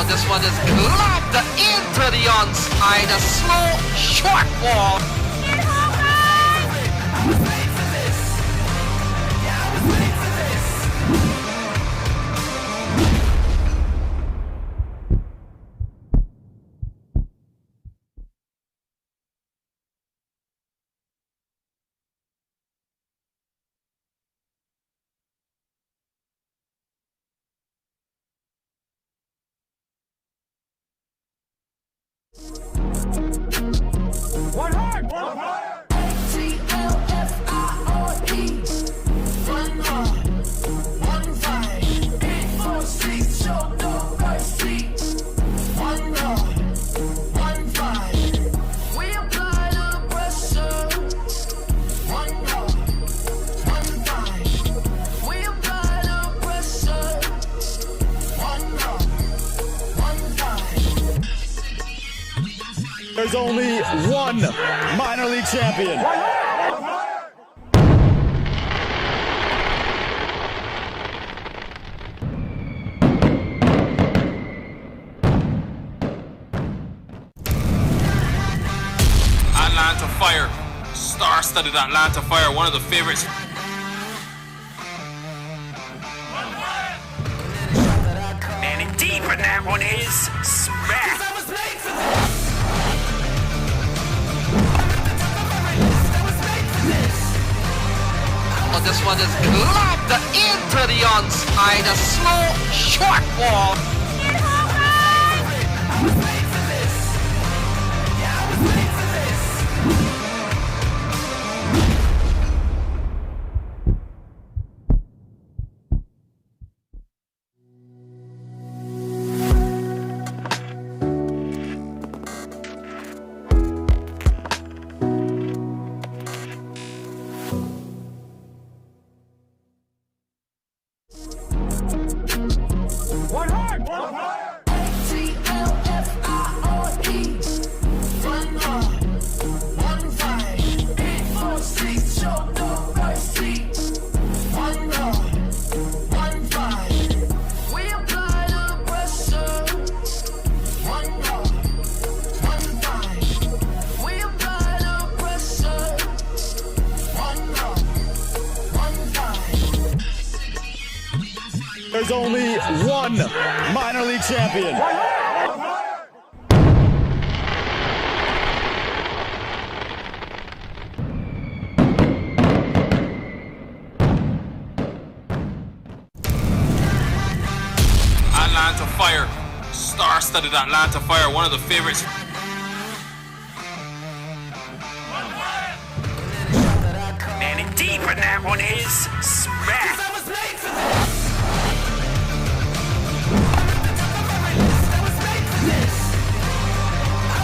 Oh, this one is locked into the onside, a slow short ball. One hard! One hard! TLFIRE. One hard. One fight. 846. Show no mercy. One hard. One fight. We apply the pressure. One hard. One fight. We apply the pressure. One hard. One fight. There's only one minor league champion. Atlanta Fire, star-studded Atlanta Fire, one of the favorites. Man, indeed, but that one is smack. Oh, this one is locked into the onside, a slow short ball. One hard! One hard! TLFIRE. One hard. One fight. 846. Show no mercy. One hard. One fight. We apply the pressure. One hard. One fight. We apply the pressure. One hard. One fight. There's only one minor league champion. Atlanta Fire, star-studded Atlanta Fire, one of the favorites. Man, indeed, but that one is smack.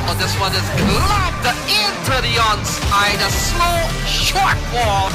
Oh, this one is locked into the onside, a slow short ball.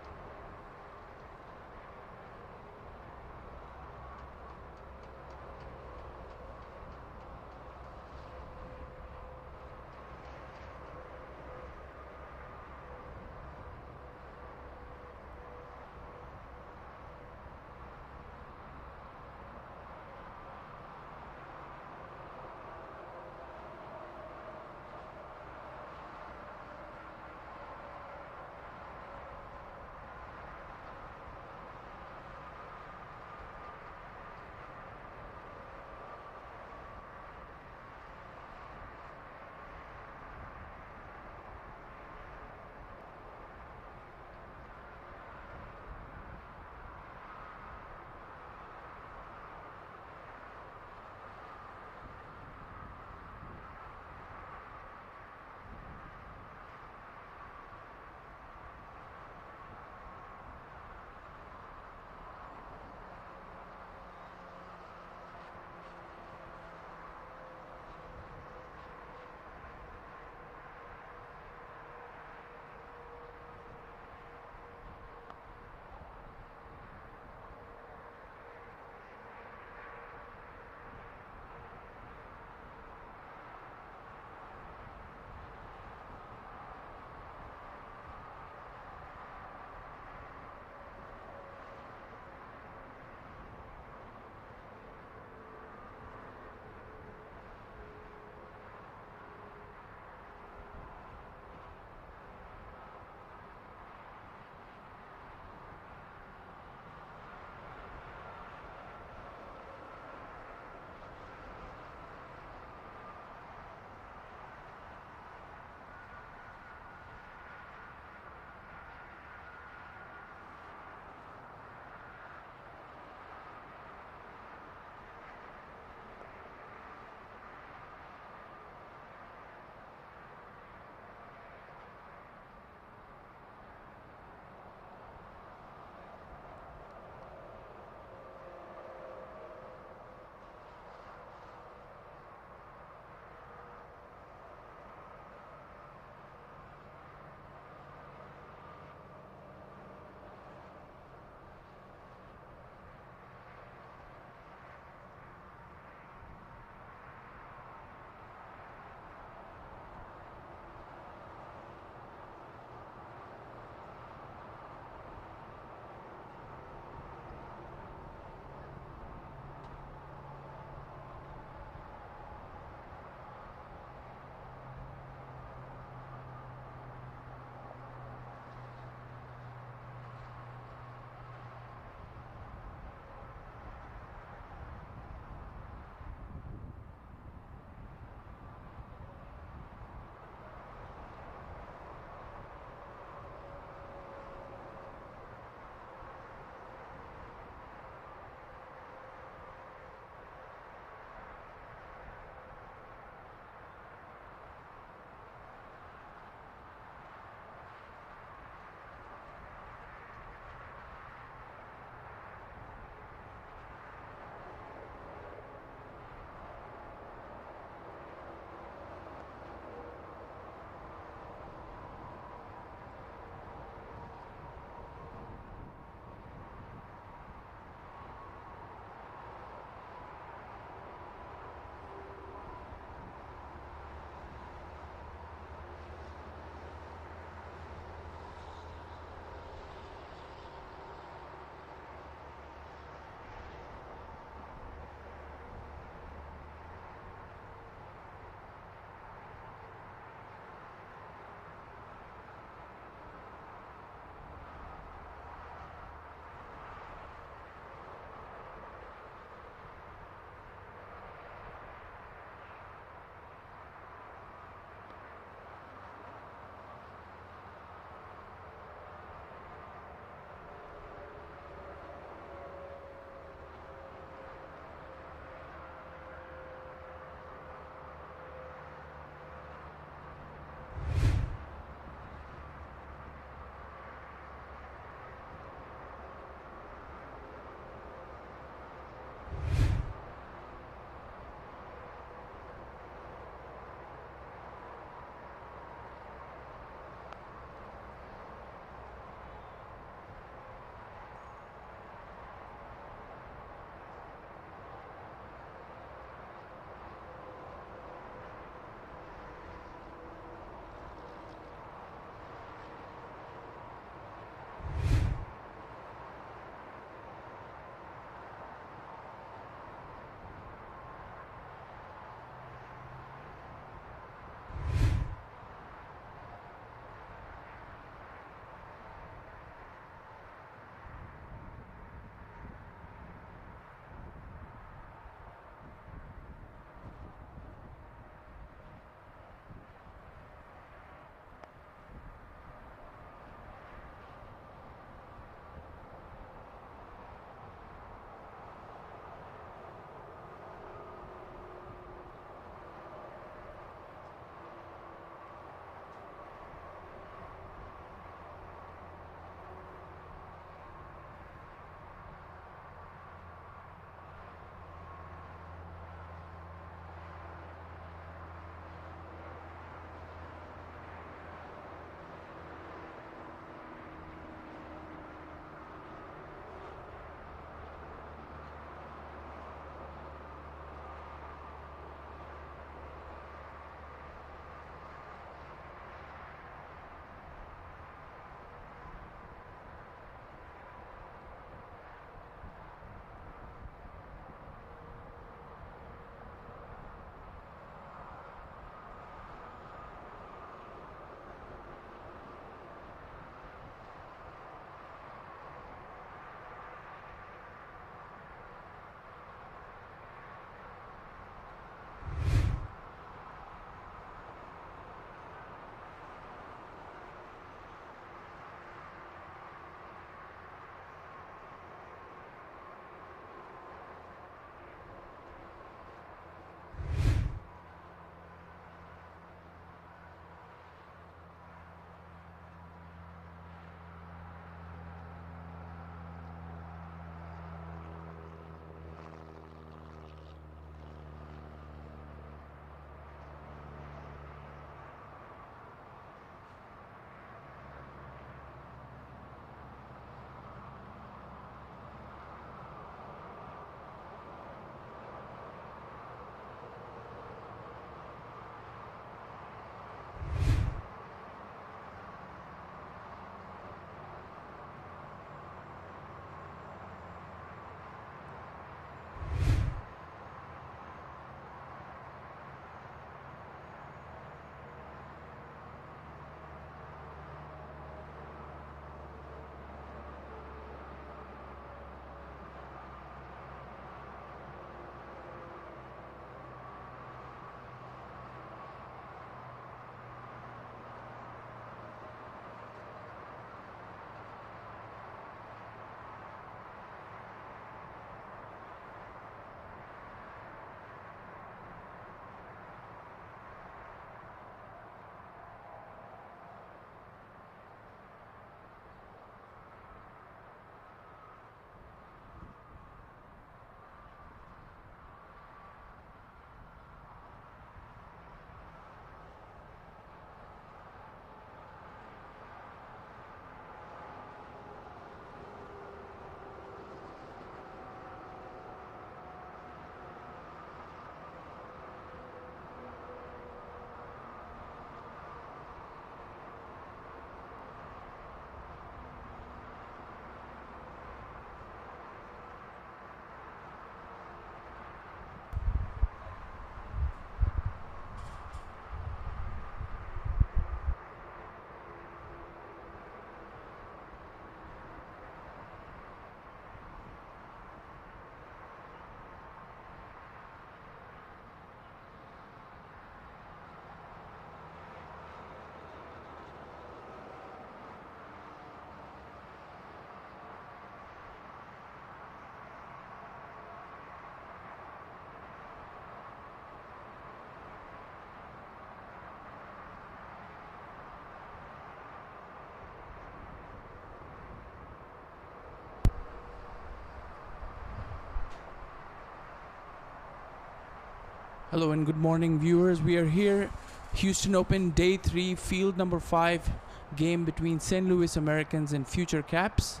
Hello and good morning, viewers. We are here, Houston Open Day 3, field number 5, game between St. Louis Americans and Future Caps.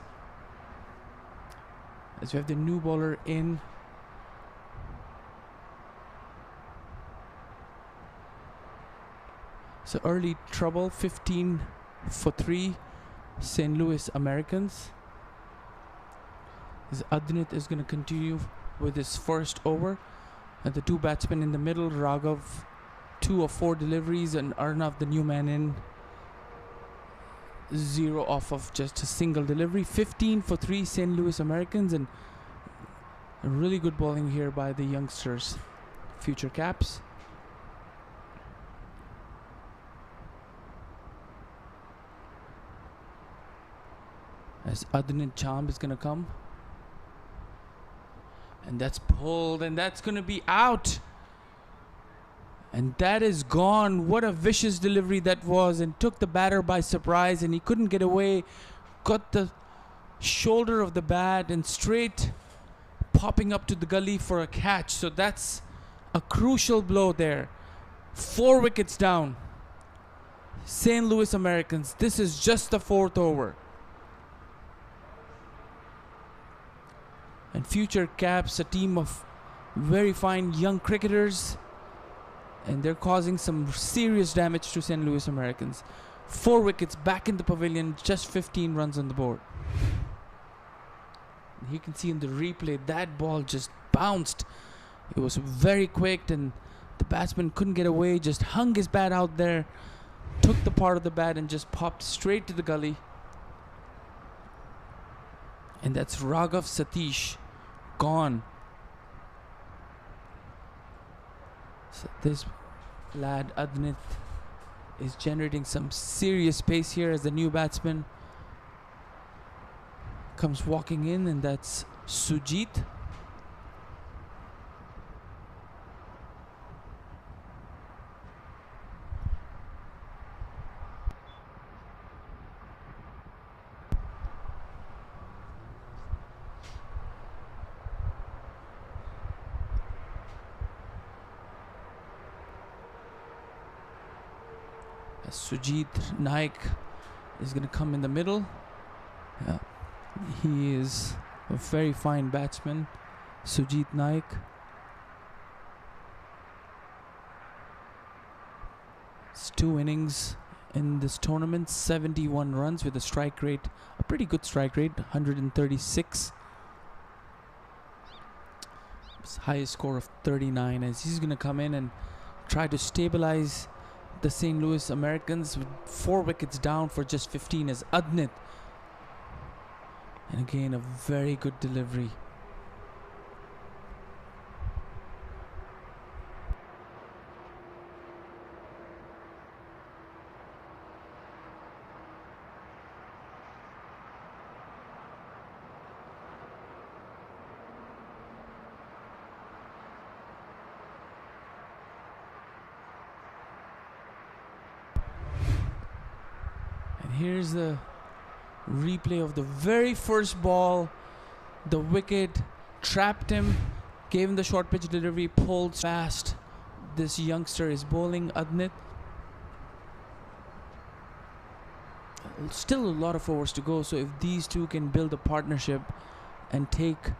As we have the new bowler in. So early trouble, 15 for 3, St. Louis Americans. As Adnit is going to continue with his first over. And the two batsmen in the middle, Raghav, 2 of 4 deliveries, and Arnav, the new man in, 0 off of just a single delivery. 15 for 3 St. Louis Americans, and a really good bowling here by the youngsters, Future Caps. As Adnit Chamb is going to come. And that's pulled, and that's going to be out. And that is gone. What a vicious delivery that was, and took the batter by surprise, and he couldn't get away. Got the shoulder of the bat and straight popping up to the gully for a catch. So that's a crucial blow there. 4 wickets down. St. Louis Americans. This is just the 4th over. And Future Caps, a team of very fine young cricketers, and they're causing some serious damage to St. Louis Americans. 4 wickets back in the pavilion, just 15 runs on the board. And you can see in the replay, that ball just bounced. It was very quick, and the batsman couldn't get away, just hung his bat out there, took the part of the bat and just popped straight to the gully. And that's Raghav Satish, gone. So this lad Adnit is generating some serious pace here as the new batsman comes walking in, and that's Sujit. Sujit Naik is going to come in the middle. He is a very fine batsman, Sujit Naik. It's 2 innings in this tournament, 71 runs with a strike rate, a pretty good strike rate, 136. His highest score of 39, as he's going to come in and try to stabilize the St. Louis Americans with 4 wickets down for just 15 as Adnit. And again, a very good delivery. Here's the replay of the very first ball. The wicket trapped him, gave him the short pitch delivery, pulled fast. This youngster is bowling, Adnit. Still a lot of overs to go, so if these two can build a partnership and take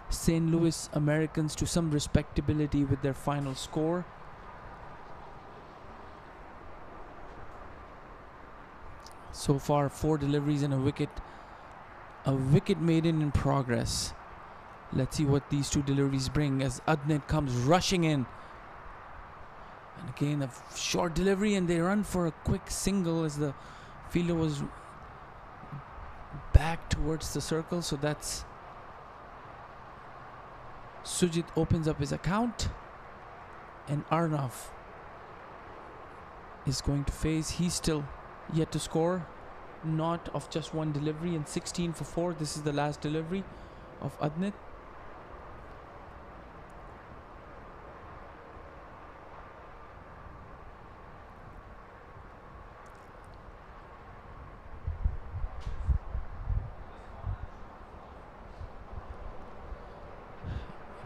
St. Louis Americans to some respectability with their final score. So far, 4 deliveries and a wicket maiden in progress. Let's see what these 2 deliveries bring as Adnit comes rushing in. And again, a short delivery, and they run for a quick single as the fielder was back towards the circle. So that's Sujit opens up his account, and Arnav is going to face. He's still yet to score, not of just 1 delivery, and 16 for 4. This is the last delivery of Adnit.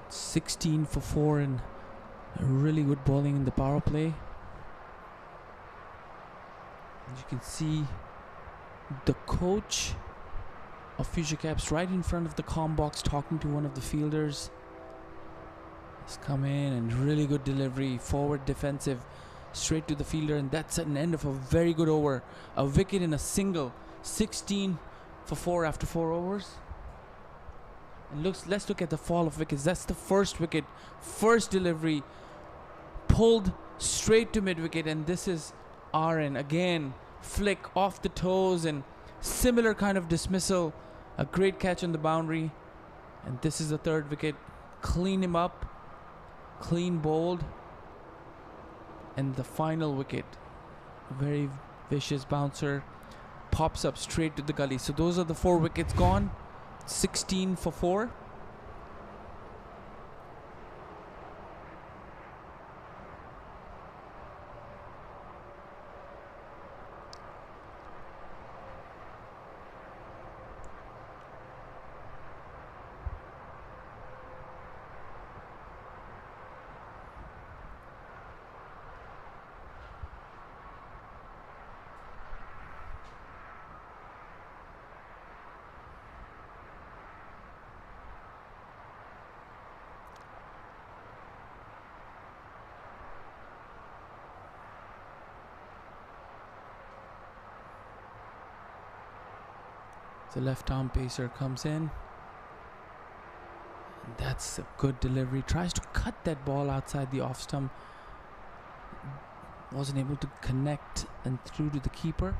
$16 for 4, and Really good bowling in the power play. As you can see, the coach of Future Caps right in front of the comm box talking to one of the fielders. He's come in and really good delivery, forward defensive, straight to the fielder, and that's an end of a very good over. A wicket in a single, 16 for 4 after 4 overs. And let's look at the fall of wickets. That's the first wicket, first delivery, pulled straight to mid wicket, and this is RN again, flick off the toes and similar kind of dismissal. A great catch on the boundary, and this is the third wicket. Clean him up, clean bowled, and the final wicket, very vicious bouncer, pops up straight to the gully. So those are the 4 wickets gone, 16 for 4. The left arm pacer comes in. And that's a good delivery. Tries to cut that ball outside the off stump. Wasn't able to connect and through to the keeper.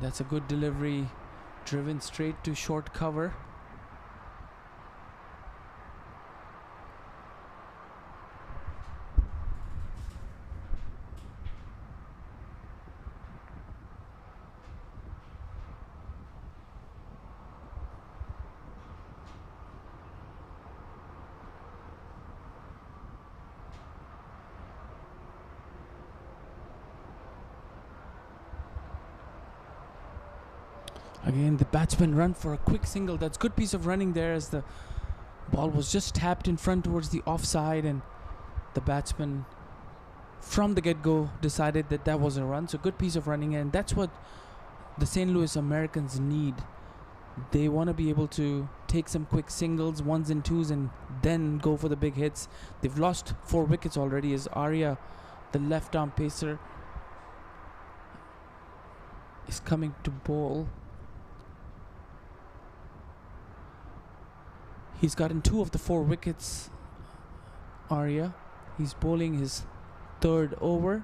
That's a good delivery, driven straight to short cover. Again, the batsman run for a quick single. That's good piece of running there, as the ball was just tapped in front towards the offside, and the batsman from the get-go decided that that was a run. So good piece of running, and that's what the St. Louis Americans need. They want to be able to take some quick singles, 1s and 2s, and then go for the big hits. They've lost 4 wickets already, as Arya, the left arm pacer, is coming to bowl. He's gotten 2 of the 4 wickets, Arya. He's bowling his 3rd over.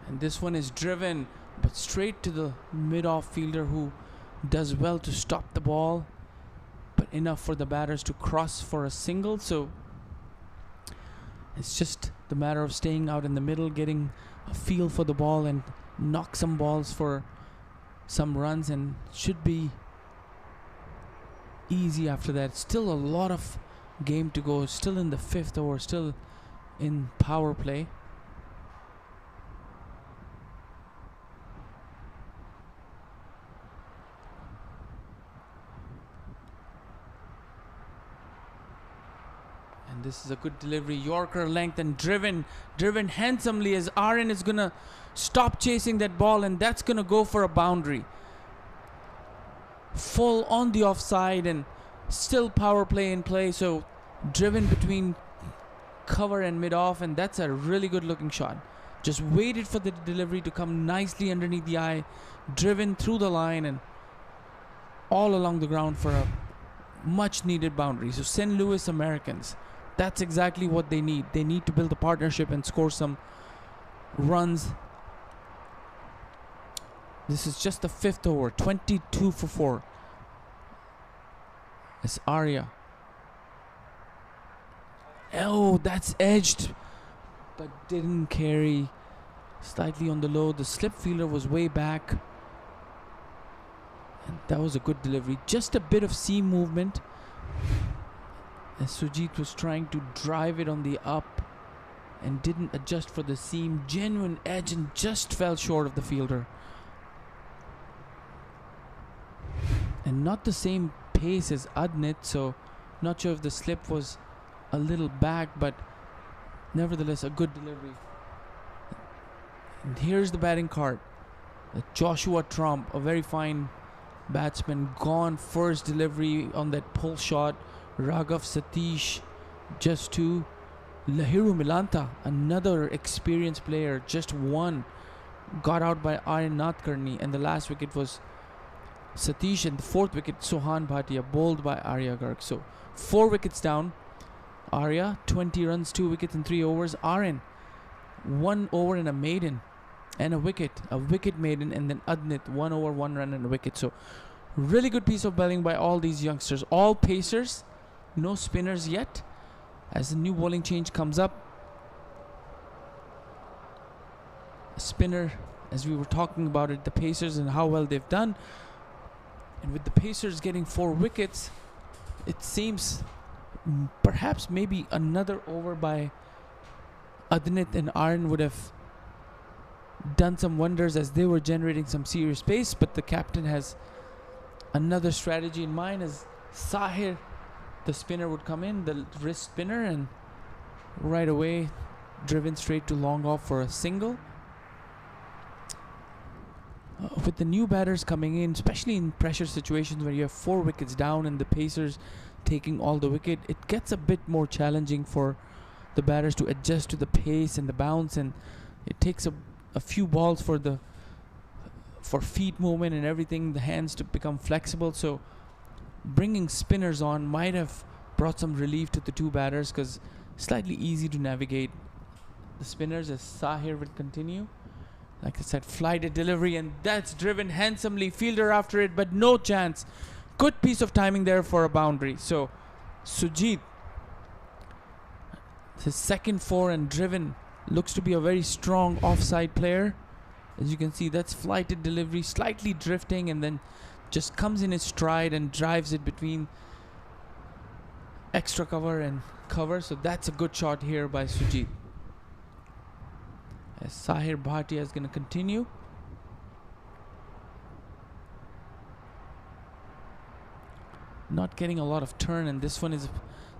And this one is driven, but straight to the mid-off fielder, who does well to stop the ball, but enough for the batters to cross for a single. So it's just the matter of staying out in the middle, getting a feel for the ball, and knock some balls for some runs, and should be easy after that. Still a lot of game to go, still in the 5th over, still in power play. And this is a good delivery, Yorker length, and driven handsomely, as RN is gonna stop chasing that ball, and that's gonna go for a boundary. Full on the offside, and still power play in play, so driven between cover and mid off, and that's a really good looking shot. Just waited for the delivery to come nicely underneath the eye, driven through the line and all along the ground for a much needed boundary. So St. Louis Americans, that's exactly what they need. They need to build a partnership and score some runs. This is just the 5th over, 22 for 4. It's Arya. Oh, that's edged, but didn't carry. Slightly on the low. The slip fielder was way back. And that was a good delivery. Just a bit of seam movement as Sujit was trying to drive it on the up and didn't adjust for the seam. Genuine edge and just fell short of the fielder. And not the same pace as Adnit, so not sure if the slip was a little back, but nevertheless a good delivery. And here's the batting card. Joshua Trump, a very fine batsman, gone. First delivery on that pull shot. Raghav Satish, just two. Lahiru Milanta, another experienced player, just one. Got out by Aryan Nadkarni, and the last wicket was Satish, and the fourth wicket Sohan Bhatia, bowled by Arya Garg. So 4 wickets down. Arya 20 runs, 2 wickets in 3 overs. Aryan 1 over and a maiden and a wicket maiden, and then Adnit 1 over, 1 run and a wicket. So really good piece of bowling by all these youngsters, all pacers, no spinners yet. As the new bowling change comes up, a spinner, as we were talking about it, the pacers and how well they've done. And with the pacers getting 4 wickets, it seems perhaps maybe another over by Adnit and Aryan would have done some wonders, as they were generating some serious pace. But the captain has another strategy in mind, as Sahir, the spinner, would come in, the wrist spinner, and right away driven straight to long off for a single. With the new batters coming in, especially in pressure situations where you have 4 wickets down and the pacers taking all the wicket, it gets a bit more challenging for the batters to adjust to the pace and the bounce, and it takes a few balls for feet movement and everything, the hands to become flexible. So bringing spinners on might have brought some relief to the 2 batters, because slightly easy to navigate the spinners. As Sahir will continue, like I said, flighted delivery, and that's driven handsomely. Fielder after it, but no chance. Good piece of timing there for a boundary. So Sujit, his second 4 and driven, looks to be a very strong offside player. As you can see, that's flighted delivery, slightly drifting, and then just comes in his stride and drives it between extra cover and cover. So that's a good shot here by Sujit. As Sahir Bhatia is going to continue. Not getting a lot of turn, and this one is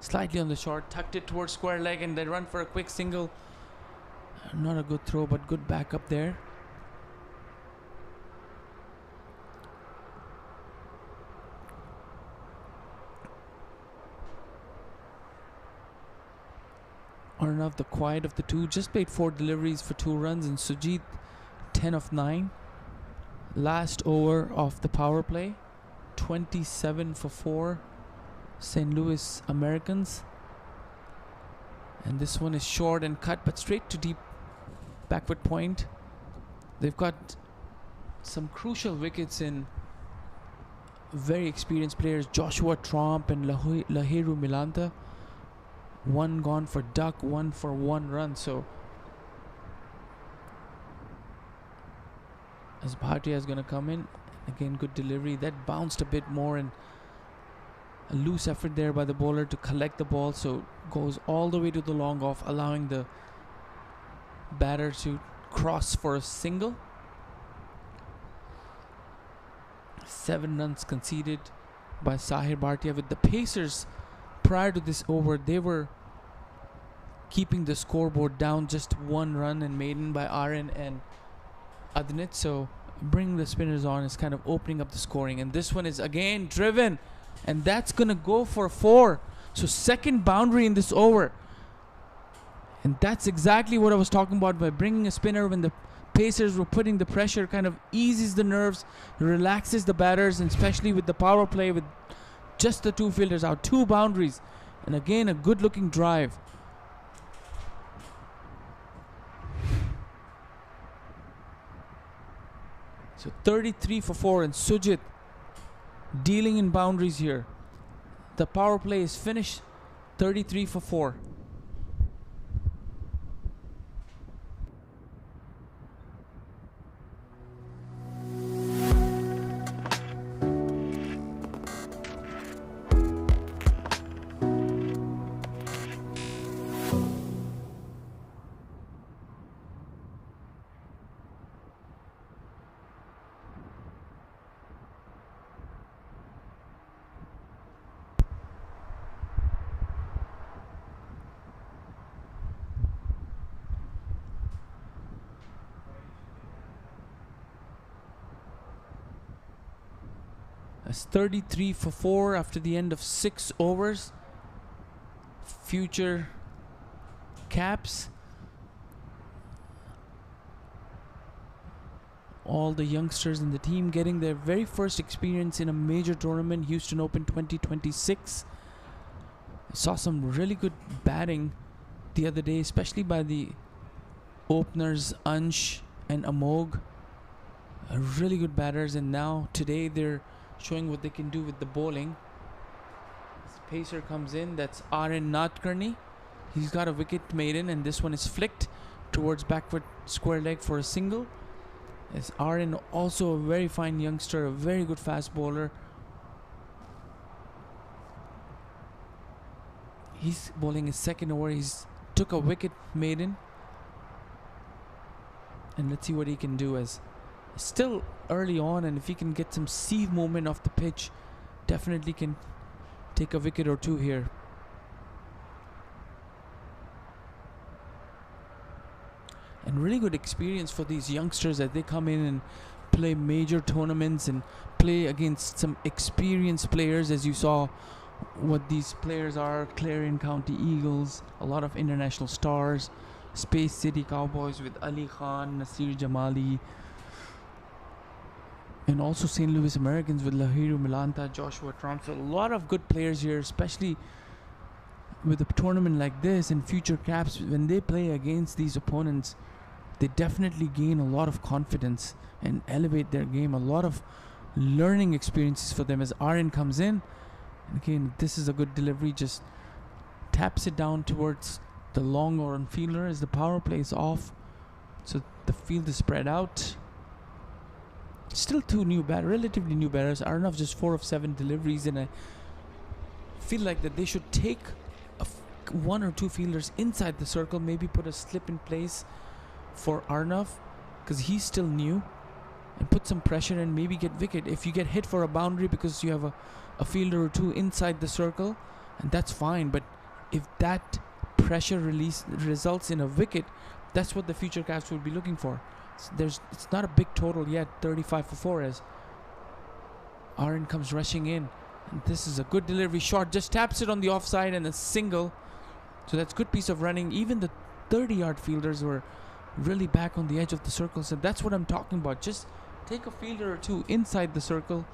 slightly on the short, tucked it towards square leg, and they run for a quick single. Not a good throw, but good backup there. Arnav, the quiet of the 2, just played 4 deliveries for 2 runs, and Sujit 10 of 9. Last over of the power play, 27 for 4 St. Louis Americans. And this one is short and cut, but straight to deep backward point. They've got some crucial wickets in very experienced players, Joshua Trump and Lahiru Milanta. 1 gone for duck, 1 for 1 run. So as Bhatia is going to come in, again good delivery, that bounced a bit more, and a loose effort there by the bowler to collect the ball, so goes all the way to the long off, allowing the batter to cross for a single. 7 runs conceded by Sahir Bhatia. With the pacers prior to this over, they were keeping the scoreboard down, just 1 run and maiden by Aryan and Adnit. So bringing the spinners on is kind of opening up the scoring, and this one is again driven, and that's gonna go for 4. So second boundary in this over, and that's exactly what I was talking about. By bringing a spinner when the pacers were putting the pressure, kind of eases the nerves, relaxes the batters, and especially with the power play with just the 2 fielders out, 2 boundaries, and again a good looking drive. So 33 for 4, and Sujit dealing in boundaries here. The power play is finished, 33 for 4. It's 33 for 4 after the end of 6 overs. Future Caps, all the youngsters in the team getting their very first experience in a major tournament, Houston Open 2026. I saw some really good batting the other day, especially by the openers Ansh and Amog. Really good batters, and now today they're showing what they can do with the bowling. This pacer comes in, that's Aaron Nadkarni. He's got a wicket made in, and this one is flicked towards backward square leg for a single. As Aaron, also a very fine youngster, a very good fast bowler. He's bowling his second over. He's took a wicket maiden, and let's see what he can do. As still early on, and if he can get some sieve movement off the pitch, definitely can take a wicket or two here. And really good experience for these youngsters as they come in and play major tournaments and play against some experienced players. As you saw what these players are: Clarion County Eagles, a lot of international stars, Space City Cowboys with Ali Khan, Nasir Jamali, and also St. Louis Americans with Lahiru Milanta, Joshua Trump. So a lot of good players here, especially with a tournament like this. And Future Caps, when they play against these opponents, they definitely gain a lot of confidence and elevate their game. A lot of learning experiences for them as Aaron comes in. And again, this is a good delivery, just taps it down towards the long on fielder as the power play is off, so the field is spread out. Still two relatively new batters. Arnav just 4 of 7 deliveries, and I feel like that they should take one or two fielders inside the circle, maybe put a slip in place for Arnav because he's still new, and put some pressure and maybe get wicket. If you get hit for a boundary because you have a fielder or two inside the circle, and that's fine, but if that pressure release results in a wicket, that's what the Future Caps will be looking for. It's not a big total yet, 35 for 4, as Aaron comes rushing in, and this is a good delivery. Shot just taps it on the offside and a single, so that's good piece of running. Even the 30-yard fielders were really back on the edge of the circle, so that's what I'm talking about. Just take a fielder or two inside the circle.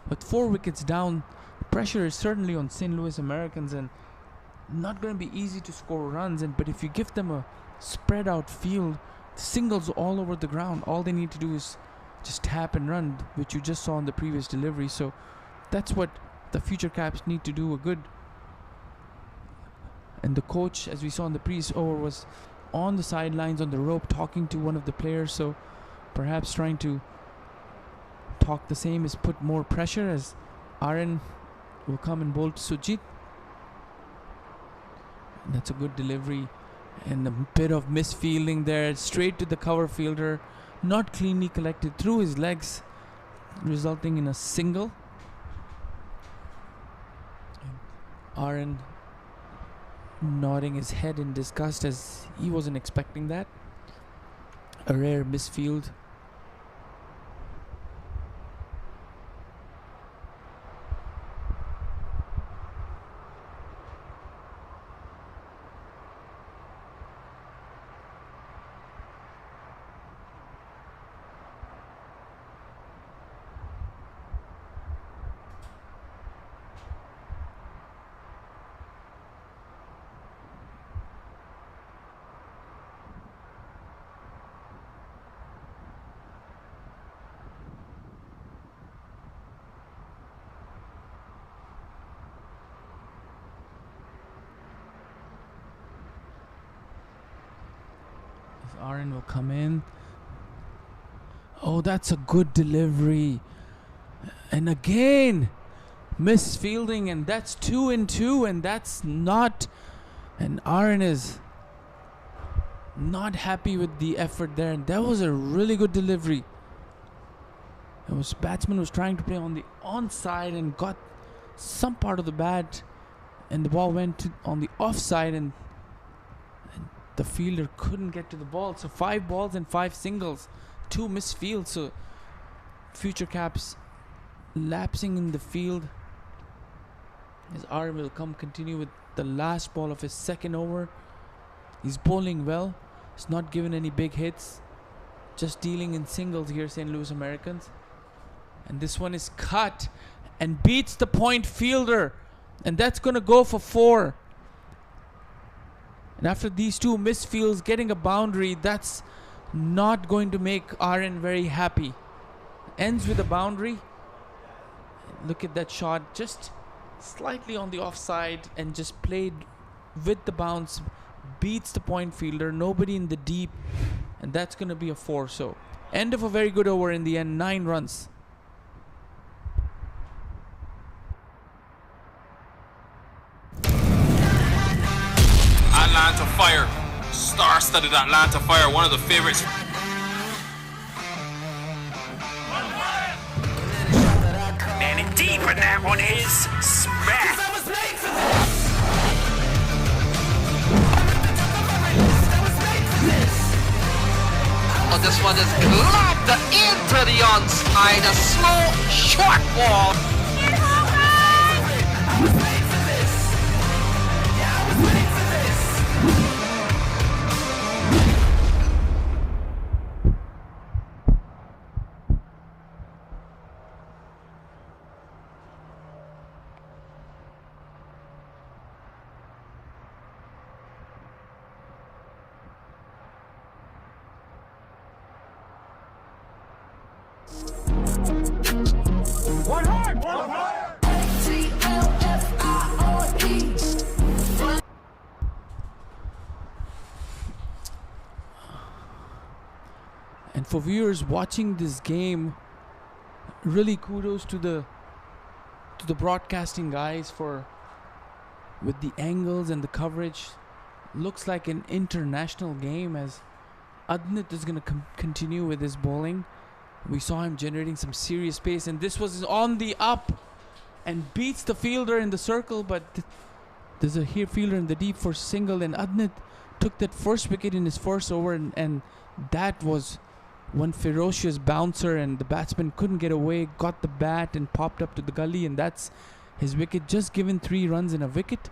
With 4 wickets down, pressure is certainly on St. Louis Americans, and not going to be easy to score runs. But if you give them a spread out field, singles all over the ground, all they need to do is just tap and run, which you just saw in the previous delivery. So that's what the Future Caps need to do. And the coach, as we saw in the previous over, was on the sidelines on the rope talking to one of the players, so perhaps trying to talk the same is put more pressure, as Aaron will come and bowl to Sujit. And that's a good delivery, and a bit of misfielding there, straight to the cover fielder, not cleanly collected through his legs, resulting in a single. Aaron nodding his head in disgust, as he wasn't expecting that. A rare misfield. Aaron will come in. Oh, that's a good delivery. And again, misfielding, and that's 2 and 2, and that's not. And Aaron is not happy with the effort there, and that was a really good delivery. Batsman was trying to play on the onside and got some part of the bat, and the ball went on the offside, and the fielder couldn't get to the ball. So 5 balls and 5 singles, 2 misfields. So Future Caps lapsing in the field. His arm will continue with the last ball of his second over. He's bowling well. He's not given any big hits. Just dealing in singles here, St. Louis Americans. And this one is cut and beats the point fielder. And that's going to go for 4. And after these two misfields, getting a boundary, that's not going to make RN very happy. Ends with a boundary. Look at that shot, just slightly on the offside and just played with the bounce. Beats the point fielder, nobody in the deep, and that's going to be a 4. So end of a very good over in the end, 9 runs. Atlanta Fire, star-studded Atlanta Fire, one of the favorites. Man in deep, and that one is smack. Oh, this one is lobbed into the onside. A slow, short ball. And for viewers watching this game, really kudos to the broadcasting guys for with the angles and the coverage. Looks like an international game as Adnit is going to continue with his bowling. We saw him generating some serious pace, and this was on the up and beats the fielder in the circle, but there's a fielder in the deep for single, and Adnit took that first wicket in his first over, and that was one ferocious bouncer, and the batsman couldn't get away, got the bat and popped up to the gully, and that's his wicket. Just given 3 runs in a wicket,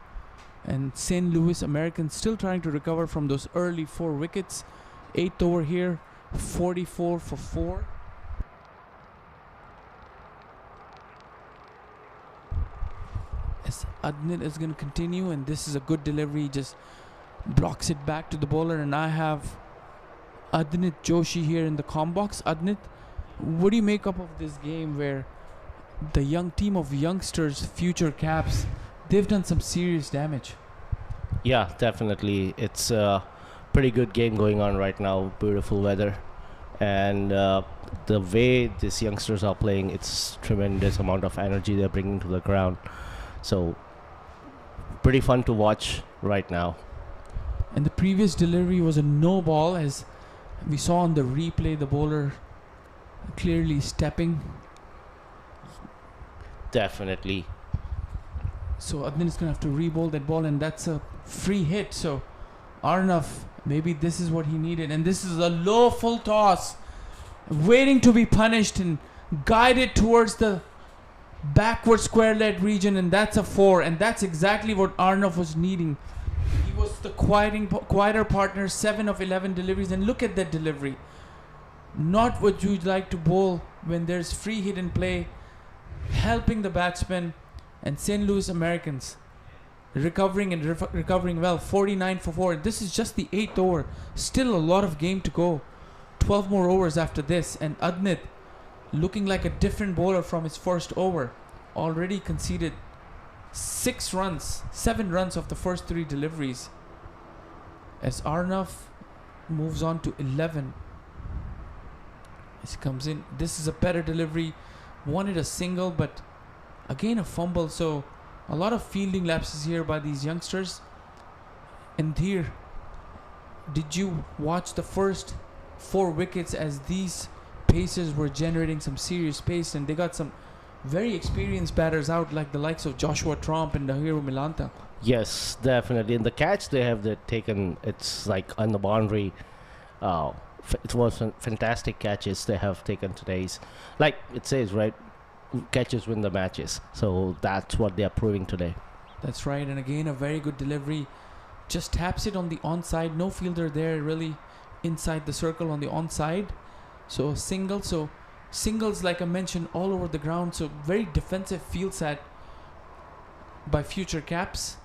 and St. Louis Americans still trying to recover from those early 4 wickets. 8th over here, 44 for 4. As Adnit is going to continue, and this is a good delivery, just blocks it back to the bowler, and I have Adnit Joshi here in the comm box. Adnit, what do you make up of this game where the young team of youngsters, future caps, they've done some serious damage? Yeah, definitely. It's a pretty good game going on right now. Beautiful weather. And the way these youngsters are playing, it's tremendous amount of energy they're bringing to the ground. So, pretty fun to watch right now. And the previous delivery was a no ball, as we saw on the replay, the bowler clearly stepping. Definitely. So Adnan is going to have to re-bowl that ball, and that's a free hit. So Arnav, maybe this is what he needed. And this is a low full toss, waiting to be punished and guided towards the backward square leg region, and that's a 4. And that's exactly what Arnav was needing. He was the quieter partner, 7 of 11 deliveries, and look at that delivery. Not what you'd like to bowl when there's free hit in play, helping the batsman. And St. Louis Americans recovering and recovering well, 49 for 4. This is just the 8th over, still a lot of game to go, 12 more overs after this, and Adnit looking like a different bowler from his first over. Already conceded 7 runs of the first 3 deliveries, as Arnav moves on to 11 as he comes in. This is a better delivery, wanted a single, but again a fumble. So a lot of fielding lapses here by these youngsters. And here, did you watch the first 4 wickets as these pacers were generating some serious pace, and they got some very experienced batters out, like the likes of Joshua Tromp and Dahiro Milanta. Yes, definitely. And the catch they have taken, it's like on the boundary. It was fantastic catches they have taken today's. Like it says, right? catches win the matches. So that's what they are proving today. That's right. And again, a very good delivery. Just taps it on the onside. No fielder there really inside the circle on the onside. So single. So singles, like I mentioned, all over the ground. So very defensive field set by Future Caps.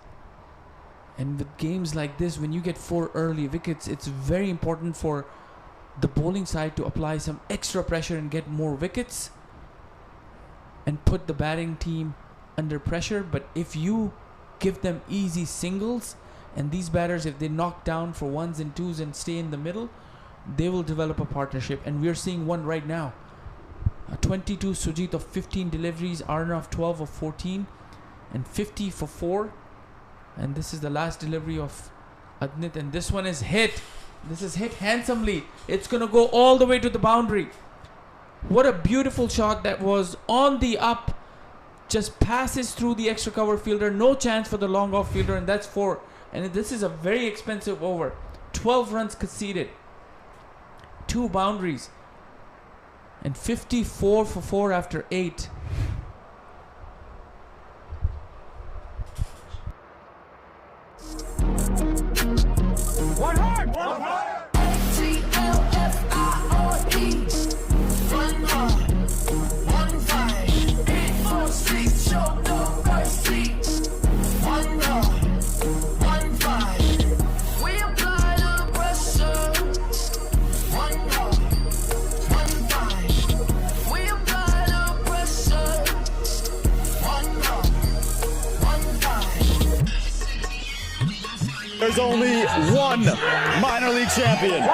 And with games like this, when you get 4 early wickets, it's very important for the bowling side to apply some extra pressure and get more wickets and put the batting team under pressure. But if you give them easy singles, and these batters, if they knock down for 1s and 2s and stay in the middle, they will develop a partnership. And we're seeing one right now. 22 Sujit of 15 deliveries, Arnav 12 of 14, and 50 for 4. And this is the last delivery of Adnit, and this one is hit. This is hit handsomely. It's gonna go all the way to the boundary. What a beautiful shot that was, on the up. Just passes through the extra cover fielder. No chance for the long off fielder, and that's 4. And this is a very expensive over. 12 runs conceded. 2 boundaries. And 54 for 4 after 8. TLFIRE. 1 1 5 8 4 6. Show no mercy. 1 1 5. We apply the pressure. 1 1 5. We apply the pressure. 1 1 5. There's only one minor league champion.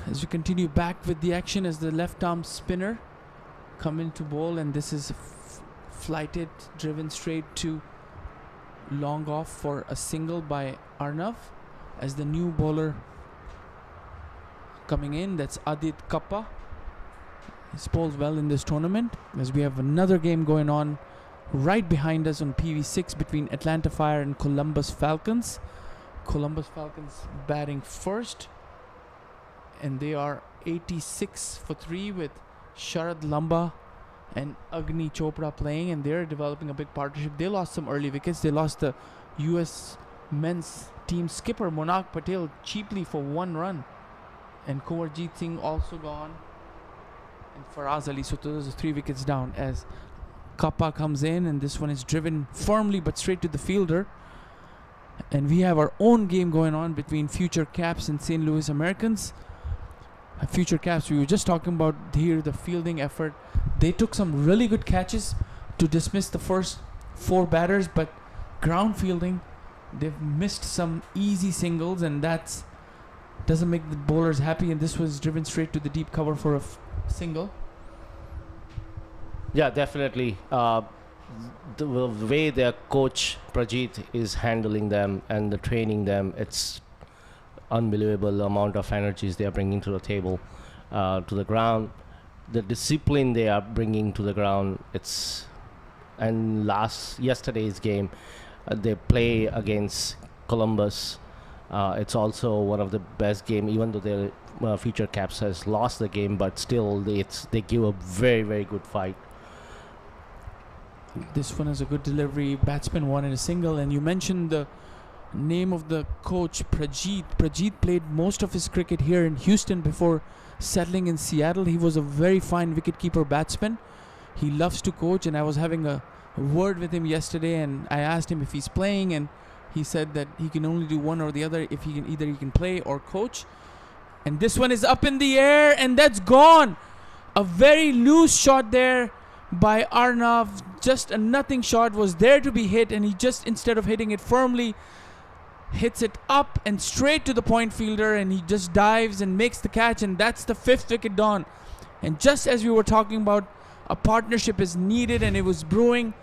As we continue back with the action, as the left arm spinner come into bowl, and this is flighted, driven straight to long off for a single by Arnav. As the new bowler coming in, that's Adit Kappa. He's bowled well in this tournament. As we have another game going on right behind us on Pv6 between Atlanta Fire and Columbus Falcons. Columbus Falcons batting first, and they are 86 for 3 with Sharad Lamba and Agni Chopra playing, and they're developing a big partnership. They lost some early wickets. They lost the US men's team skipper Monak Patel cheaply for 1 run, and G13 Singh also gone, and Faraz Ali. So those are 3 wickets down as Kappa comes in, and this one is driven firmly but straight to the fielder. And we have our own game going on between Future Caps and St. Louis Americans. Future Caps, we were just talking about here the fielding effort. They took some really good catches to dismiss the first 4 batters, but ground fielding, they've missed some easy singles, and that doesn't make the bowlers happy. And this was driven straight to the deep cover for a single. Yeah, definitely. The way their coach Prajit is handling them and the training them, it's unbelievable amount of energies they are bringing to the table, to the ground. The discipline they are bringing to the ground. And yesterday's game, they play against Columbus. It's also one of the best game, even though their Future Caps has lost the game, but still they give a very, very good fight. This one is a good delivery. Batsman won in a single. And you mentioned the name of the coach, Prajit. Prajit played most of his cricket here in Houston before settling in Seattle. He was a very fine wicketkeeper batsman. He loves to coach, and I was having a word with him yesterday, and I asked him if he's playing, and he said that he can only do one or the other. If he can, either he can play or coach. And this one is up in the air, and that's gone. A very loose shot there by Arnav. Just a nothing shot, was there to be hit, and he just, instead of hitting it firmly, hits it up and straight to the point fielder, and he just dives and makes the catch, and that's the 5th wicket gone. And just as we were talking about, a partnership is needed and it was brewing,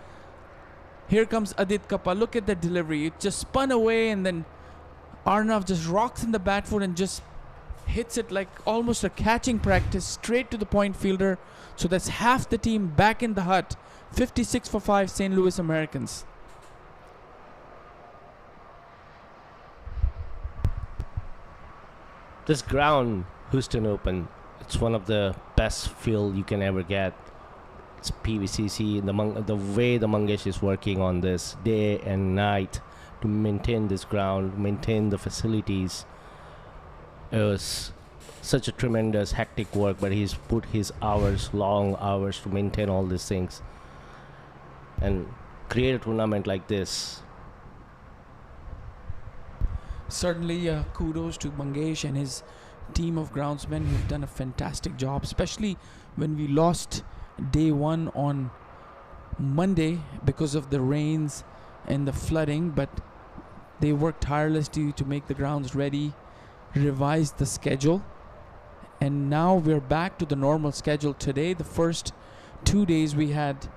here comes Adit Kappa. Look at that delivery. It just spun away, and then Arnav just rocks in the bat foot and just hits it like almost a catching practice straight to the point fielder. So that's half the team back in the hut. 56 for 5 St. Louis Americans. This ground, Houston Open, it's one of the best field you can ever get. It's PVCC. The way the Mangesh is working on this day and night to maintain this ground, maintain the facilities. It was such a tremendous hectic work, but he's put his hours, long hours, to maintain all these things and create a tournament like this. Certainly kudos to Mangesh and his team of groundsmen who've done a fantastic job, especially when we lost day 1 on Monday because of the rains and the flooding, but they worked tirelessly to make the grounds ready, revised the schedule, and now we're back to the normal schedule. Today, the first 2 days, we had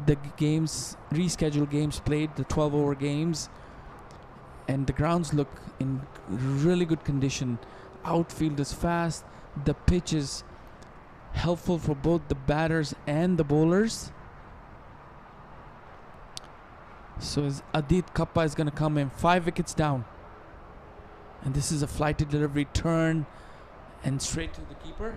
the games, rescheduled games played, the 12-over games, and the grounds look in really good condition. Outfield is fast, the pitch is helpful for both the batters and the bowlers. So as Adit Kappa is going to come in, 5 wickets down, and this is a flighted delivery, turn and straight to the keeper.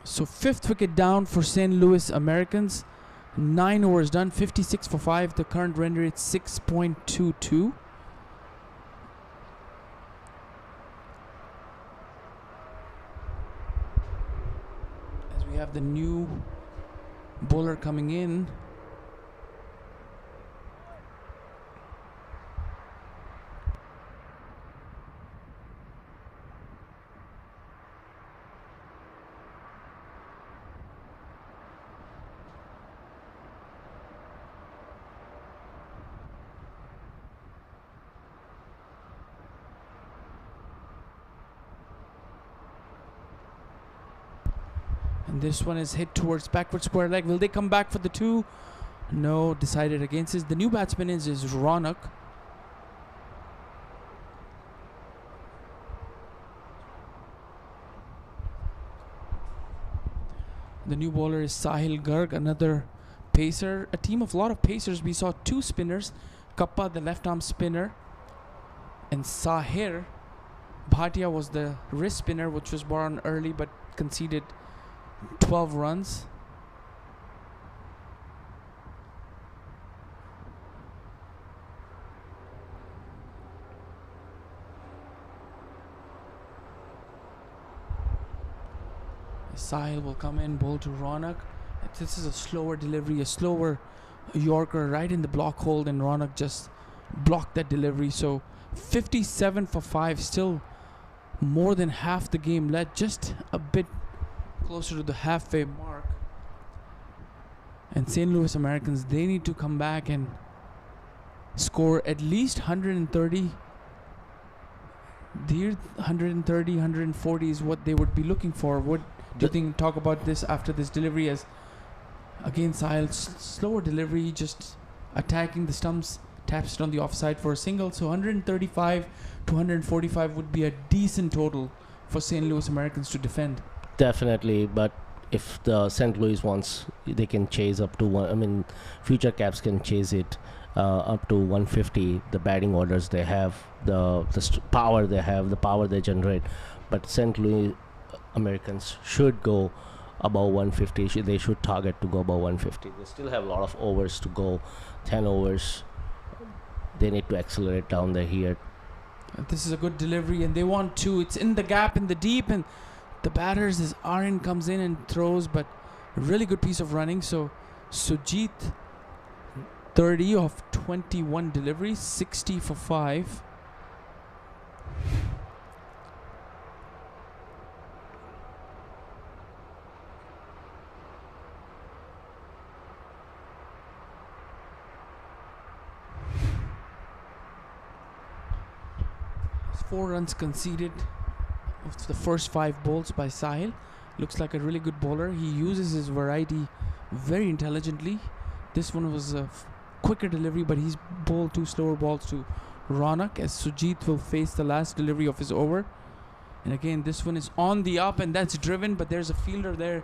So 5th wicket down for St. Louis Americans. 9 overs done, 56 for 5. The current run rate 6.22. As we have the new bowler coming in. And this one is hit towards backward square leg. Will they come back for the 2? No, decided against this. The new batsman is Ronak. The new bowler is Sahil Garg, another pacer. A team of a lot of pacers. We saw 2 spinners. Kappa, the left arm spinner, and Sahir Bhatia was the wrist spinner, which was brought on early but conceded 12 runs. Sahil will come in, bowl to Ronak. This is a slower delivery, a slower Yorker right in the block hold, and Ronak just blocked that delivery. So 57 for 5, still more than half the game left, just a bit closer to the halfway mark. And St. Louis Americans, they need to come back and score at least 130 Their 130, 140 is what they would be looking for. What do you think? Talk about this after this delivery, as again Sahil's slower delivery, just attacking the stumps, taps it on the offside for a single. So 135 to 145 would be a decent total for St. Louis Americans to defend. Definitely, but if the St. Louis wants, they can chase up to one. I mean, Future Caps can chase it up to 150. The batting orders they have, the power they have, the power they generate. But St. Louis Americans should go above 150. They should target to go above 150. They still have a lot of overs to go, 10 overs. They need to accelerate down there here. This is a good delivery, and they want to. It's in the gap, in the deep, and the batters, as Aryan comes in and throws, but a really good piece of running. So Sujit, 30 of 21 deliveries, 60 for 5. There's 4 runs conceded of the first 5 bowls by Sahil. Looks like a really good bowler. He uses his variety very intelligently. This one was a quicker delivery, but he's bowled 2 slower balls to Ronak, as Sujit will face the last delivery of his over. And again, this one is on the up, and that's driven, but there's a fielder there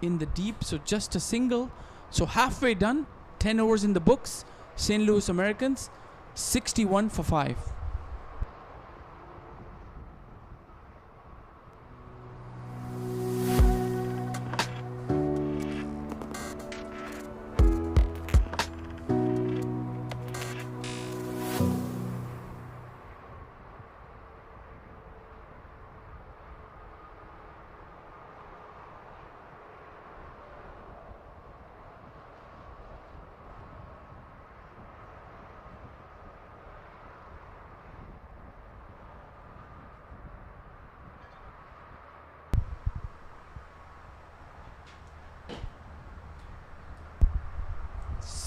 in the deep, so just a single. So halfway done, 10 overs in the books. St. Louis Americans, 61 for 5.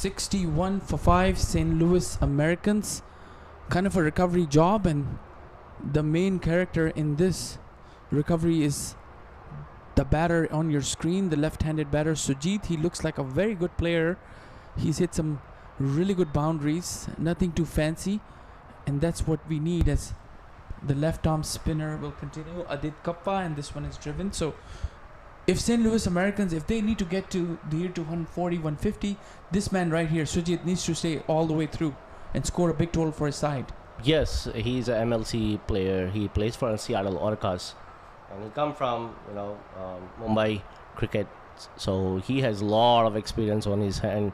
$61 for 5, St. Louis Americans. Kind of a recovery job, and the main character in this recovery is the batter on your screen, the left-handed batter Sujit. He looks like a very good player. He's hit some really good boundaries, nothing too fancy, and that's what we need, as the left-arm spinner will continue, Adit Kappa, and this one is driven. So if St. Louis Americans, if they need to get to the year 240, 150, this man right here, Sujit, needs to stay all the way through and score a big total for his side. Yes, he's a MLC player. He plays for Seattle Orcas, and he come from Mumbai cricket. So he has a lot of experience on his hand.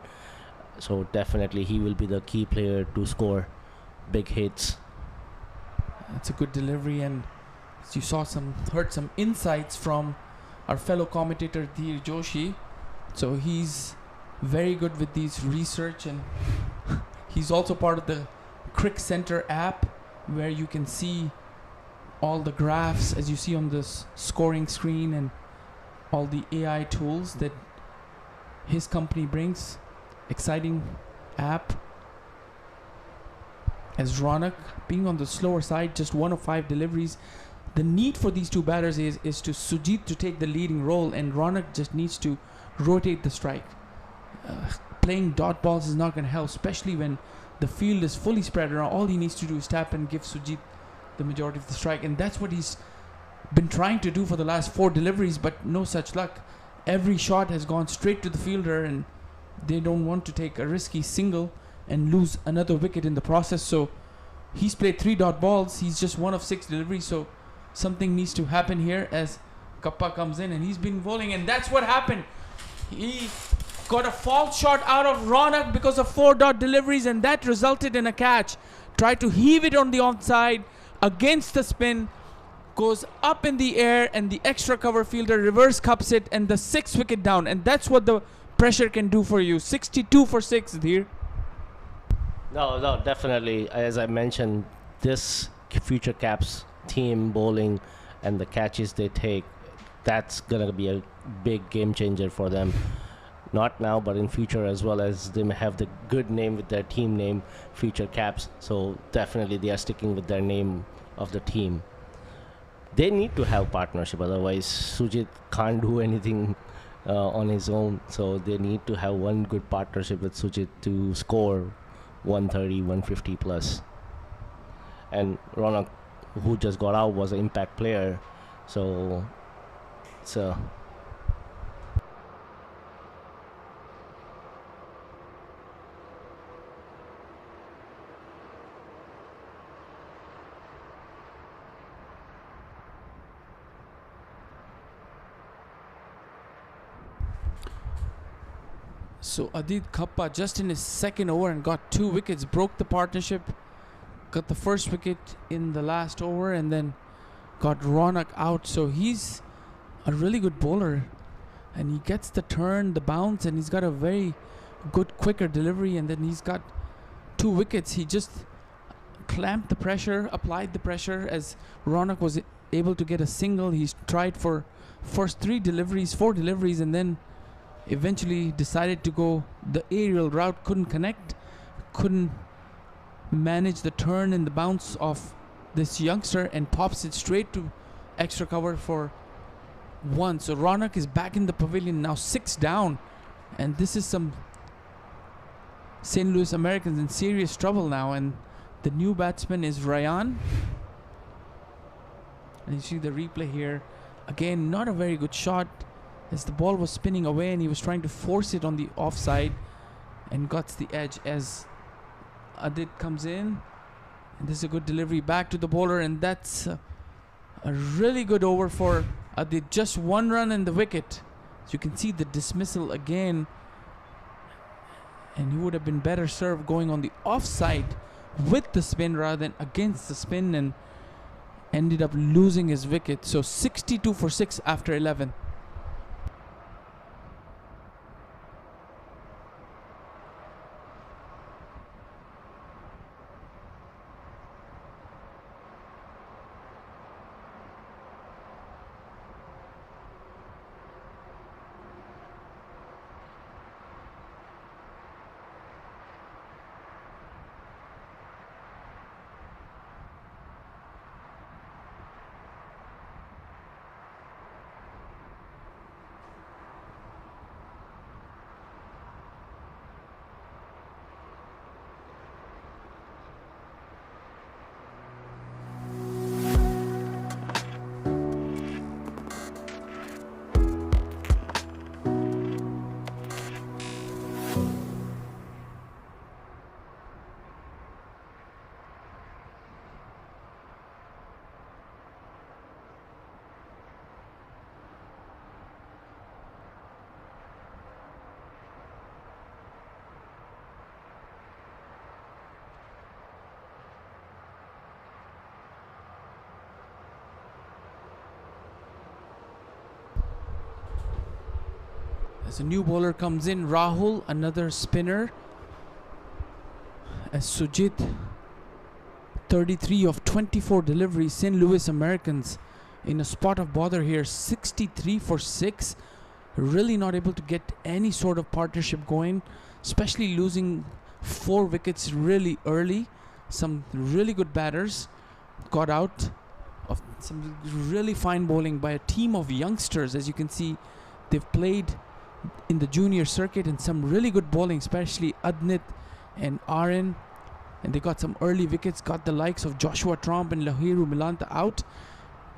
So definitely he will be the key player to score big hits. It's a good delivery, and as you saw, heard some insights from our fellow commentator Dheer Joshi. So he's very good with these research, and he's also part of the Crick Center app, where you can see all the graphs as you see on this scoring screen, and all the AI tools that his company brings. Exciting app. As Ronak, being on the slower side, just 1 of 5 deliveries. The need for these 2 batters is to Sujit to take the leading role, and Ronak just needs to rotate the strike. Playing dot balls is not going to help, especially when the field is fully spread around. All he needs to do is tap and give Sujit the majority of the strike, and that's what he's been trying to do for the last 4 deliveries, but no such luck. Every shot has gone straight to the fielder, and they don't want to take a risky single and lose another wicket in the process. So he's played 3 dot balls. He's just 1 of 6 deliveries, so something needs to happen here as Kappa comes in, and he's been bowling, and that's what happened. He got a false shot out of Ronak because of 4 dot deliveries, and that resulted in a catch. Tried to heave it on the onside against the spin, goes up in the air, and the extra cover fielder reverse cups it, and the 6th wicket down. And that's what the pressure can do for you. 62 for 6 here. No, definitely. As I mentioned, this Future Caps team bowling and the catches they take, that's gonna be a big game changer for them. Not now, but in future, as well as they may have the good name with their team name, Future Caps. So definitely they are sticking with their name of the team. They need to have partnership, otherwise Sujit can't do anything on his own. So they need to have one good partnership with Sujit to score 130, 150 plus. And Ronak, who just got out, was an impact player. So it's a So Adit Kappa just in his second over and got 2 wickets, broke the partnership, got the first wicket in the last over and then got Ronak out. So he's a really good bowler and he gets the turn, the bounce, and he's got a very good quicker delivery, and then he's got 2 wickets. He just clamped the pressure, applied the pressure as Ronak was able to get a single. He's tried for first 4 deliveries and then eventually decided to go the aerial route, couldn't connect, couldn't manage the turn and the bounce of this youngster, and pops it straight to extra cover for 1. So Ronak is back in the pavilion now, 6 down, and this is some St. Louis Americans in serious trouble now. And the new batsman is Ryan, and you see the replay here again, not a very good shot as the ball was spinning away and he was trying to force it on the offside and got the edge as Adit comes in, and this is a good delivery back to the bowler, and that's a really good over for Adit. Just 1 run and the wicket. So you can see the dismissal again, and he would have been better served going on the offside with the spin rather than against the spin, and ended up losing his wicket. So 62 for 6 after 11. As a new bowler comes in, Rahul, another spinner. As Sujit, 33 of 24 deliveries. St. Louis Americans in a spot of bother here, 63 for 6. Really not able to get any sort of partnership going, especially losing 4 wickets really early. Some really good batters got out of some really fine bowling by a team of youngsters. As you can see, they've played in the junior circuit and some really good bowling, especially Adnit and Aaron, and they got some early wickets, got the likes of Joshua Tromp and Lahiru Milanta out,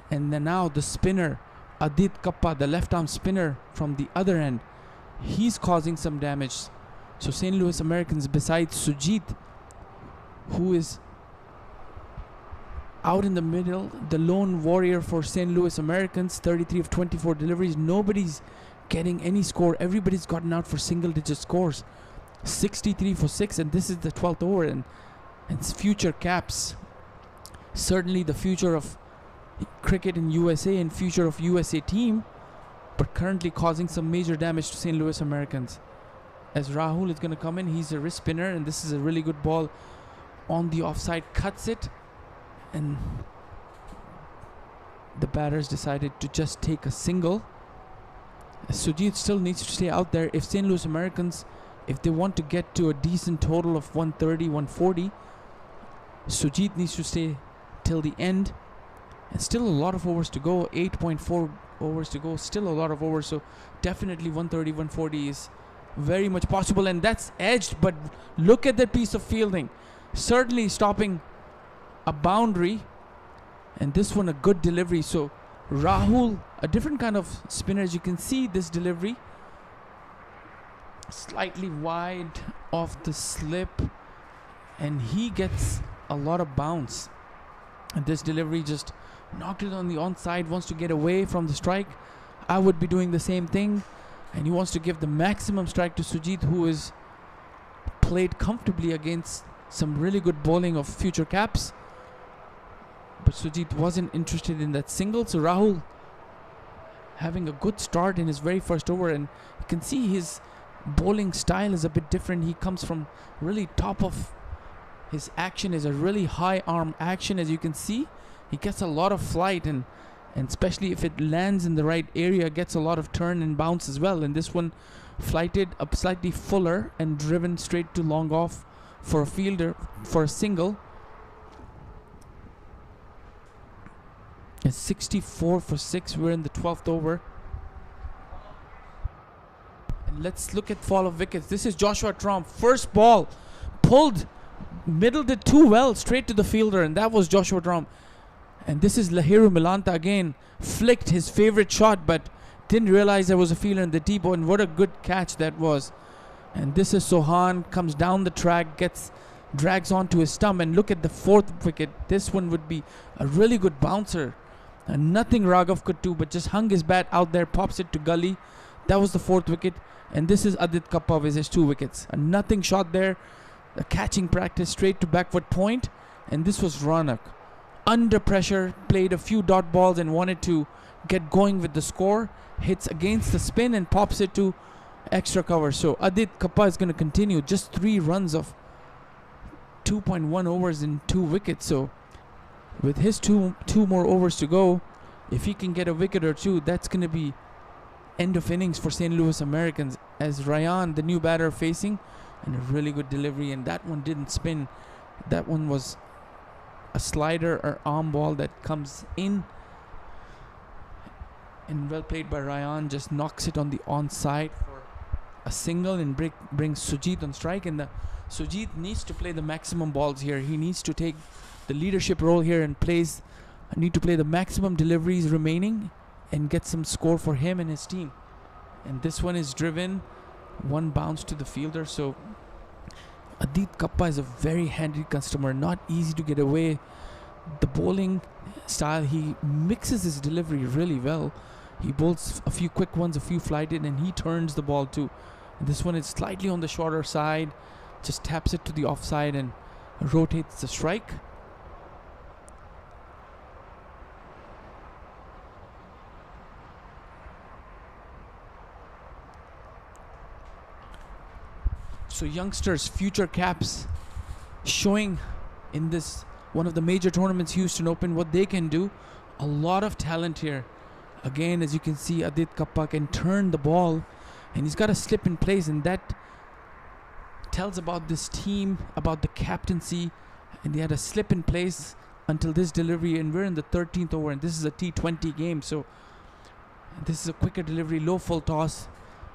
and then now the spinner Adit Kappa, the left arm spinner from the other end, he's causing some damage. So St. Louis Americans, besides Sujit, who is out in the middle, the lone warrior for St. Louis Americans, 33 of 24 deliveries, nobody's getting any score. Everybody's gotten out for single digit scores. 63 for 6, and this is the 12th over, and it's future caps. Certainly the future of cricket in USA and future of USA team, but currently causing some major damage to St. Louis Americans. As Rahul is going to come in, he's a wrist spinner, and this is a really good ball on the offside, cuts it, and the batters decided to just take a single. Sujit still needs to stay out there. If St. Louis Americans, if they want to get to a decent total of 130, 140, Sujit needs to stay till the end. And still a lot of overs to go. 8.4 overs to go. Still a lot of overs. So definitely 130, 140 is very much possible. And that's edged. But look at that piece of fielding. Certainly stopping a boundary. And this one a good delivery. So Rahul, a different kind of spinner. As you can see, this delivery slightly wide off the slip. And he gets a lot of bounce. And this delivery just knocked it on the onside. Wants to get away from the strike. I would be doing the same thing. And he wants to give the maximum strike to Sujit, who is played comfortably against some really good bowling of future caps. But Sujit wasn't interested in that single. So Rahul having a good start in his very first over. And you can see his bowling style is a bit different. He comes from really top of his action, is a really high arm action. As you can see, he gets a lot of flight, and especially if it lands in the right area, gets a lot of turn and bounce as well. And this one flighted up slightly fuller and driven straight to long off for a fielder for a single. It's 64 for 6. We're in the 12th over. And let's look at fall of wickets. This is Joshua Trump. First ball pulled, middled it too well straight to the fielder, and that was Joshua Trump. And this is Lahiru Milanta again. Flicked his favorite shot, but didn't realize there was a fielder in the deep. And what a good catch that was. And this is Sohan. Comes down the track, drags onto his stump. And look at the fourth wicket. This one would be a really good bouncer. And nothing Raghav could do, but just hung his bat out there, pops it to gully. That was the fourth wicket. And this is Adit Kappa with his 2 wickets. A nothing shot there. A catching practice straight to backward point. And this was Ronak. Under pressure, played a few dot balls and wanted to get going with the score. Hits against the spin and pops it to extra cover. So Adit Kappa is going to continue. Just 3 runs of 2.1 overs in 2 wickets. So with his two more overs to go, if he can get a wicket or 2, that's going to be end of innings for St. Louis Americans. As Ryan, the new batter, facing, and a really good delivery. And that one didn't spin. That one was a slider or arm ball that comes in, and well played by Ryan. Just knocks it on the onside for a single and brings Sujit on strike. And Sujit needs to play the maximum balls here. He needs to take the leadership role here and need to play the maximum deliveries remaining and get some score for him and his team. And this one is driven, 1 bounce to the fielder. So Adit Kappa is a very handy customer, not easy to get away. The bowling style, he mixes his delivery really well. He bowls a few quick ones, a few flighted, and he turns the ball too. And this one is slightly on the shorter side, just taps it to the offside and rotates the strike. So youngsters, future caps, showing in this one of the major tournaments, Houston Open, what they can do. A lot of talent here. Again, as you can see, Adit Kappa can turn the ball, and he's got a slip in place, and that tells about this team, about the captaincy. And they had a slip in place until this delivery, and we're in the 13th over, and this is a T20 game. So this is a quicker delivery, low full toss,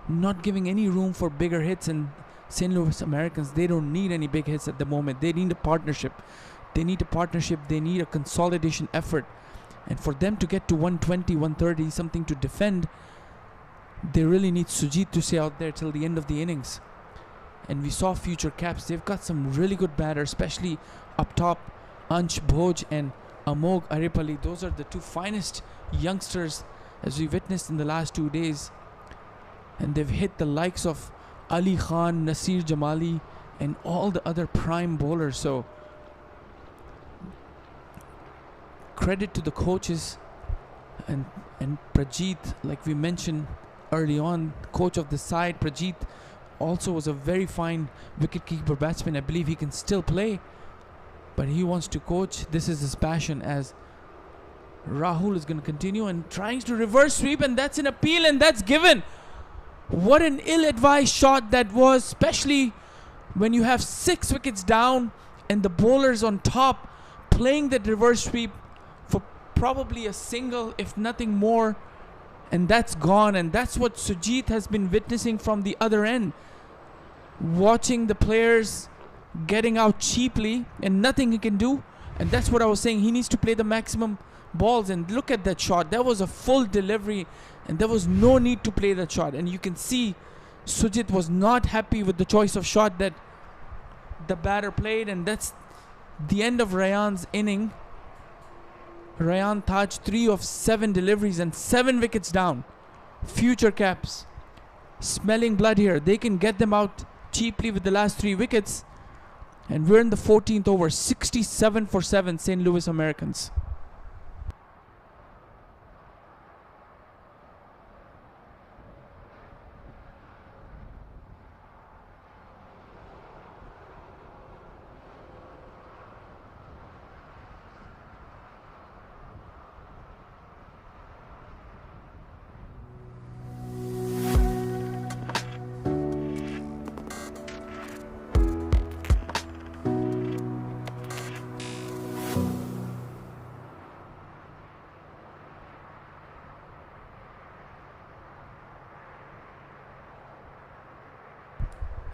not giving any room for bigger hits. And St. Louis Americans, they don't need any big hits at the moment. They need a partnership. They need a consolidation effort. And for them to get to 120, 130, something to defend, they really need Sujit to stay out there till the end of the innings. And we saw future caps. They've got some really good batters, especially up top, Ansh Bhoj and Amog Aripalli. Those are the 2 finest youngsters as we witnessed in the last 2 days. And they've hit the likes of Ali Khan, Nasir Jamali, and all the other prime bowlers. So credit to the coaches and Prajeet, like we mentioned early on, coach of the side. Prajeet also was a very fine wicketkeeper batsman. I believe he can still play, but he wants to coach. This is his passion. As Rahul is going to continue and tries to reverse sweep, and that's an appeal, and that's given. What an ill-advised shot that was, especially when you have 6 wickets down and the bowlers on top playing that reverse sweep for probably a single, if nothing more, and that's gone. And that's what Sujit has been witnessing from the other end, watching the players getting out cheaply and nothing he can do. And that's what I was saying, he needs to play the maximum balls. And look at that shot, that was a full delivery and there was no need to play that shot. And you can see Sujit was not happy with the choice of shot that the batter played. And that's the end of Rayan's inning. Rayan Taj 3 of 7 deliveries and 7 wickets down. Future Caps smelling blood here. They can get them out cheaply with the last 3 wickets. And we're in the 14th over. 67 for 7 St. Louis Americans.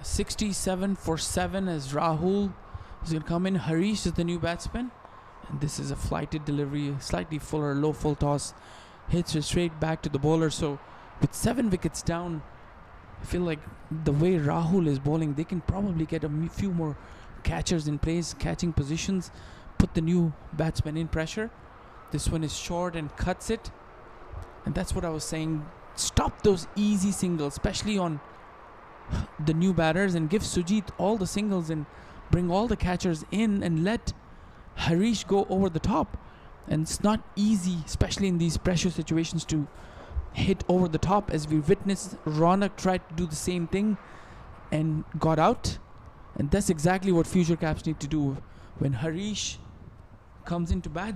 $67 for 7 as Rahul is going to come in. Harish is the new batsman. And this is a flighted delivery, slightly fuller, low full toss. Hits it straight back to the bowler. So with 7 wickets down, I feel like the way Rahul is bowling, they can probably get a few more catchers in place, catching positions, put the new batsman in pressure. This one is short and cuts it. And that's what I was saying. Stop those easy singles, especially on the new batters, and give Sujit all the singles and bring all the catchers in and let Harish go over the top. And it's not easy, especially in these pressure situations, to hit over the top, as we witnessed Ronak tried to do the same thing and got out. And that's exactly what future Caps need to do. When Harish comes into bat,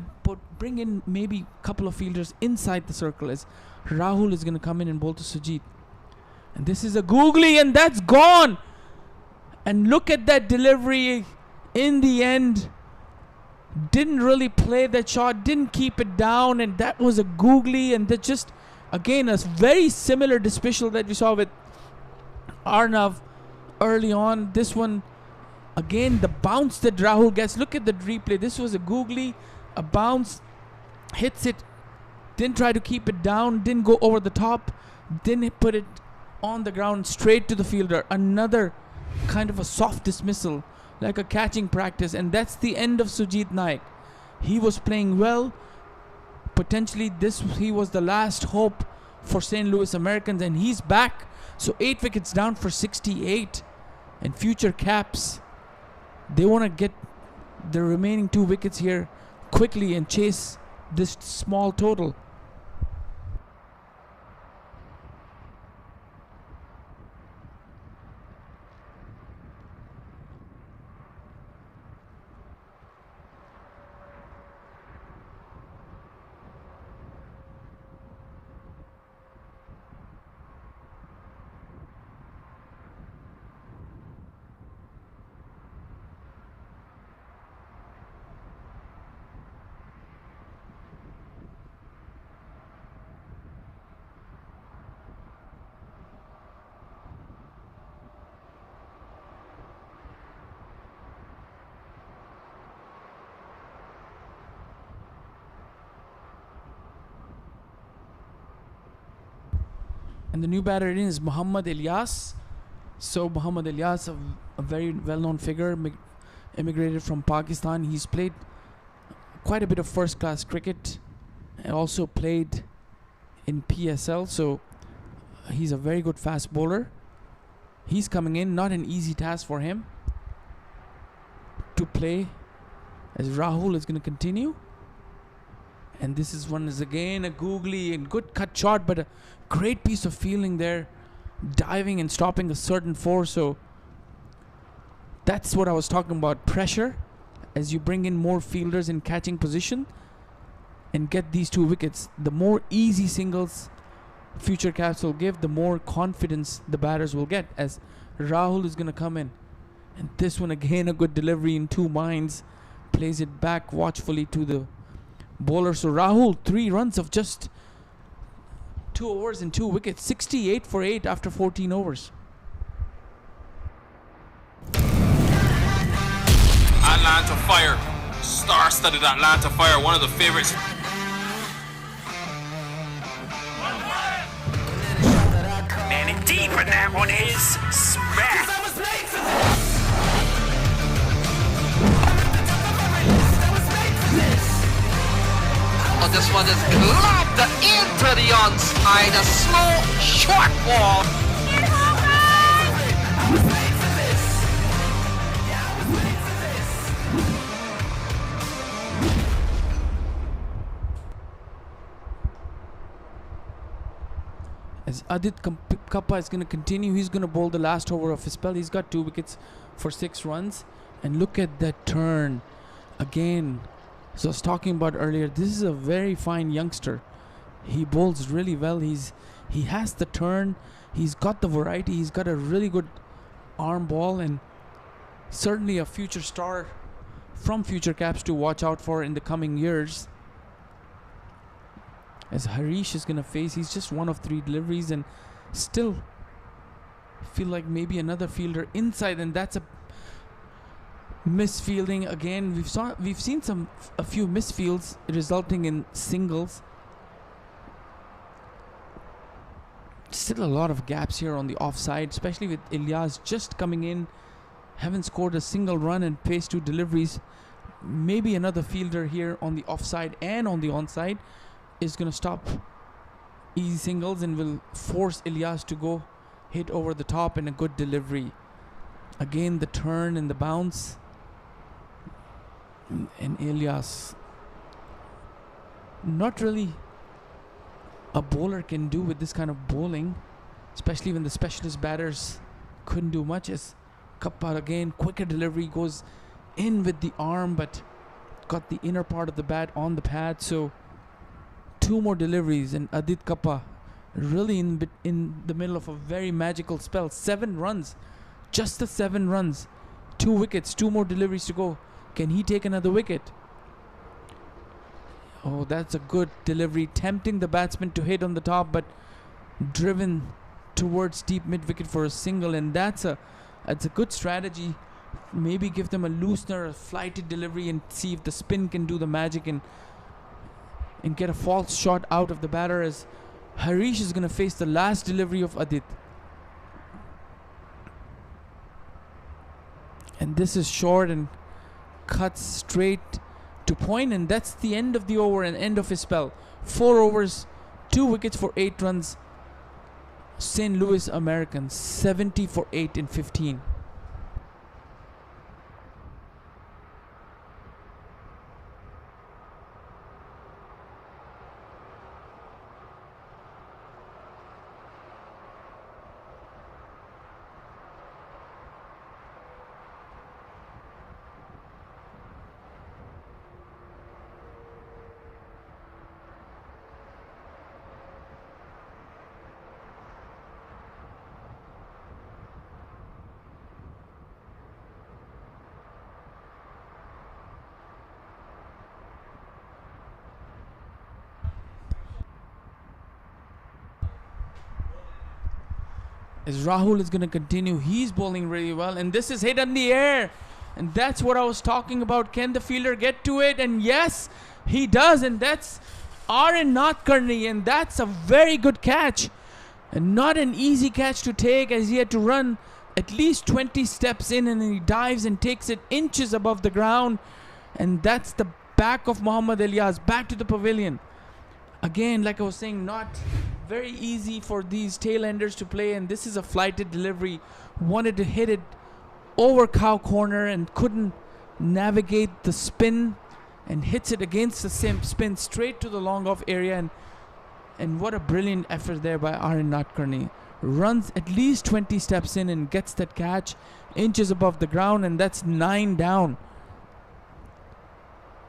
bring in maybe a couple of fielders inside the circle, as Rahul is going to come in and bowl to Sujit. And this is a googly, and that's gone. And look at that delivery in the end. Didn't really play that shot, didn't keep it down, and that was a googly. And that just, again, a very similar dismissal that we saw with Arnav early on. This one, again, the bounce that Rahul gets. Look at the replay. This was a googly, a bounce, hits it, didn't try to keep it down, didn't go over the top, didn't put it on the ground, straight to the fielder. Another kind of a soft dismissal, like a catching practice. And that's the end of Sujit Naik. He was playing well. Potentially he was the last hope for St. Louis Americans, and he's back. So 8 wickets down for 68. And future Caps, they want to get the remaining 2 wickets here quickly and chase this small total. And the new batter in is Muhammad Ilyas. So Muhammad Ilyas, a very well-known figure, immigrated from Pakistan. He's played quite a bit of first-class cricket and also played in PSL. So he's a very good fast bowler. He's coming in, not an easy task for him to play, as Rahul is going to continue. And this is again a googly and good cut shot, but a great piece of fielding there, diving and stopping a certain force. So that's what I was talking about, pressure, as you bring in more fielders in catching position and get these 2 wickets. The more easy singles future Caps will give, the more confidence the batters will get, as Rahul is going to come in. And this one again, a good delivery in 2 minds. plays it back watchfully to the bowler. So Rahul, 3 runs of just 2 overs and 2 wickets. 68 for 8 after 14 overs. Atlanta Fire. Star-studded Atlanta Fire. One of the favorites. Man in deep, and that one is smack. Oh, this one is lobbed into the onside. A slow, short ball. As Kappa is going to continue, he's going to bowl the last over of his spell. He's got 2 wickets for 6 runs. And look at that turn. Again, so I was talking about earlier, this is a very fine youngster. He bowls really well. He has the turn. He's got the variety. He's got a really good arm ball, and certainly a future star from Future Caps to watch out for in the coming years. As Harish is going to face, he's just 1 of 3 deliveries and still feel like maybe another fielder inside, and that's a misfielding again. We've seen a few misfields resulting in singles. Still a lot of gaps here on the offside, especially with Ilyas just coming in, haven't scored a single run and faced 2 deliveries. Maybe another fielder here on the offside and on the onside is going to stop easy singles and will force Ilyas to go hit over the top in a good delivery. Again, the turn and the bounce. And Ilyas, not really a bowler can do with this kind of bowling, especially when the specialist batters couldn't do much. As Kappa again, quicker delivery, goes in with the arm but got the inner part of the bat on the pad. So 2 more deliveries, and Adit Kappa really in the middle of a very magical spell. 7 runs, just the 7 runs, 2 wickets, 2 more deliveries to go. Can he take another wicket? Oh, that's a good delivery, tempting the batsman to hit on the top, but driven towards deep mid-wicket for a single, and that's a good strategy. Maybe give them a loosener, a flighted delivery, and see if the spin can do the magic and get a false shot out of the batter, as Harish is going to face the last delivery of Adit. And this is short and cuts straight to point, and that's the end of the over and end of his spell. 4 overs, 2 wickets for 8 runs. St. Louis Americans 70 for 8 in 15. As Rahul is going to continue, he's bowling really well, and this is hit in the air, and that's what I was talking about. Can the fielder get to it? And yes, he does, and that's Aaron Nadkarni, and that's a very good catch, and not an easy catch to take, as he had to run at least 20 steps in, and then he dives and takes it inches above the ground, and that's the back of Mohammad Ilyas back to the pavilion. Again, like I was saying, not very easy for these tail-enders to play, and this is a flighted delivery. Wanted to hit it over cow corner and couldn't navigate the spin, and hits it against the same spin straight to the long off area, and what a brilliant effort there by Aaron Nadkarni. Runs at least 20 steps in and gets that catch inches above the ground, and that's 9 down.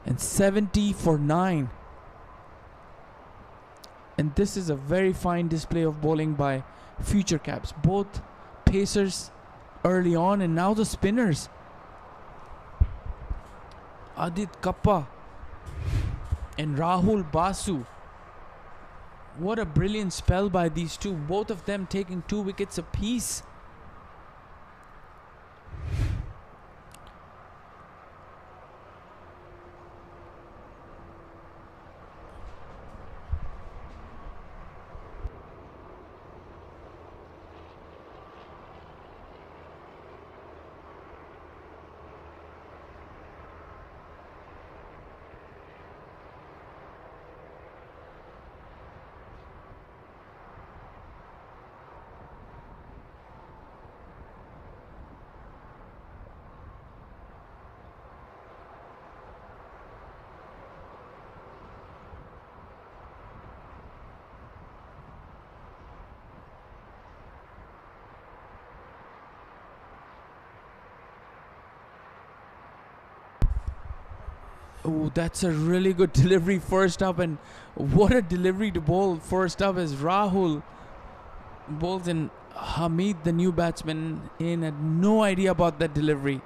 And 70 for 9. And this is a very fine display of bowling by Future Caps. Both pacers early on, and now the spinners. Adit Kappa and Rahul Basu. What a brilliant spell by these two. Both of them taking 2 wickets apiece. Oh, that's a really good delivery first up, and what a delivery to bowl first up as Rahul bowls, and Hamid, the new batsman, in had no idea about that delivery.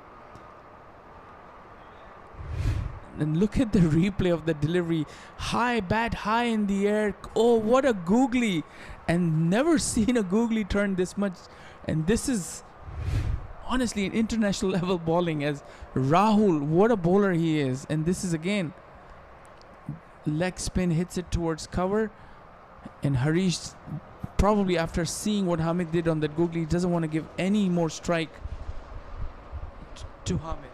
And look at the replay of the delivery. High bat, high in the air. Oh, what a googly. And never seen a googly turn this much. And this is honestly an international level bowling as Rahul. What a bowler he is. And this is again leg spin, hits it towards cover. And Harish, probably after seeing what Hamid did on that googly, doesn't want to give any more strike to Hamid.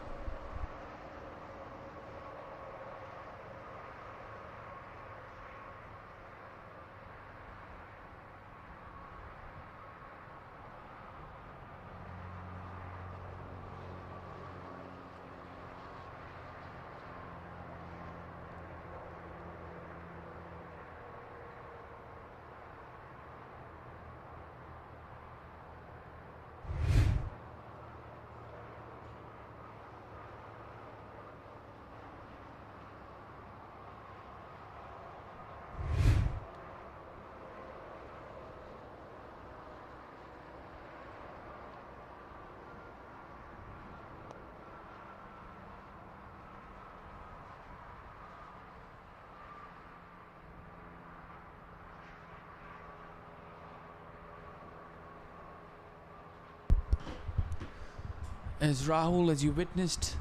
As Rahul, as you witnessed,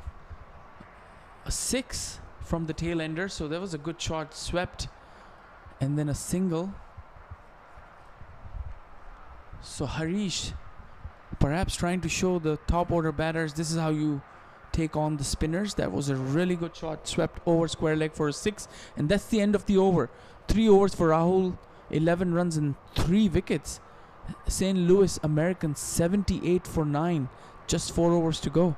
a 6 from the tail ender, so that was a good shot, swept, and then a single. So Harish perhaps trying to show the top order batters this is how you take on the spinners. That was a really good shot, swept over square leg for a 6, and that's the end of the over. 3 overs for Rahul, 11 runs and 3 wickets. St. Louis Americans 78 for 9. Just 4 overs to go.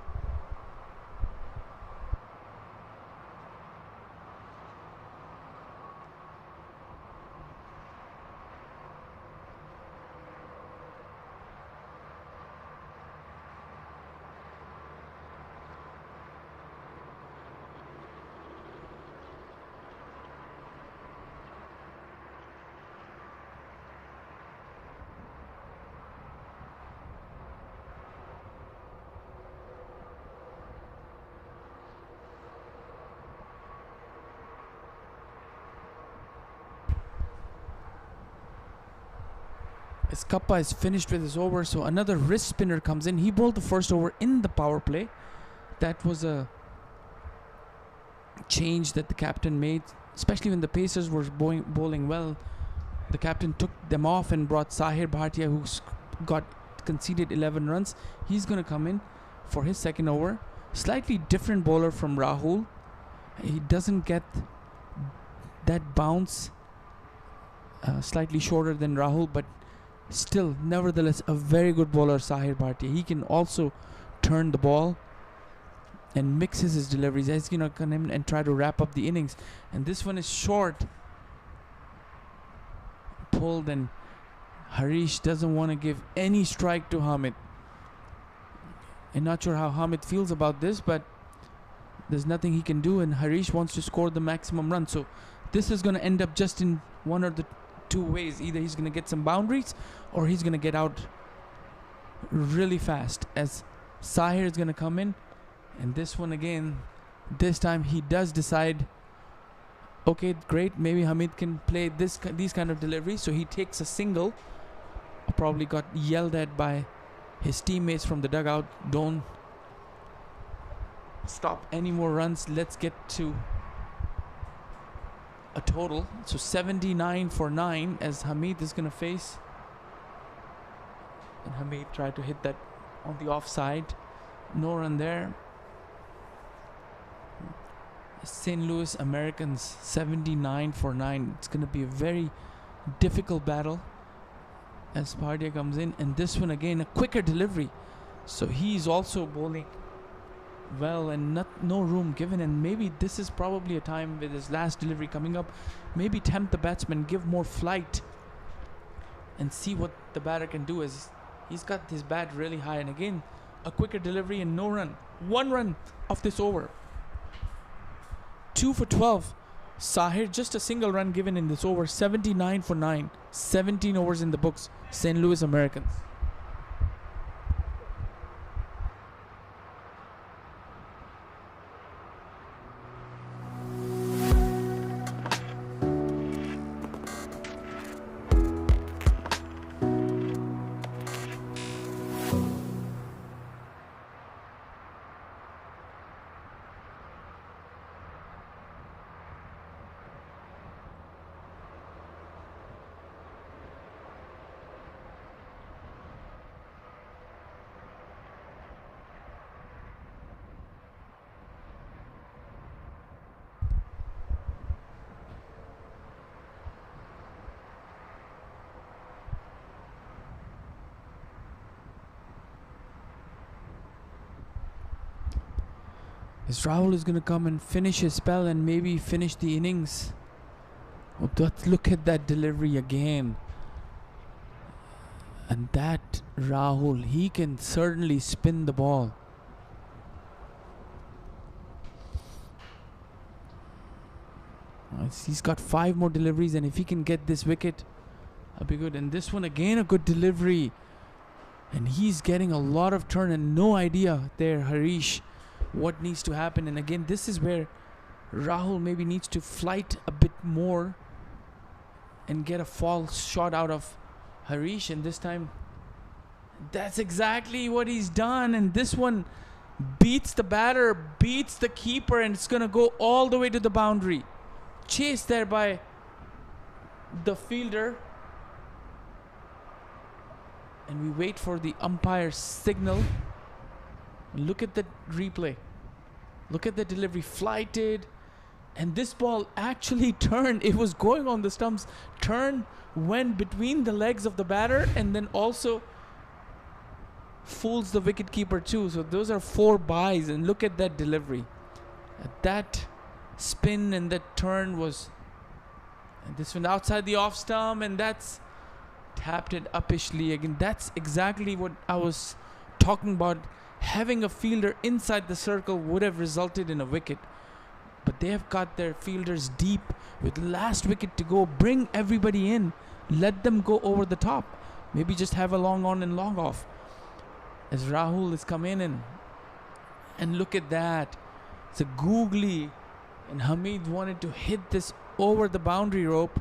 As Kappa is finished with his over, so another wrist spinner comes in. He bowled the first over in the power play. That was a change that the captain made, especially when the Pacers were bowling well. The captain took them off and brought Sahir Bhatia, who's got conceded 11 runs. He's going to come in for his second over. Slightly different bowler from Rahul. He doesn't get that bounce. Slightly shorter than Rahul, but still, nevertheless, a very good bowler, Sahir Bhatia. He can also turn the ball and mixes his deliveries. He's going to come in and try to wrap up the innings. And this one is short. Pulled, and Harish doesn't want to give any strike to Hamid. I'm not sure how Hamid feels about this, but there's nothing he can do, and Harish wants to score the maximum run. So this is going to end up just in one or the 2 ways. Either he's going to get some boundaries or he's going to get out really fast, as Sahir is going to come in. And this one again, This time he does decide, okay, great, maybe Hamid can play these kind of deliveries. So he takes a single. Probably got yelled at by his teammates from the dugout. Don't stop any more runs. Let's get to a total. So 79 for 9 as Hamid is going to face. And Hamid tried to hit that on the offside. No run there. St. Louis Americans 79 for 9. It's going to be a very difficult battle as Pardia comes in. And this one again, a quicker delivery. So he's also bowling well and no room given. And maybe this is probably a time with his last delivery coming up. Maybe tempt the batsman, give more flight and see what the batter can do, as he's got his bat really high. And again, a quicker delivery and no run. 1 run of this over. 2 for 12. Sahir, just a single run given in this over. 79 for 9. 17 overs in the books. St. Louis Americans. Is Rahul is going to come and finish his spell and maybe finish the innings. Oh, look at that delivery again. And that Rahul, he can certainly spin the ball. He's got 5 more deliveries, and if he can get this wicket, that'll be good. And this one again, a good delivery. And he's getting a lot of turn and no idea there, Harish, what needs to happen. And again, this is where Rahul maybe needs to flight a bit more and get a false shot out of Harish. And this time, that's exactly what he's done. And this one beats the batter, beats the keeper, and it's going to go all the way to the boundary. Chased there by the fielder. And we wait for the umpire's signal. Look at the replay. Look at the delivery. Flighted. And this ball actually turned. It was going on the stumps. Turned, went between the legs of the batter, and then also fools the wicketkeeper too. So those are 4 byes. And look at that delivery. That spin and that turn was... And this one outside the off stump, and that's tapped it uppishly again. That's exactly what I was talking about. Having a fielder inside the circle would have resulted in a wicket. But they have got their fielders deep with last wicket to go. Bring everybody in. Let them go over the top. Maybe just have a long on and long off. As Rahul has come in and look at that. It's a googly. And Hamid wanted to hit this over the boundary rope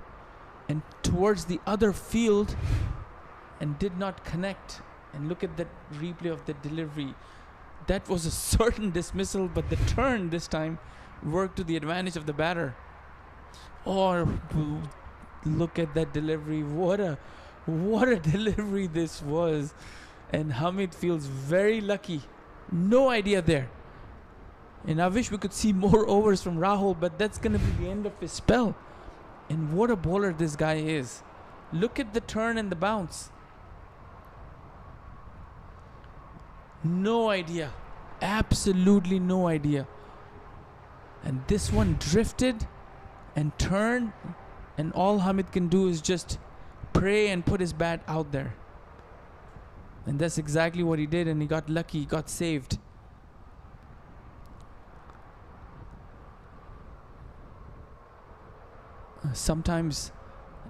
and towards the other field and did not connect. And look at that replay of the delivery. That was a certain dismissal, but the turn this time worked to the advantage of the batter. Or look at that delivery. What a delivery this was. And Hamid feels very lucky. No idea there. And I wish we could see more overs from Rahul, but that's going to be the end of his spell. And what a bowler this guy is. Look at the turn and the bounce. No idea. Absolutely no idea. And this one drifted and turned, and all Hamid can do is just pray and put his bat out there. And that's exactly what he did, and he got lucky, he got saved. Sometimes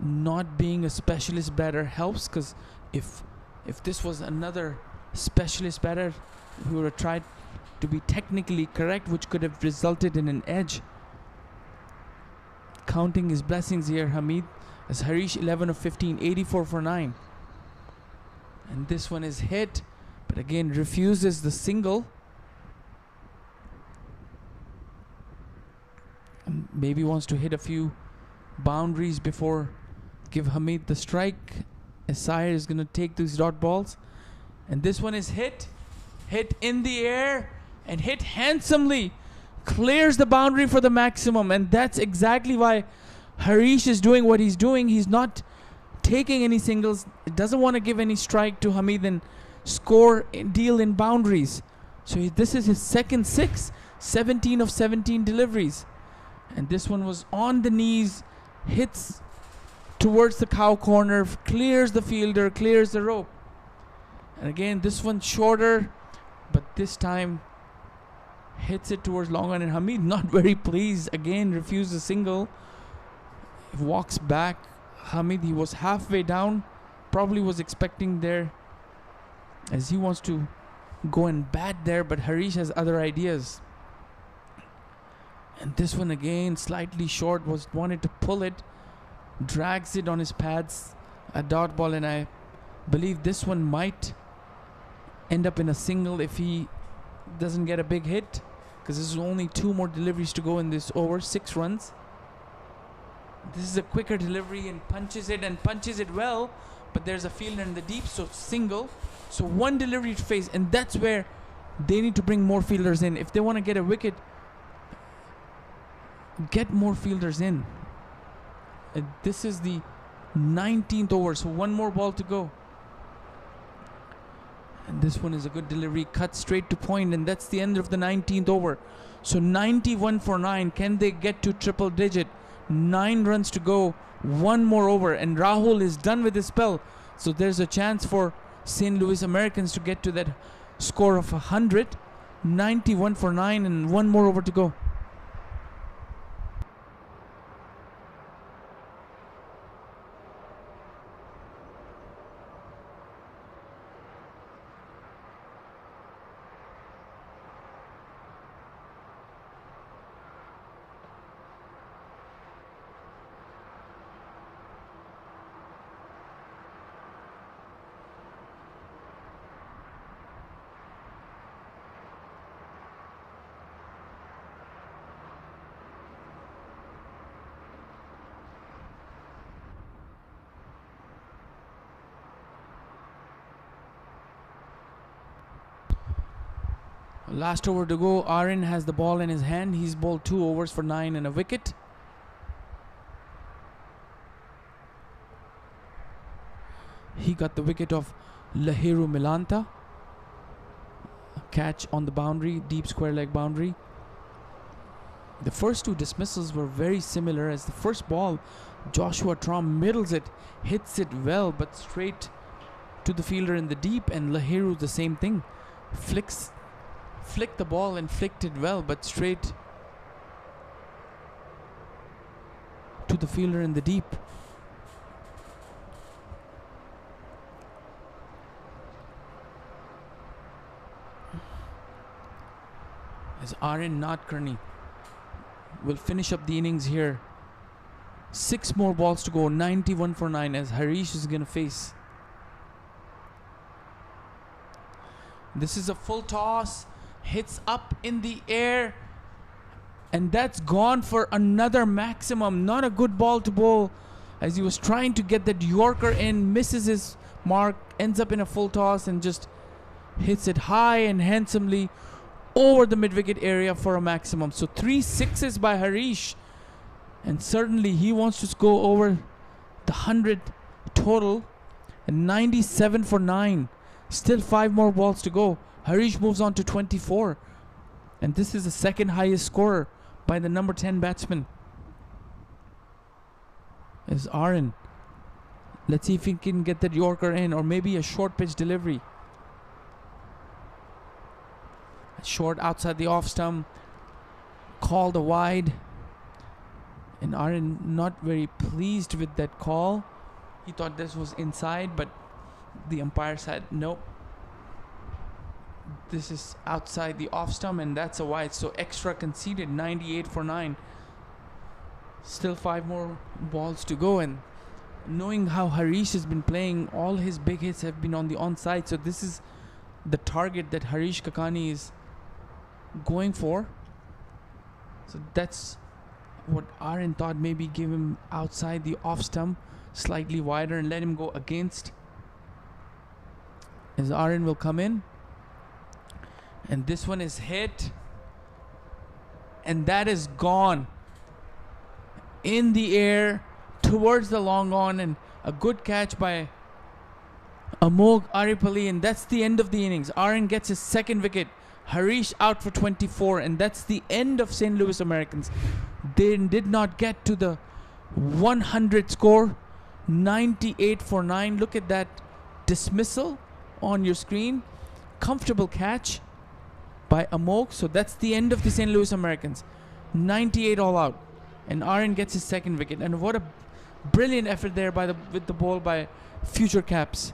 not being a specialist batter helps, because if this was another specialist batter who would have tried to be technically correct, which could have resulted in an edge. Counting his blessings here, Hamid, as Harish 11 of 15, 84 for 9. And this one is hit, but again refuses the single. And maybe wants to hit a few boundaries before give Hamid the strike. Asire is going to take these dot balls. And this one is hit in the air and hit handsomely. Clears the boundary for the maximum, and that's exactly why Harish is doing what he's doing. He's not taking any singles. He doesn't want to give any strike to Hamid and score, deal in boundaries. So this is his second 6, 17 of 17 deliveries. And this one was on the knees, hits towards the cow corner, clears the fielder, clears the rope. And again, this one shorter, but this time hits it towards long on, and Hamid not very pleased. Again, refused a single. Walks back. Hamid, he was halfway down. Probably was expecting there, as he wants to go and bat there, but Harish has other ideas. And this one again, slightly short, wanted to pull it. Drags it on his pads. A dot ball, and I believe this one might end up in a single if he doesn't get a big hit, because this is only 2 more deliveries to go in this over, 6 runs. This is a quicker delivery, and punches it well, but there's a fielder in the deep, so single. So 1 delivery to face, and that's where they need to bring more fielders in. If they want to get a wicket, get more fielders in. And this is the 19th over, so 1 more ball to go. And this one is a good delivery, cut straight to point, and that's the end of the 19th over. So 91 for 9. Can they get to triple digit? 9 runs to go, 1 more over, and Rahul is done with his spell. So there's a chance for St. Louis Americans to get to that score of 100. 91 for 9 and 1 more over to go. Last over to go. Aaron has the ball in his hand. He's bowled 2 overs for 9 and a wicket. He got the wicket of Lahiru Milanta. A catch on the boundary, deep square leg boundary. The first 2 dismissals were very similar. As the first ball, Joshua Trom middles it, hits it well, but straight to the fielder in the deep, and Lahiru the same thing. Flicked the ball and flicked it well, but straight to the fielder in the deep. As Aaron Nadkarni will finish up the innings here. 6 more balls to go, 91 for 9, as Harish is going to face. This is a full toss. Hits up in the air, and that's gone for another maximum. Not a good ball to bowl, as he was trying to get that Yorker in, misses his mark, ends up in a full toss, and just hits it high and handsomely over the mid-wicket area for a maximum. So 3 sixes by Harish, and certainly he wants to go over the 100 total, and 97 for 9. Still 5 more balls to go. Harish moves on to 24, and this is the second highest scorer by the number 10 batsman. Is Aaron. Let's see if he can get that Yorker in, or maybe a short pitch delivery. Short outside the off stump, called a wide, and Aaron not very pleased with that call. He thought this was inside, but the umpire said nope. This is outside the off stump, and that's a wide. So extra conceded, 98 for 9. Still 5 more balls to go, and knowing how Harish has been playing, all his big hits have been on the onside. So this is the target that Harish Kakani is going for. So that's what Aaron thought, maybe give him outside the off stump, slightly wider, and let him go against. As Aaron will come in. And this one is hit. And that is gone. In the air towards the long on, and a good catch by Amog Aripali, and that's the end of the innings. Aaron gets his second wicket. Harish out for 24, and that's the end of St. Louis Americans. They did not get to the 100 score. 98 for 9. Look at that dismissal on your screen. Comfortable catch by Amog. So that's the end of the St. Louis Americans. 98 all out. And Aaron gets his second wicket. And what a brilliant effort there with the ball by Future Caps.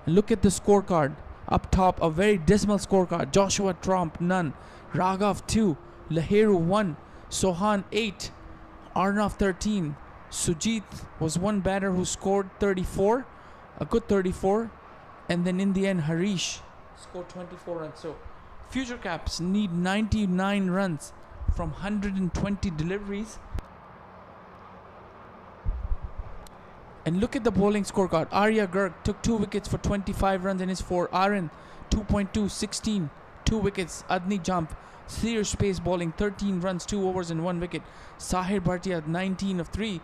Look at the scorecard. Up top, a very dismal scorecard. Joshua Tromp, none. Raghav, 2. Lahiru, 1. Sohan, 8. Arnav, 13. Sujit was one batter who scored 34. A good 34. And then in the end, Harish scored 24 runs. So Future Caps need 99 runs from 120 deliveries. And look at the bowling scorecard. Arya Garg took 2 wickets for 25 runs in his 4. Aaron, 2.2, 16, 2 wickets. Adni Jump, clear space bowling, 13 runs, 2 overs and 1 wicket. Sahir Bhatia, 19 of 3.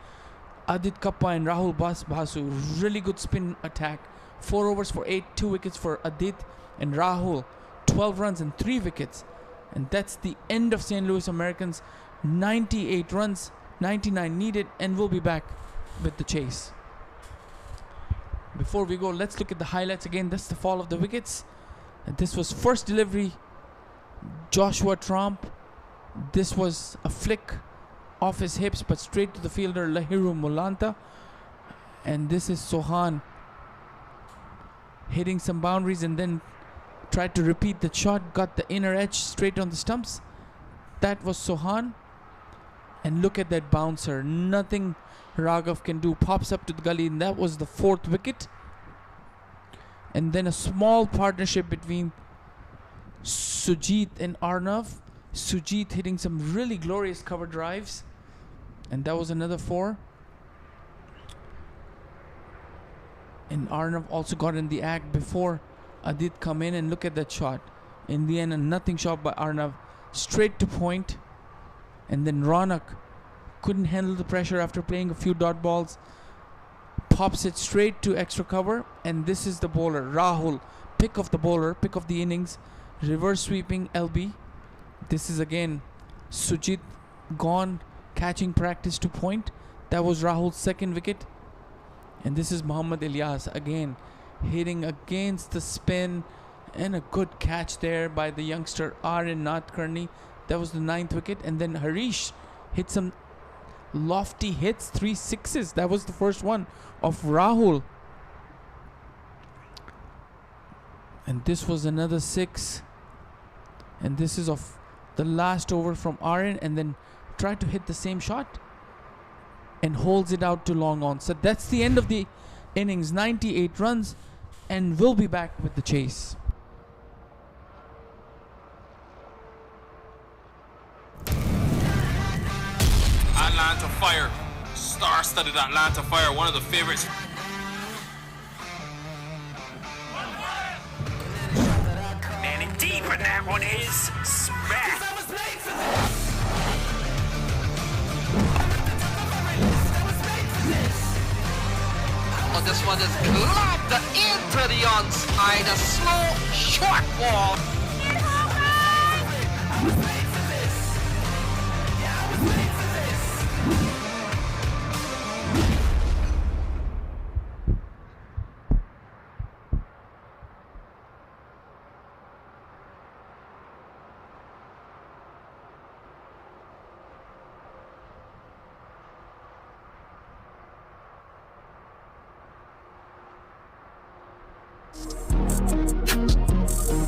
Adit Kappa and Rahul Basu, really good spin attack. 4 overs for 8, 2 wickets for Adit and Rahul. 12 runs and 3 wickets. And that's the end of St. Louis Americans. 98 runs, 99 needed, and we'll be back with the chase. Before we go, let's look at the highlights again. That's the fall of the wickets. And this was first delivery, Joshua Tromp. This was a flick off his hips, but straight to the fielder, Lahiru Mulanta. And this is Sohan hitting some boundaries, and then tried to repeat the shot. Got the inner edge straight on the stumps. That was Sohan. And look at that bouncer. Nothing Raghav can do. Pops up to the gully, and that was the 4th wicket. And then a small partnership between Sujit and Arnav. Sujit hitting some really glorious cover drives, and that was another 4. And Arnav also got in the act before Adit come in, and look at that shot. In the end, a nothing shot by Arnav, straight to point. And then Ronak couldn't handle the pressure after playing a few dot balls. Pops it straight to extra cover. And this is the bowler, Rahul. Pick of the bowler, pick of the innings. Reverse sweeping LB. This is again Sujit gone, catching practice to point. That was Rahul's second wicket. And this is Muhammad Ilyas again, hitting against the spin. And a good catch there by the youngster Aaron Nadkarni. That was the 9th wicket. And then Harish hit some lofty hits, 3 sixes. That was the first one of Rahul. And this was another 6. And this is of the last over from Aaron. And then tried to hit the same shot and holds it out to long on. So that's the end of the innings. 98 runs. And we'll be back with the chase. Atlanta Fire, star-studded Atlanta Fire, one of the favorites. Man in deep, and that one is smack. Oh, this one is lobbed into the onside. A slow, short ball.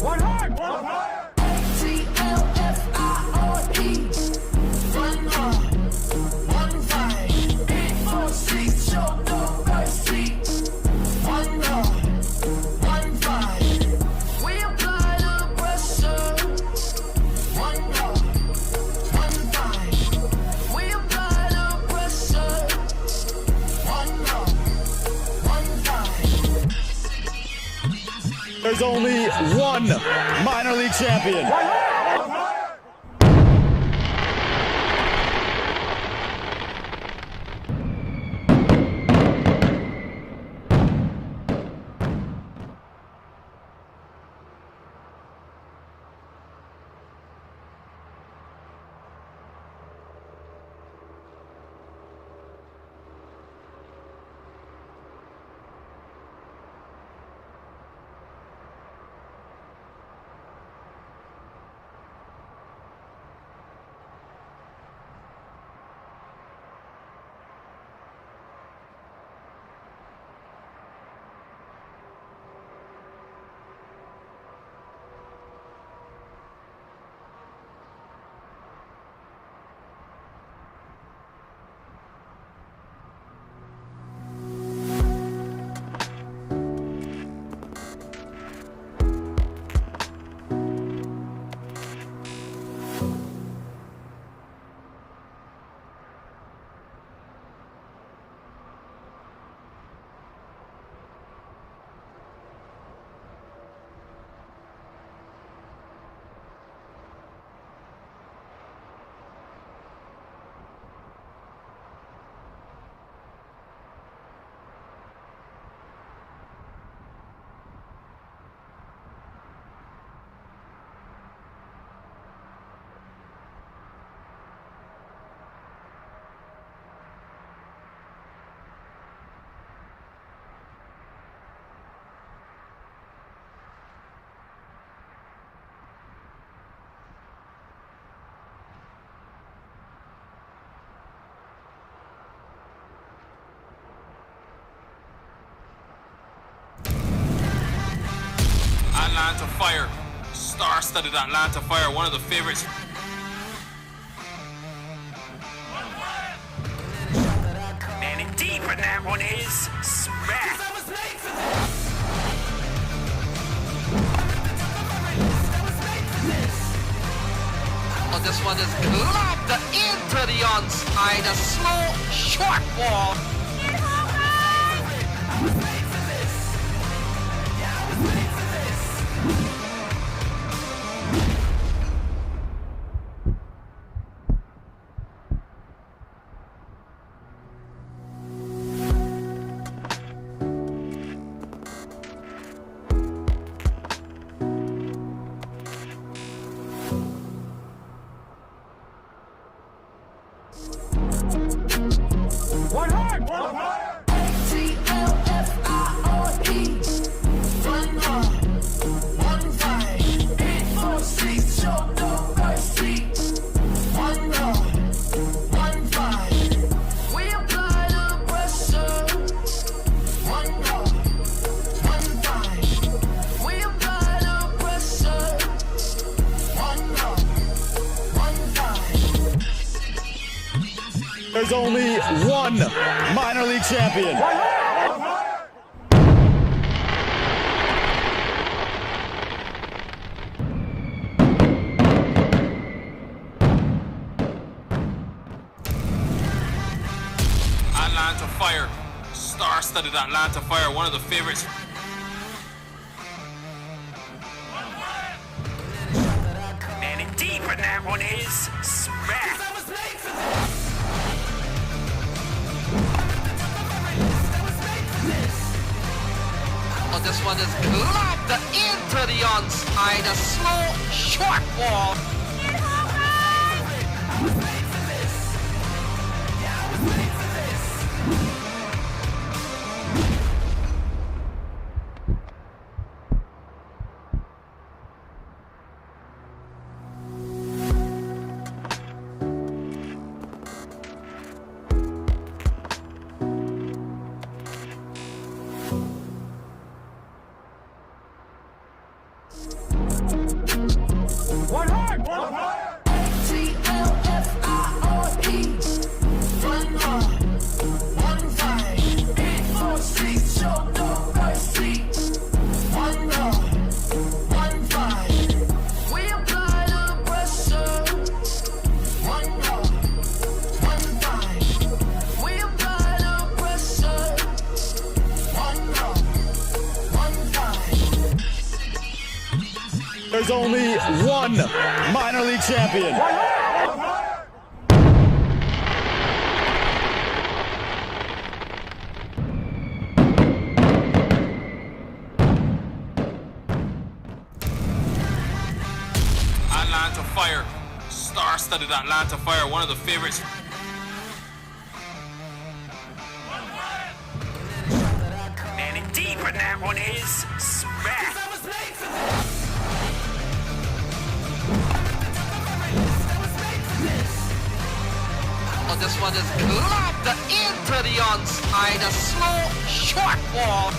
One hard, one There's only one minor league champion. Atlanta Fire, star-studded Atlanta Fire, one of the favorites. Man, in deep, and that one is smack. Oh, this one is clapped into the onside. A slow, short ball. There's only one minor league champion. Atlanta Fire, star-studded Atlanta Fire, one of the favorites. Man, in deep, and that one is smack. Oh, this one is clapped into the onside. A slow, short ball. There's only one minor league champion. Atlanta Fire, star-studded Atlanta Fire, one of the favorites. Man, deep in that one is smack. Oh, this one is lobbed into the onside. A slow, short ball.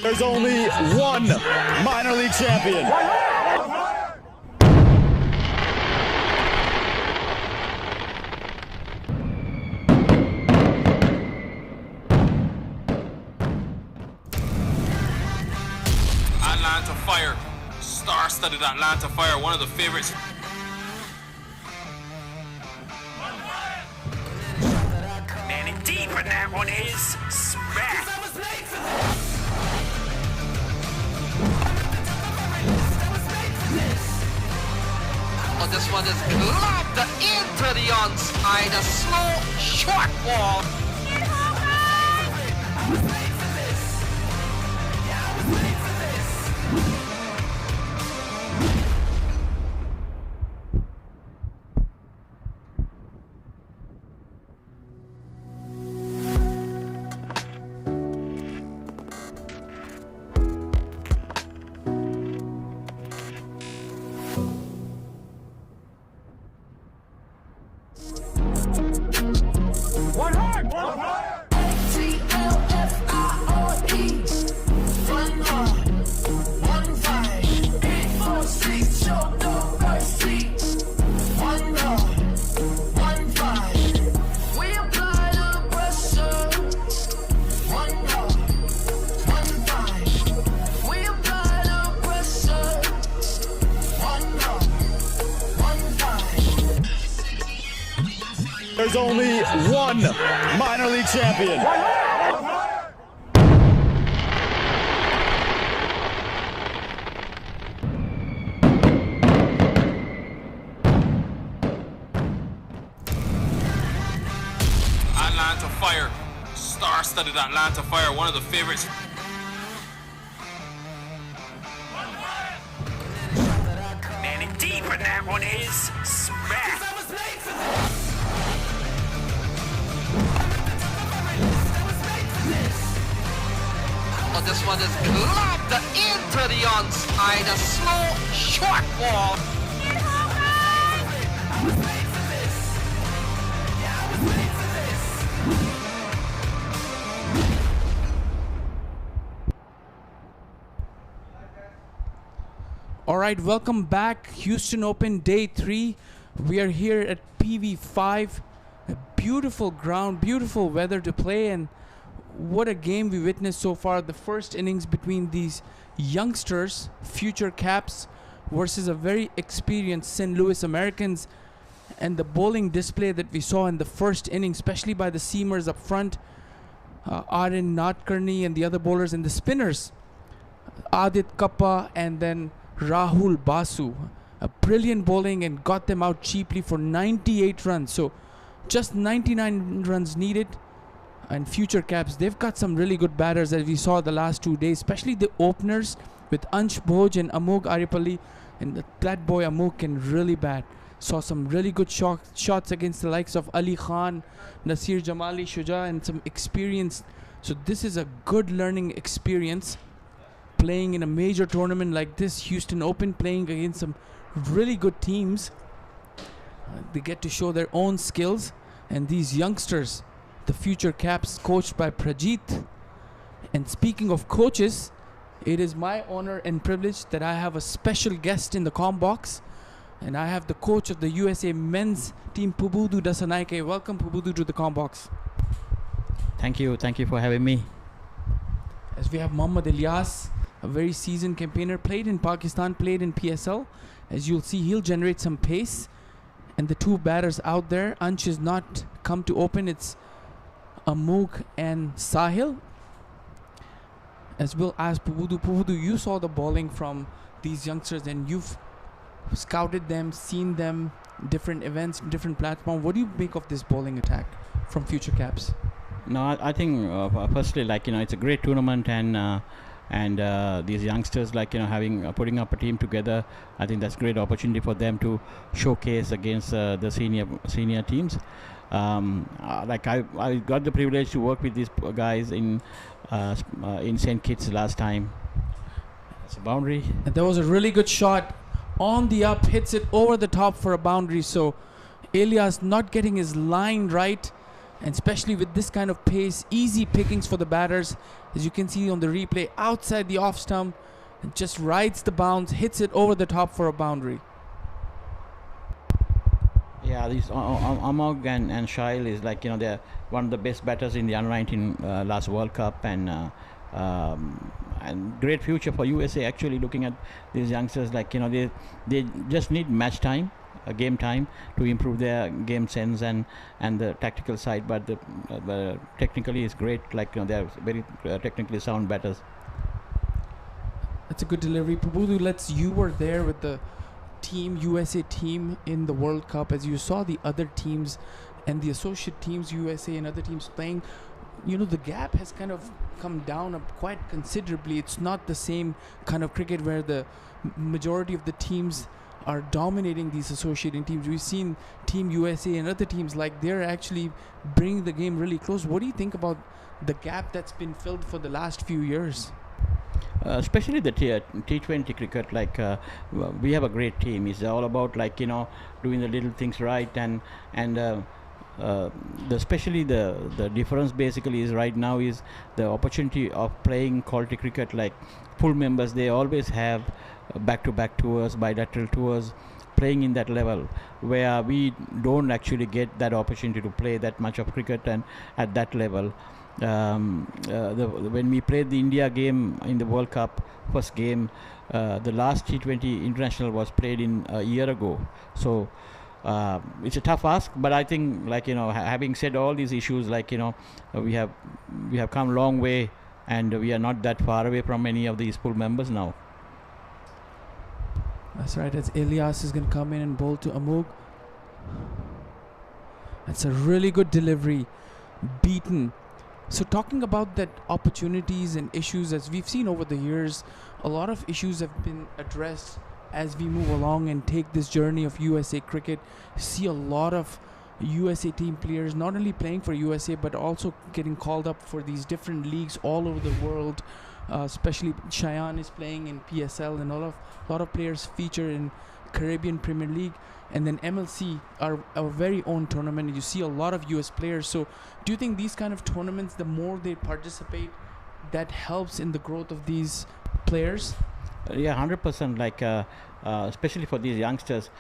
There's only one minor league champion. Atlanta Fire, star-studded Atlanta Fire, one of the favorites. Man, deep in that one is smack. Oh, this one is lobbed into the onside. A slow, short ball. There's only one minor league champion. Atlanta Fire, star-studded Atlanta Fire, one of the favorites. Man, deep in that one is smack. Oh, this one is lobbed into the onside. A slow, short ball. All right, welcome back. Houston Open Day 3. We are here at Pv5. A beautiful ground, beautiful weather to play, and what a game we witnessed so far. The first innings between these youngsters, future caps, versus a very experienced St. Louis Americans, and the bowling display that we saw in the first inning, especially by the seamers up front, Arun Nadkarni and the other bowlers, and the spinners, Adit Kappa and then Rahul Basu. A brilliant bowling and got them out cheaply for 98 runs. So just 99 runs needed. And future caps, they've got some really good batters as we saw the last 2 days, especially the openers with Ansh Bhoj and Amog Aripalli. And that boy Amog can really bat. Saw some really good shots against the likes of Ali Khan, Nasir Jamali, Shuja, and some experience. So this is a good learning experience, playing in a major tournament like this, Houston Open, playing against some really good teams. They get to show their own skills, and these youngsters, the future caps, coached by Prajit. And speaking of coaches, it is my honor and privilege that I have a special guest in the comm box, and I have the coach of the USA men's team, Pubudu Dasanaike. Welcome, Pubudu, to the comm box. Thank you for having me. As we have Mohammad Ilyas, a very seasoned campaigner, played in Pakistan, played in PSL. As you'll see, he'll generate some pace. And the two batters out there, Ansh is not come to open. It's Amuk and Sahil. As we'll ask Pubudu, you saw the bowling from these youngsters and you've scouted them, seen them, different events, different platforms. What do you make of this bowling attack from future caps? No, I think firstly, it's a great tournament, and these youngsters, having putting up a team together, I think that's a great opportunity for them to showcase against the senior teams. I got the privilege to work with these guys in St. Kitts last time. It's a boundary. And there was a really good shot on the up, hits it over the top for a boundary. So Elias not getting his line right, and especially with this kind of pace, easy pickings for the batters. As you can see on the replay, outside the off stump, and just rides the bounce, hits it over the top for a boundary. Yeah, these Amog and Shail is they're one of the best batters in the under-19 last World Cup, and great future for USA. Actually, looking at these youngsters, they just need match time, game time, to improve their game sense and the tactical side. But the technically is great. They're very technically sound batters. That's a good delivery, Pubudu. You were there with the team, USA team, in the World Cup. As you saw the other teams and the associate teams, USA and other teams playing, the gap has kind of come down quite considerably. It's not the same kind of cricket where the majority of the teams are dominating these associating teams. We've seen Team USA and other teams they're actually bringing the game really close. What do you think about the gap that's been filled for the last few years? Especially the T20 cricket, we have a great team. It's all about doing the little things right, and especially the difference basically is right now is the opportunity of playing quality cricket. Full members, they always have back-to-back tours, bilateral tours, playing in that level, where we don't actually get that opportunity to play that much of cricket and at that level. When we played the India game in the World Cup first game, the last T20 international was played in a year ago. So it's a tough ask, but I think having said all these issues, we have come a long way, and we are not that far away from any of these full members now. That's right, as Elias is going to come in and bowl to Amug. That's a really good delivery, beaten. So talking about that opportunities and issues, as we've seen over the years, a lot of issues have been addressed as we move along and take this journey of USA cricket. See a lot of USA team players not only playing for USA but also getting called up for these different leagues all over the world. Especially Cheyenne is playing in PSL, and a lot of players feature in Caribbean Premier League, and then MLC, our very own tournament. You see a lot of US players. So do you think these kind of tournaments, the more they participate, that helps in the growth of these players? Yeah, 100%. Especially for these youngsters,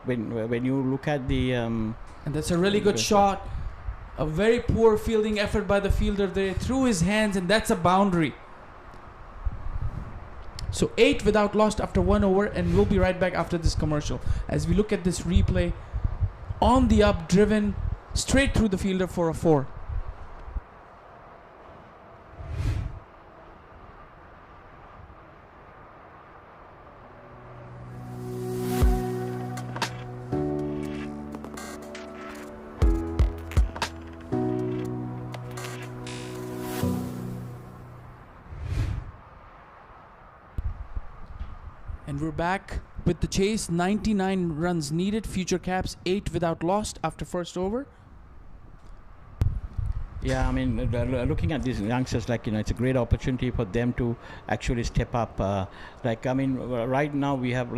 when you look at the and that's a really good shot. A very poor fielding effort by the fielder there, through his hands, and that's a boundary. So 8 without lost after 1 over, and we'll be right back after this commercial as we look at this replay. On the up, driven straight through the fielder for a 4. And we're back. with the chase. 99 runs needed. Future caps 8 without lost after first over. Yeah, I mean, looking at these youngsters, like, it's a great opportunity for them to actually step up. Right now we have,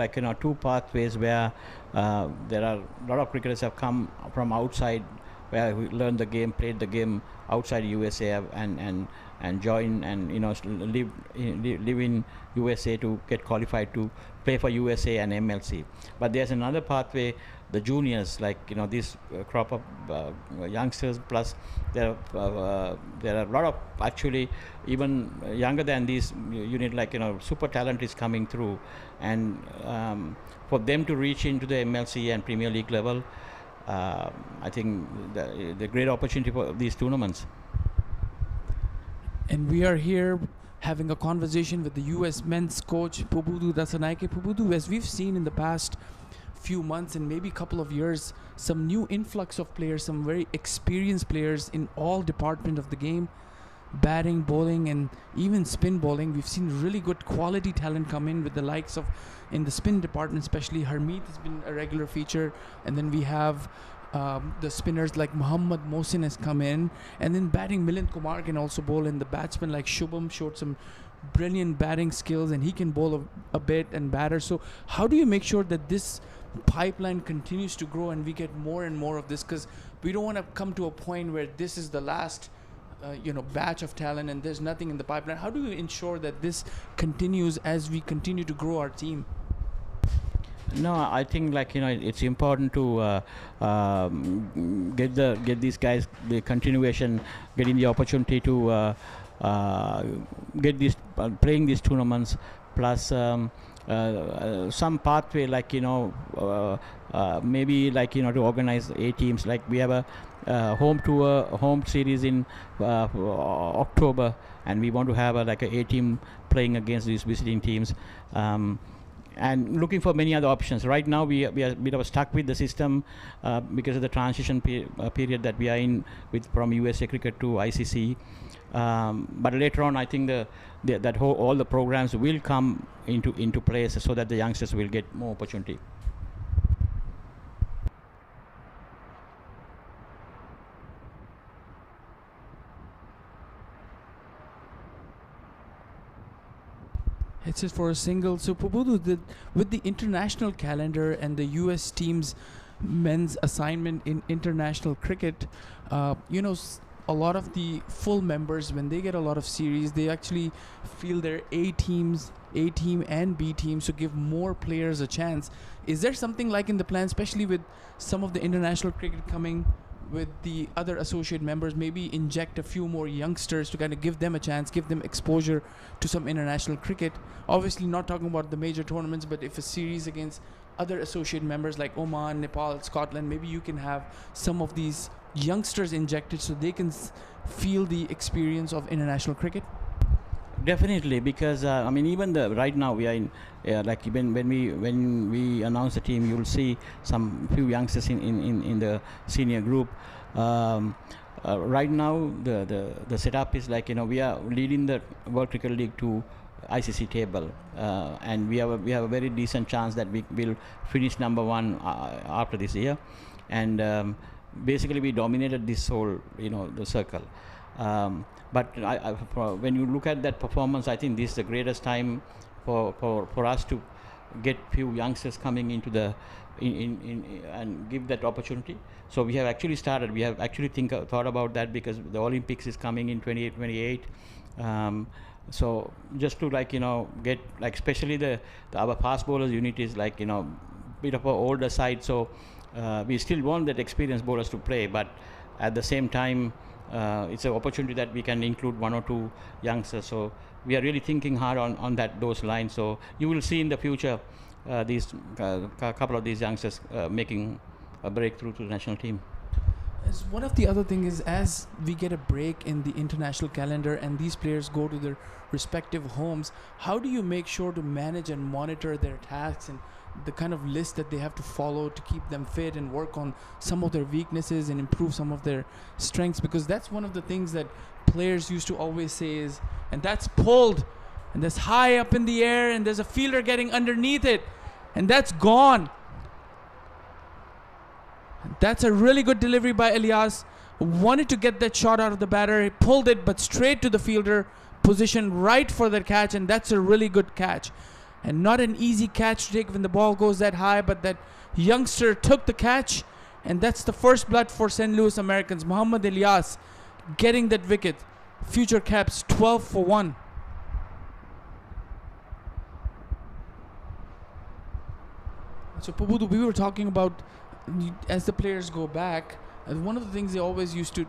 two pathways where there are a lot of cricketers have come from outside, where we learned the game, played the game outside USA, and join and live in USA to get qualified to play for USA and MLC. But there's another pathway, the juniors, this crop of youngsters, plus there are a lot of actually even younger than these. You need super talent is coming through, and for them to reach into the MLC and Premier League level, I think the great opportunity for these tournaments. And we are here having a conversation with the US men's coach, Pubudu Dasanaike. Pubudu, as we've seen in the past few months and maybe couple of years, some new influx of players, some very experienced players in all department of the game, batting, bowling, and even spin bowling. We've seen really good quality talent come in with the likes of, in the spin department especially, Harmeet has been a regular feature, and then we have the spinners like Muhammad Mohsin has come in, and then batting Milind Kumar can also bowl, and the batsmen like Shubham showed some brilliant batting skills, and he can bowl a bit and batter. So how do you make sure that this pipeline continues to grow and we get more and more of this? Because we don't want to come to a point where this is the last batch of talent and there's nothing in the pipeline. How do you ensure that this continues as we continue to grow our team? No, I think it's important to get these guys the continuation, getting the opportunity to get these playing these tournaments, plus some pathway maybe to organize A teams. Like we have a home series in October, and we want to have a A team playing against these visiting teams. And looking for many other options. Right now we are a bit of stuck with the system because of the transition period that we are in from USA Cricket to ICC. But later on, I think all the programs will come into place so that the youngsters will get more opportunity. It's just for a single. So Pubudu, with the international calendar and the US team's men's assignment in international cricket, a lot of the full members, when they get a lot of series, they actually feel their A team and B teams to give more players a chance. Is there something like in the plan, especially with some of the international cricket coming with the other associate members, maybe inject a few more youngsters to kind of give them a chance, give them exposure to some international cricket? Obviously not talking about the major tournaments, but if a series against other associate members like Oman, Nepal, Scotland, maybe you can have some of these youngsters injected so they can feel the experience of international cricket. Definitely, because even right now we are in when we announce the team, you will see some few youngsters in the senior group. Right now the setup is we are leading the World Cricket League to ICC table, and we have a very decent chance that we will finish number one after this year, and basically we dominated this whole the circle. But when you look at that performance, I think this is the greatest time for us to get few youngsters coming into the and give that opportunity. So we have actually started. We have actually thought about that because the Olympics is coming in 28. So just to get especially our fast bowlers unit is bit of a older side. So we still want that experienced bowlers to play, but at the same time, it's an opportunity that we can include one or two youngsters. So we are really thinking hard on those lines. So you will see in the future these couple of these youngsters making a breakthrough to the national team. As one of the other thing is, as we get a break in the international calendar and these players go to their respective homes, how do you make sure to manage and monitor their tasks and the kind of list that they have to follow to keep them fit and work on some of their weaknesses and improve some of their strengths? Because that's one of the things that players used to always say is, and that's pulled and that's high up in the air and there's a fielder getting underneath it, And that's gone. That's a really good delivery by Elias. Wanted to get that shot out of the batter. He pulled it, but straight to the fielder. Positioned right for the catch, and that's a really good catch. And not an easy catch to take when the ball goes that high, but that youngster took the catch. And that's the first blood for St. Louis Americans. Muhammad Elias getting that wicket. Future Caps 12 for 1. So Pabudu, we were talking about as the players go back, one of the things they always used to,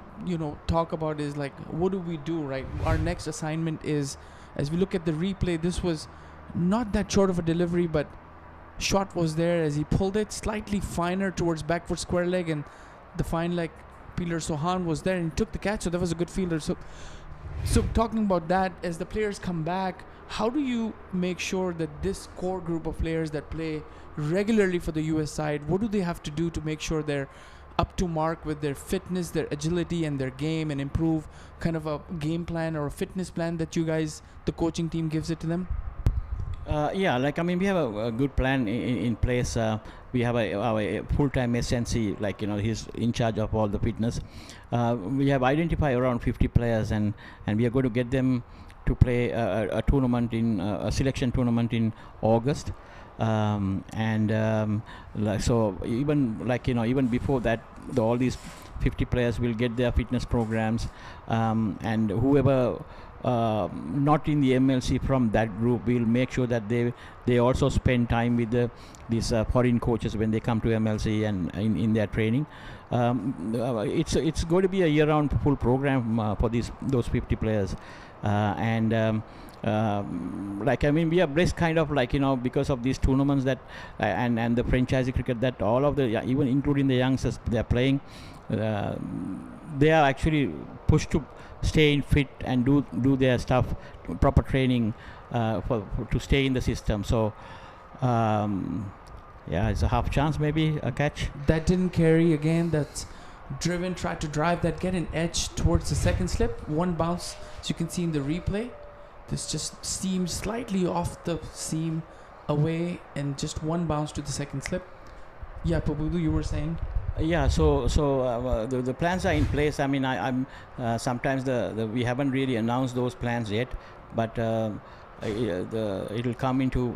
talk about is like, what do we do, right? Our next assignment is, as we look at the replay, this was not that short of a delivery, but shot was there as he pulled it slightly finer towards backward square leg, and the fine leg fielder Sohan was there and he took the catch, so that was a good fielder. So talking about that, as the players come back, how do you make sure that this core group of players that play regularly for the US side, what do they have to do to make sure they're up to mark with their fitness, their agility, and their game, and improve kind of a game plan or a fitness plan that you guys, the coaching team, gives it to them? We have a good plan in place. We have our full-time SNC, he's in charge of all the fitness. We have identified around 50 players, and we are going to get them to play a tournament a selection tournament in August. So even before that, all these 50 players will get their fitness programs, and whoever not in the MLC from that group, will make sure that they also spend time with these foreign coaches when they come to MLC and in their training. It's going to be a year-round full program for those 50 players, we are blessed because of these tournaments that and the franchise cricket, that all of the, even including the youngsters, they are playing. They are actually pushed to stay in fit and do their stuff, proper training to stay in the system. So it's a half chance, maybe a catch. That didn't carry again. That's driven, tried to drive that, get an edge towards the second slip. One bounce, as you can see in the replay. This just seemed slightly off the seam away, and just one bounce to the second slip. Yeah, Pabudu, you were saying? The plans are in place. I'm sometimes we haven't really announced those plans yet, but it'll come into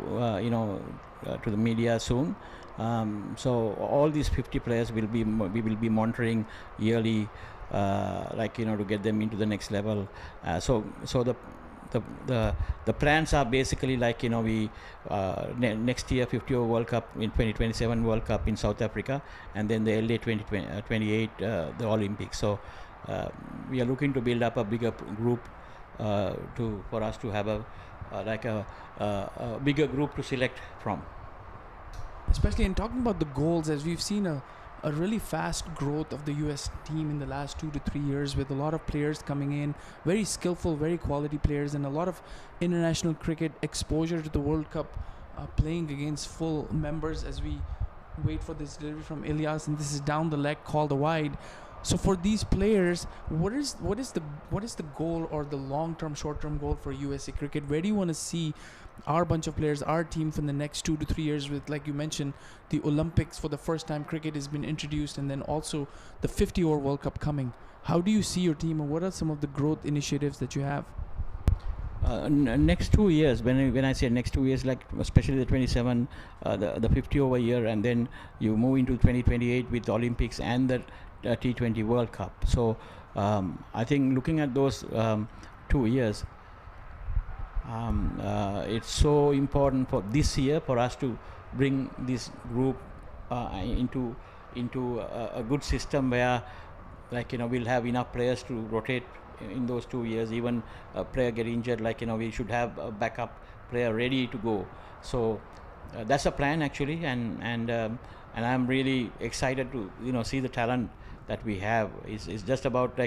to the media soon. So all these 50 players we will be monitoring yearly, to get them into the next level. The plans are basically we next year 50 over World Cup, in 2027 World Cup in South Africa, and then the LA 2028 the Olympics. So we are looking to build up a bigger group for us to have a bigger group to select from. Especially in talking about the goals, as we've seen a really fast growth of the US team in the last 2 to 3 years, with a lot of players coming in, very skillful, very quality players, and a lot of international cricket exposure to the World Cup, playing against full members as we wait for this delivery from Elias, and this is down the leg, called a wide. So for these players, what is the goal, or the long-term, short-term goal for USA cricket? Where do you want to see our bunch of players, our team, from the next 2 to 3 years, with, like you mentioned, the Olympics for the first time cricket has been introduced, and then also the 50 over World Cup coming? How do you see your team, and what are some of the growth initiatives that you have? Next 2 years, when I say next 2 years, especially the 27, the 50 over year, and then you move into 2028 with the Olympics and the T20 World Cup. So I think looking at those 2 years, it's so important for this year for us to bring this group into a good system where we'll have enough players to rotate in those 2 years. Even a player get injured, we should have a backup player ready to go. So that's a plan actually, and I'm really excited to see the talent that we have. It's just about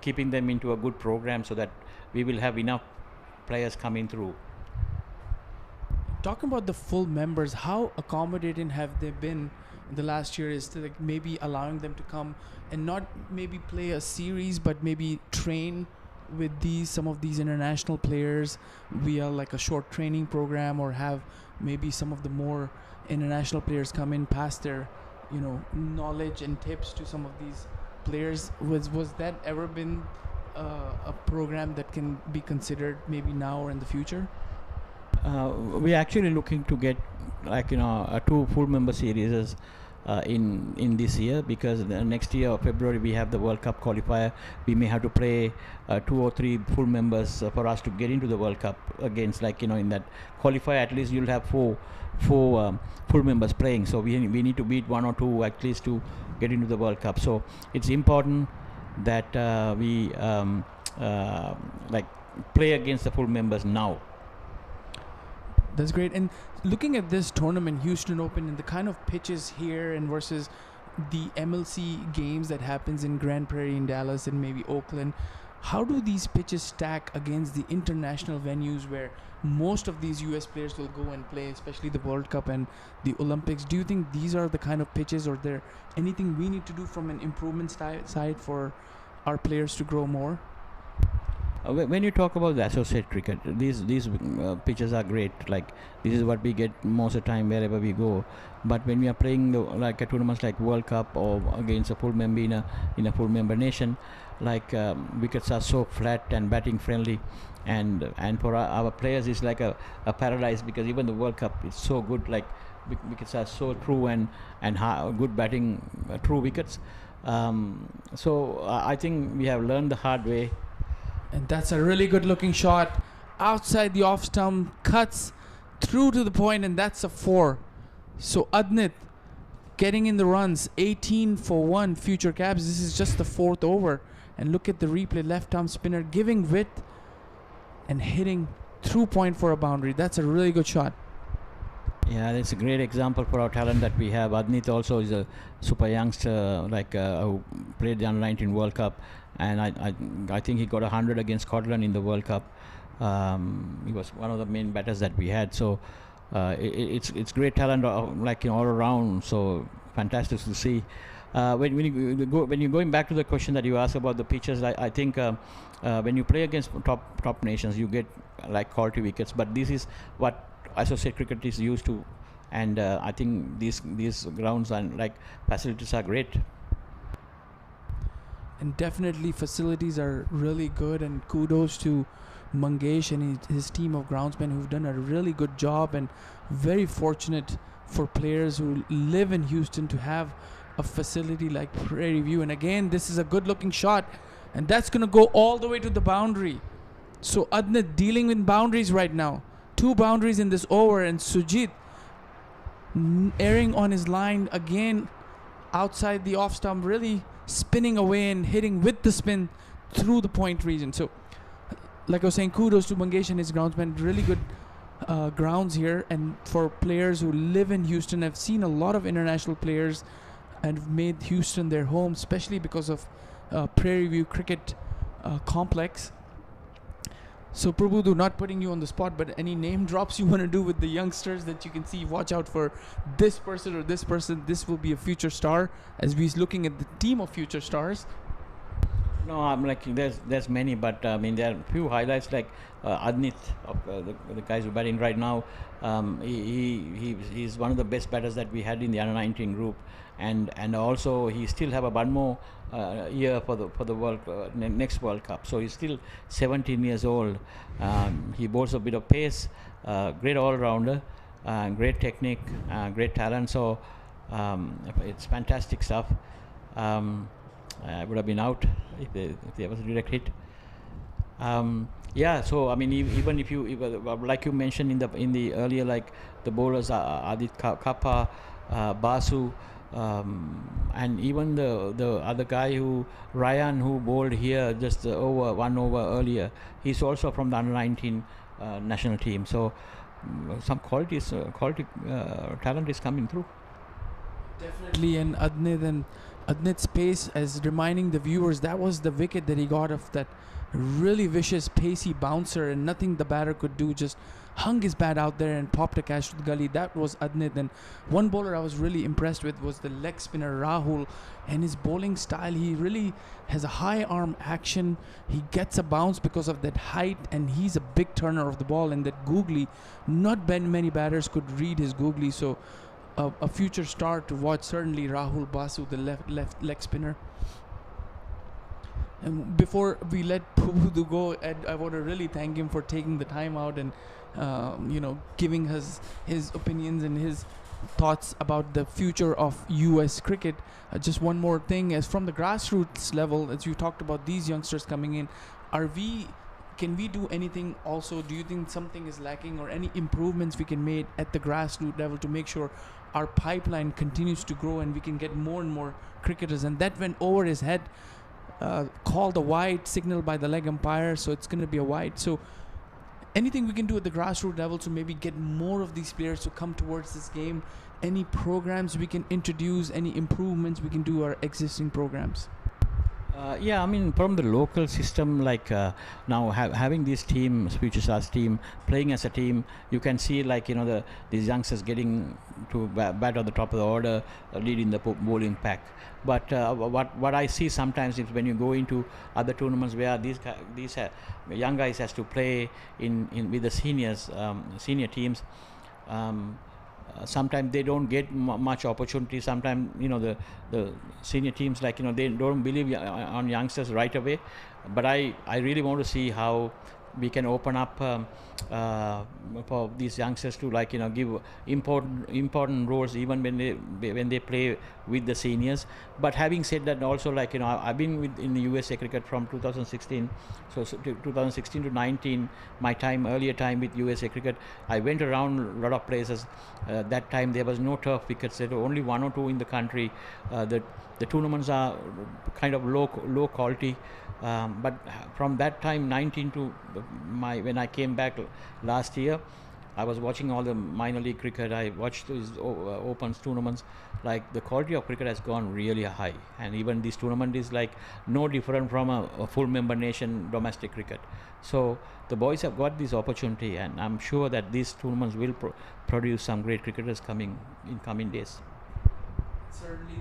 keeping them into a good program so that we will have enough players coming through. Talking about the full members, how accommodating have they been in the last year? Is to maybe allowing them to come and not maybe play a series, but maybe train with some of these international players via a short training program, or have maybe some of the more international players come in, pass their, knowledge and tips to some of these players. Was that ever been a program that can be considered maybe now or in the future? We're actually looking to get a 2 full member series in this year, because the next year February we have the World Cup qualifier. We may have to play 2 or 3 full members for us to get into the World Cup against, in that qualifier at least you'll have four full members playing, so we need to beat 1 or 2 at least to get into the World Cup. So it's important that we play against the full members now. That's great. And looking at this tournament, Houston Open, and the kind of pitches here and versus the MLC games that happens in Grand Prairie, in Dallas, and maybe Oakland, how do these pitches stack against the international venues where most of these US players will go and play, especially the World Cup and the Olympics? Do you think these are the kind of pitches, or there anything we need to do from an improvement side for our players to grow more? When you talk about the associate cricket, these pitches are great. This is what we get most of the time wherever we go. But when we are playing a tournaments like World Cup or against a full member in a full member nation, wickets are so flat and batting friendly, and for our players it's like a paradise, because even the World Cup is so good. Wickets are so true and good batting, true wickets. So I think we have learned the hard way. And that's a really good looking shot outside the off stump, cuts through to the point, and that's a 4. So Adnit getting in the runs, 18 for 1 future caps. This is just the 4th over, and look at the replay, left arm spinner giving width and hitting through point for a boundary. That's a really good shot. Yeah, that's a great example for our talent that we have. Adnit also is a super youngster, who played the Under-19 World Cup, and I think he got 100 against Scotland in the World Cup. He was one of the main batters that we had. So it's great talent, all around. So fantastic to see. When you're going back to the question that you asked about the pitches, I think when you play against top nations, you get quality wickets. But this is what associate cricket is used to, and I think these grounds and facilities are great. And definitely facilities are really good, and kudos to Mangesh and his team of groundsmen who've done a really good job, and very fortunate for players who live in Houston to have a facility like Prairie View. And again, this is a good looking shot, and that's going to go all the way to the boundary. So Adnit dealing with boundaries right now. 2 boundaries in this over, and Sujit erring on his line again outside the off stump, really spinning away and hitting with the spin through the point region. So like I was saying, kudos to Mangesh and his groundsmen. Really good grounds here, and for players who live in Houston, I've seen a lot of international players and have made Houston their home, especially because of Prairie View Cricket Complex. So Prabhudu, not putting you on the spot, but any name drops you want to do with the youngsters that you can see? Watch out for this person or this person. This will be a future star, as we're looking at the team of future stars. No, I'm there's many, but there are a few highlights like Adnit, the guys who are batting right now. He's one of the best batters that we had in the Under-19 group, and also he still have one more year for the next World Cup. So he's still 17 years old. He boasts a bit of pace, great all-rounder, great technique, great talent. So it's fantastic stuff. I would have been out if there was a direct hit. Yeah, so even if you like you mentioned in the earlier, the bowlers are Adit Kappa, Basu, and even the other guy Ryan who bowled here just one over earlier. He's also from the Under-19 national team. So some quality talent is coming through. Definitely, and Adnit's pace, as reminding the viewers, that was the wicket that he got off that really vicious pacey bouncer, and nothing the batter could do, just hung his bat out there and popped a catch to the gully. That was Adnit. And one bowler I was really impressed with was the leg spinner Rahul, and his bowling style. He really has a high arm action. He gets a bounce because of that height, and he's a big turner of the ball. And that googly, not many batters could read his googly. So a future star to watch. Certainly Rahul Basu, the left leg spinner. And before we let Pubudu go, Ed, I want to really thank him for taking the time out and giving us his opinions and his thoughts about the future of US cricket. Just one more thing, as from the grassroots level, as you talked about these youngsters coming in, can we do anything also? Do you think something is lacking, or any improvements we can make at the grassroots level to make sure our pipeline continues to grow and we can get more and more cricketers? And that went over his head, called a wide, signal by the leg umpire, so it's going to be a wide. So anything we can do at the grassroots level to maybe get more of these players to come towards this game? Any programs we can introduce, any improvements we can do our existing programs? Yeah, I mean, from the local system, like now having these teams, Future Stars team, playing as a team, you can see, like, these youngsters getting to bat on the top of the order, leading the bowling pack. But what I see sometimes is when you go into other tournaments where these young guys has to play with the senior teams. Sometimes they don't get much opportunity. Sometimes the senior teams, like, they don't believe on youngsters right away. But I really want to see how we can open up for these youngsters to, like, give important roles even when they play with the seniors. But having said that, also, like, I've been in the USA cricket from 2016, so 2016 to 19, my earlier time with USA cricket, I went around a lot of places. That time there was no turf wickets. There were only one or two in the country. The tournaments are kind of low quality. But from that time, 19 to when I came back last year, I was watching all the minor league cricket. I watched these Opens tournaments. Like, the quality of cricket has gone really high, and even this tournament is like no different from a full member nation domestic cricket. So the boys have got this opportunity, and I'm sure that these tournaments will produce some great cricketers in coming days. Certainly.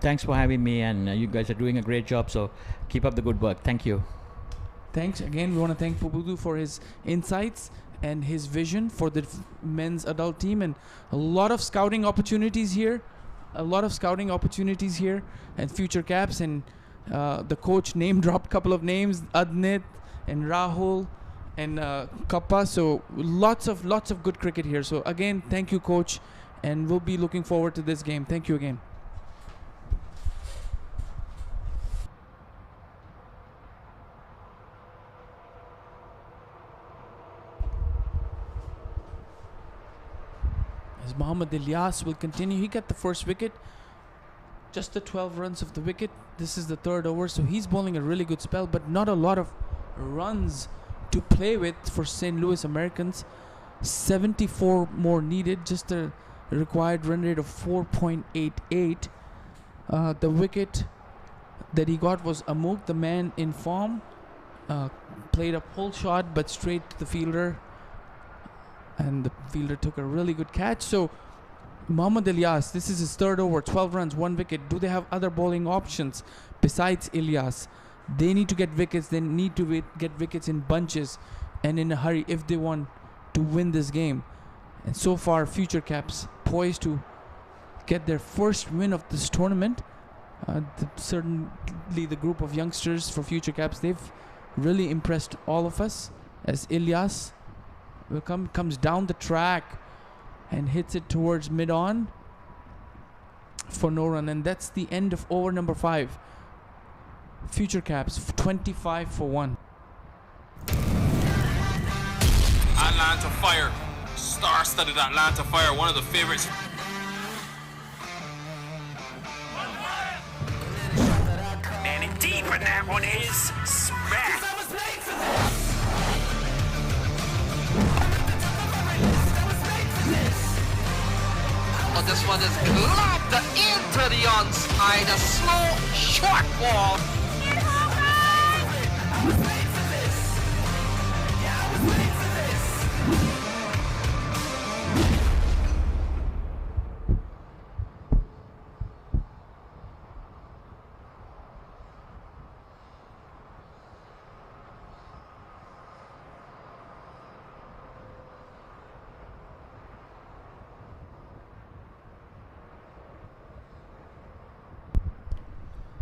Thanks for having me, and you guys are doing a great job, so keep up the good work. Thank you. Thanks again. We want to thank Pubudu for his insights and his vision for the men's adult team, and a lot of scouting opportunities here. And future caps, and the coach name dropped a couple of names, Adnit and Rahul and Kappa. So lots of good cricket here. So again, thank you, coach, and we'll be looking forward to this game. Thank you again. As Mohammad Ilyas will continue, he got the first wicket, just the 12 runs of the wicket. This is the third over, so he's bowling a really good spell, but not a lot of runs to play with for St. Louis Americans. 74 more needed, just a required run rate of 4.88. The wicket that he got was Amuk, the man in form. Played a pull shot, but straight to the fielder, and the fielder took a really good catch. So Mohammad Ilyas, this is his third over, 12 runs, 1 wicket. Do they have other bowling options besides Ilyas? They need to get wickets. They need to get wickets in bunches and in a hurry if they want to win this game. And so far, Future Caps poised to get their first win of this tournament. Certainly the group of youngsters for Future Caps, they've really impressed all of us, as Ilyas comes down the track and hits it towards mid-on for no run. And that's the end of over number 5. Future Caps 25 for 1. Atlanta Fire, star-studded Atlanta Fire, one of the favorites. that one is smacked. Oh, this one is lobbed into the onside. A slow, short ball.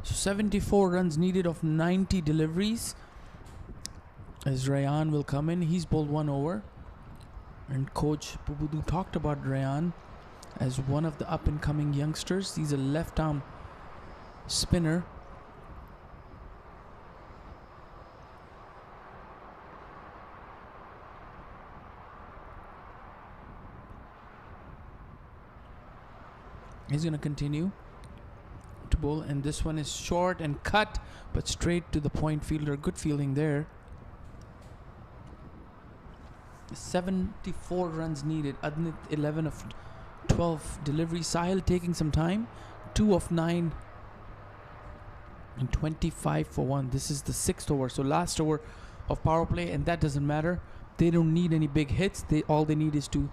So 74 runs needed of 90 deliveries. As Rayan will come in, he's bowled 1 over. And Coach Pubudu talked about Rayan as one of the up-and-coming youngsters. He's a left-arm spinner. He's going to continue to bowl, and this one is short and cut, but straight to the point fielder. Good fielding there. 74 runs needed. Adnit 11 of 12 deliveries. Sahil taking some time. 2 of 9 and 25 for 1. This is the 6th over, so last over of power play, and that doesn't matter. They don't need any big hits. All they need is to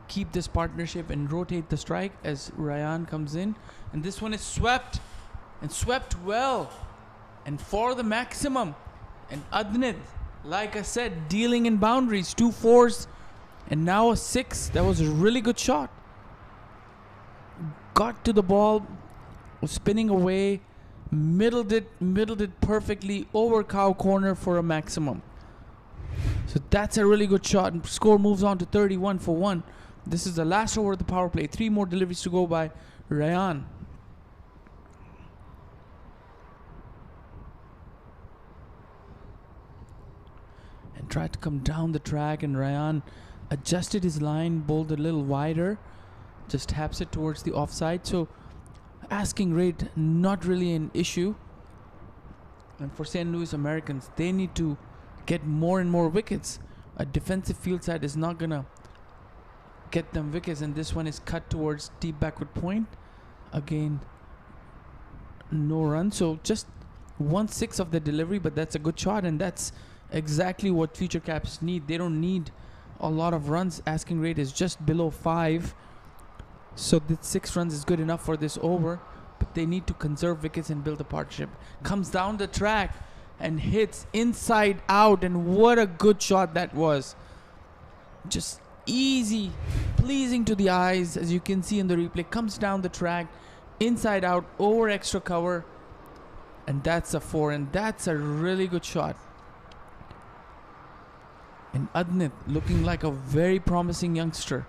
keep this partnership and rotate the strike as Rayan comes in. And this one is swept, and swept well, and for the maximum. And Adnit, like I said, dealing in boundaries. 2 4s and now a 6. That was a really good shot. Got to the ball, was spinning away, middled it perfectly over cow corner for a maximum. So that's a really good shot, and score moves on to 31 for 1. This is the last over of the power play. 3 more deliveries to go by Rayan. And tried to come down the track, and Rayan adjusted his line, bowled a little wider, just taps it towards the offside. So asking rate not really an issue. And for St. Louis Americans, they need to get more and more wickets. A defensive field side is not gonna get them wickets, and this one is cut towards deep backward point. Again, no run. So just 1/6 of the delivery, but that's a good shot, and that's exactly what future caps need. They don't need a lot of runs. Asking rate is just below 5, so the 6 runs is good enough for this over, but they need to conserve wickets and build a partnership. Comes down the track and hits inside out, and what a good shot that was. Just easy, pleasing to the eyes, as you can see in the replay. Comes down the track, inside out, over extra cover, and that's a 4, and that's a really good shot. And Adnit looking like a very promising youngster,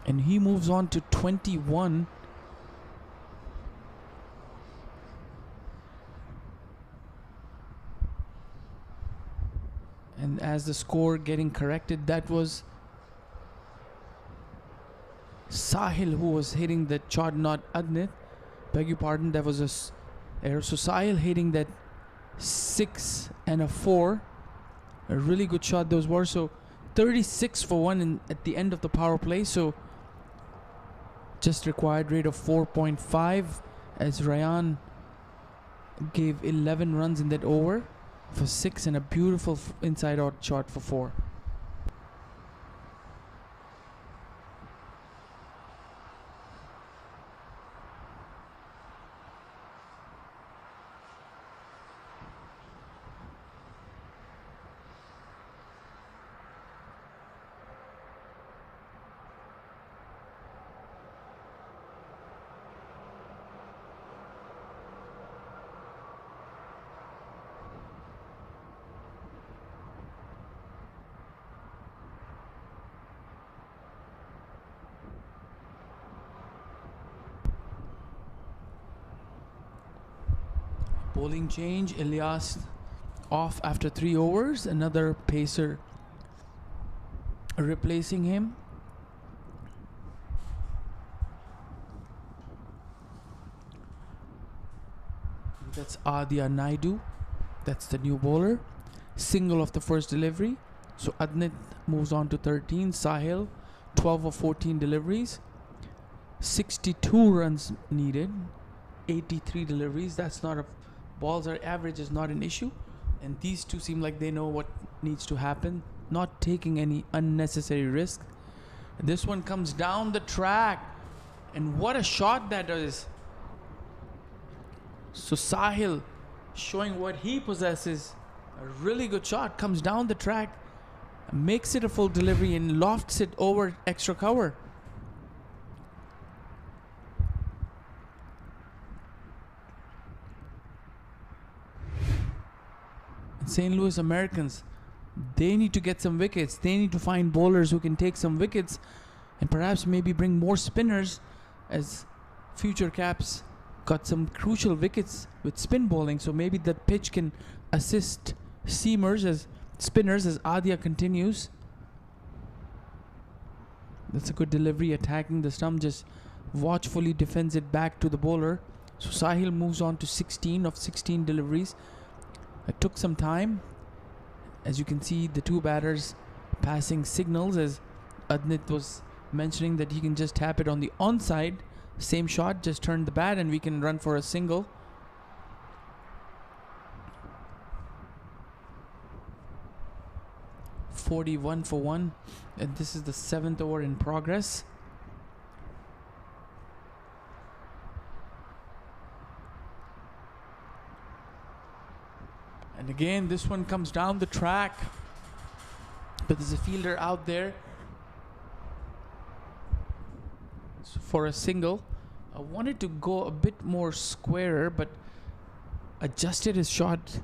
and he moves on to 21. And as the score getting corrected, that was Sahil who was hitting that shot, not Adnit. Beg your pardon, that was a error. So Sahil hitting that 6 and a 4. A really good shot those were. So 36 for 1 at the end of the power play. So just required rate of 4.5 as Rayan gave 11 runs in that over for 6 and a beautiful inside out shot for 4. Bowling change, Ilyas off after 3 overs. Another pacer replacing him. That's Adya Naidu. That's the new bowler. Single of the first delivery. So Adnit moves on to 13. Sahil, 12 of 14 deliveries. 62 runs needed. 83 deliveries. That's not a... Balls are average is not an issue. And these two seem like they know what needs to happen. Not taking any unnecessary risk. And this one comes down the track. And what a shot that is. So Sahil showing what he possesses. A really good shot. Comes down the track. Makes it a full delivery and lofts it over extra cover. St. Louis Americans, they need to get some wickets. They need to find bowlers who can take some wickets and perhaps maybe bring more spinners, as Future Caps got some crucial wickets with spin bowling. So maybe that pitch can assist seamers as spinners as Adya continues. That's a good delivery, attacking the stump, just watchfully defends it back to the bowler. So Sahil moves on to 16 of 16 deliveries. It took some time. As you can see, the two batters passing signals, as Adnit was mentioning that he can just tap it on the onside. Same shot, just turn the bat and we can run for a single. .41 for 1, and this is the 7th over in progress. And again, this one comes down the track, but there's a fielder out there for a single. I wanted to go a bit more squarer, but adjusted his shot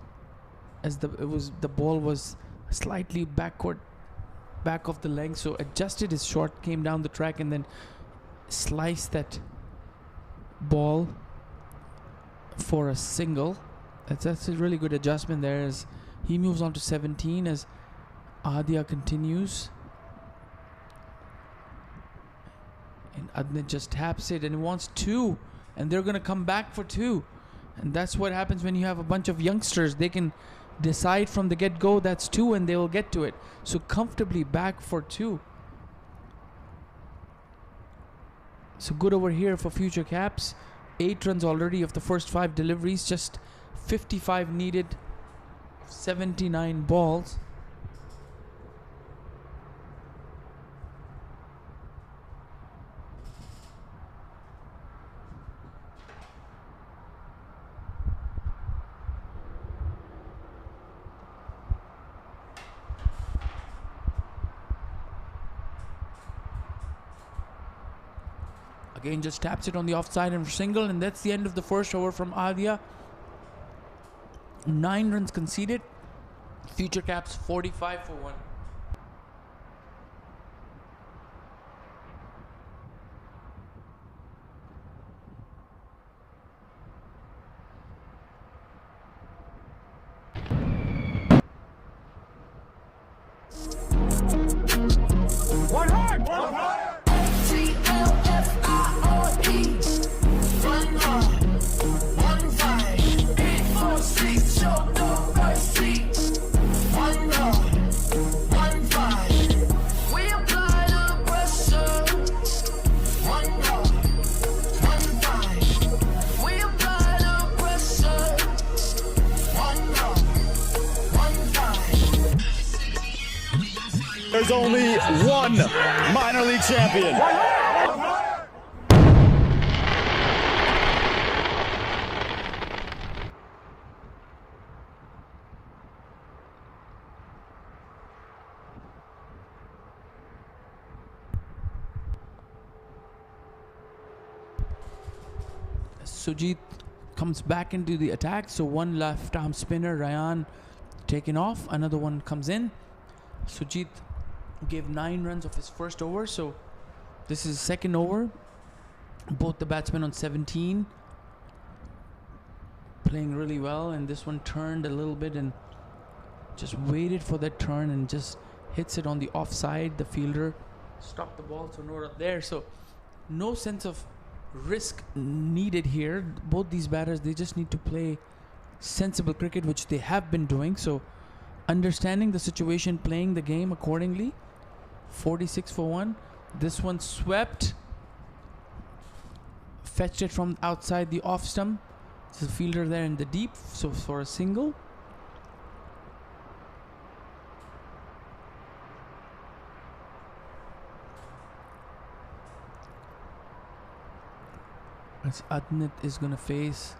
as the ball was slightly back of the length, so adjusted his shot, came down the track and then sliced that ball for a single. That's a really good adjustment there, as he moves on to 17 as Adya continues. And Adnit just taps it and he wants 2, and they're going to come back for 2. And that's what happens when you have a bunch of youngsters. They can decide from the get-go that's 2 and they will get to it. So comfortably back for 2. So good over here for Future Caps. 8 runs already of the first 5 deliveries. Just 55 needed. 79 balls. Again, just taps it on the offside and single, and that's the end of the first over from Adya. 9 runs conceded. Future Caps 45 for 1. There's only one minor league champion. Sujit comes back into the attack. So one left arm spinner, Ryan, taken off. Another one comes in. Sujit gave 9 runs of his first over, so this is second over. Both the batsmen on 17, playing really well, and this one turned a little bit and just waited for that turn and just hits it on the offside. The fielder stopped the ball, so no run there. So no sense of risk needed here. Both these batters, they just need to play sensible cricket, which they have been doing. So understanding the situation, playing the game accordingly. 46 for 1. This one swept, fetched it from outside the off stump. There's a fielder there in the deep, so for a single. As Adnit is gonna face,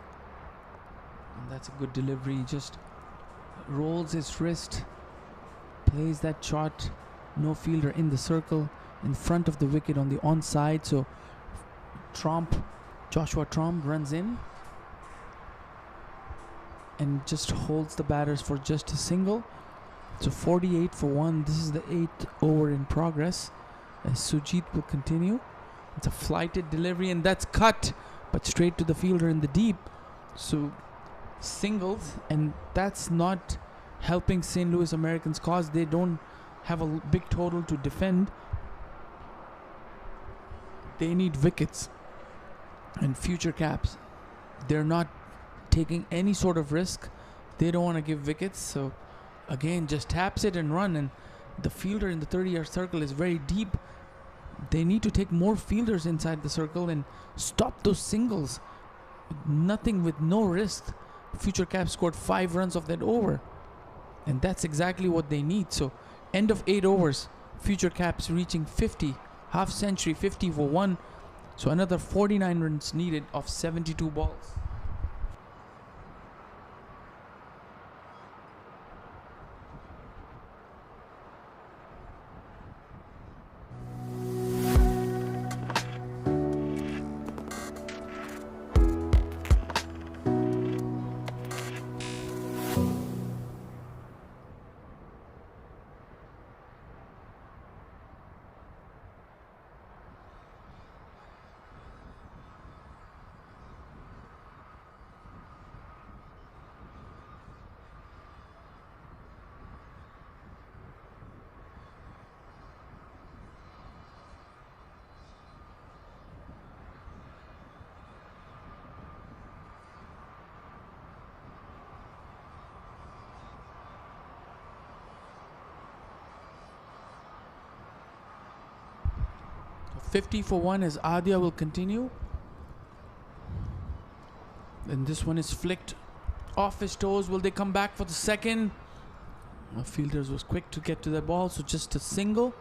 and that's a good delivery. Just rolls his wrist, plays that shot. No fielder in the circle, in front of the wicket on the onside. So Joshua Tromp runs in and just holds the batters for just a single. So 48 for 1. This is the 8th over in progress, as Sujit will continue. It's a flighted delivery, and that's cut, but straight to the fielder in the deep. So singles, and that's not helping St. Louis Americans' cause. They don't have a big total to defend. They need wickets. And Future Caps, they're not taking any sort of risk. They don't want to give wickets. So again, just taps it and run. And the fielder in the 30-yard circle is very deep. They need to take more fielders inside the circle and stop those singles. Nothing, with no risk. Future Caps scored 5 runs off that over. And that's exactly what they need. So end of 8 overs, Future Caps reaching 50, half century, 50 for 1. So another 49 runs needed off 72 balls. So 50 for 1 as Adya will continue. And this one is flicked off his toes. Will they come back for the second? The fielders was quick to get to the ball, so just a single.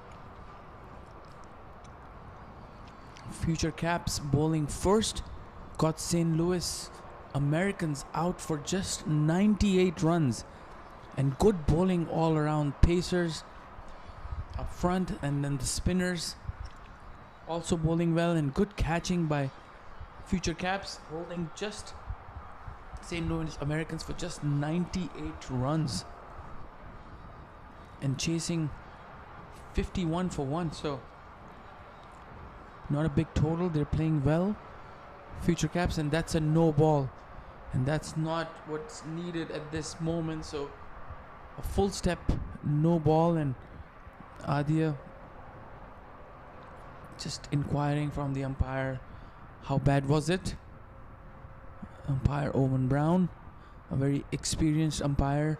Future Caps bowling first got St. Louis Americans out for just 98 runs. And good bowling all around. Pacers up front, and then the spinners also bowling well, and good catching by Future Caps, holding just St. Louis Americans for just 98 runs and chasing 51 for 1. So not a big total. They're playing well, Future Caps, and that's a no ball, and that's not what's needed at this moment. So a full step, no ball, and Adya just inquiring from the umpire, how bad was it? Umpire Owen Brown, a very experienced umpire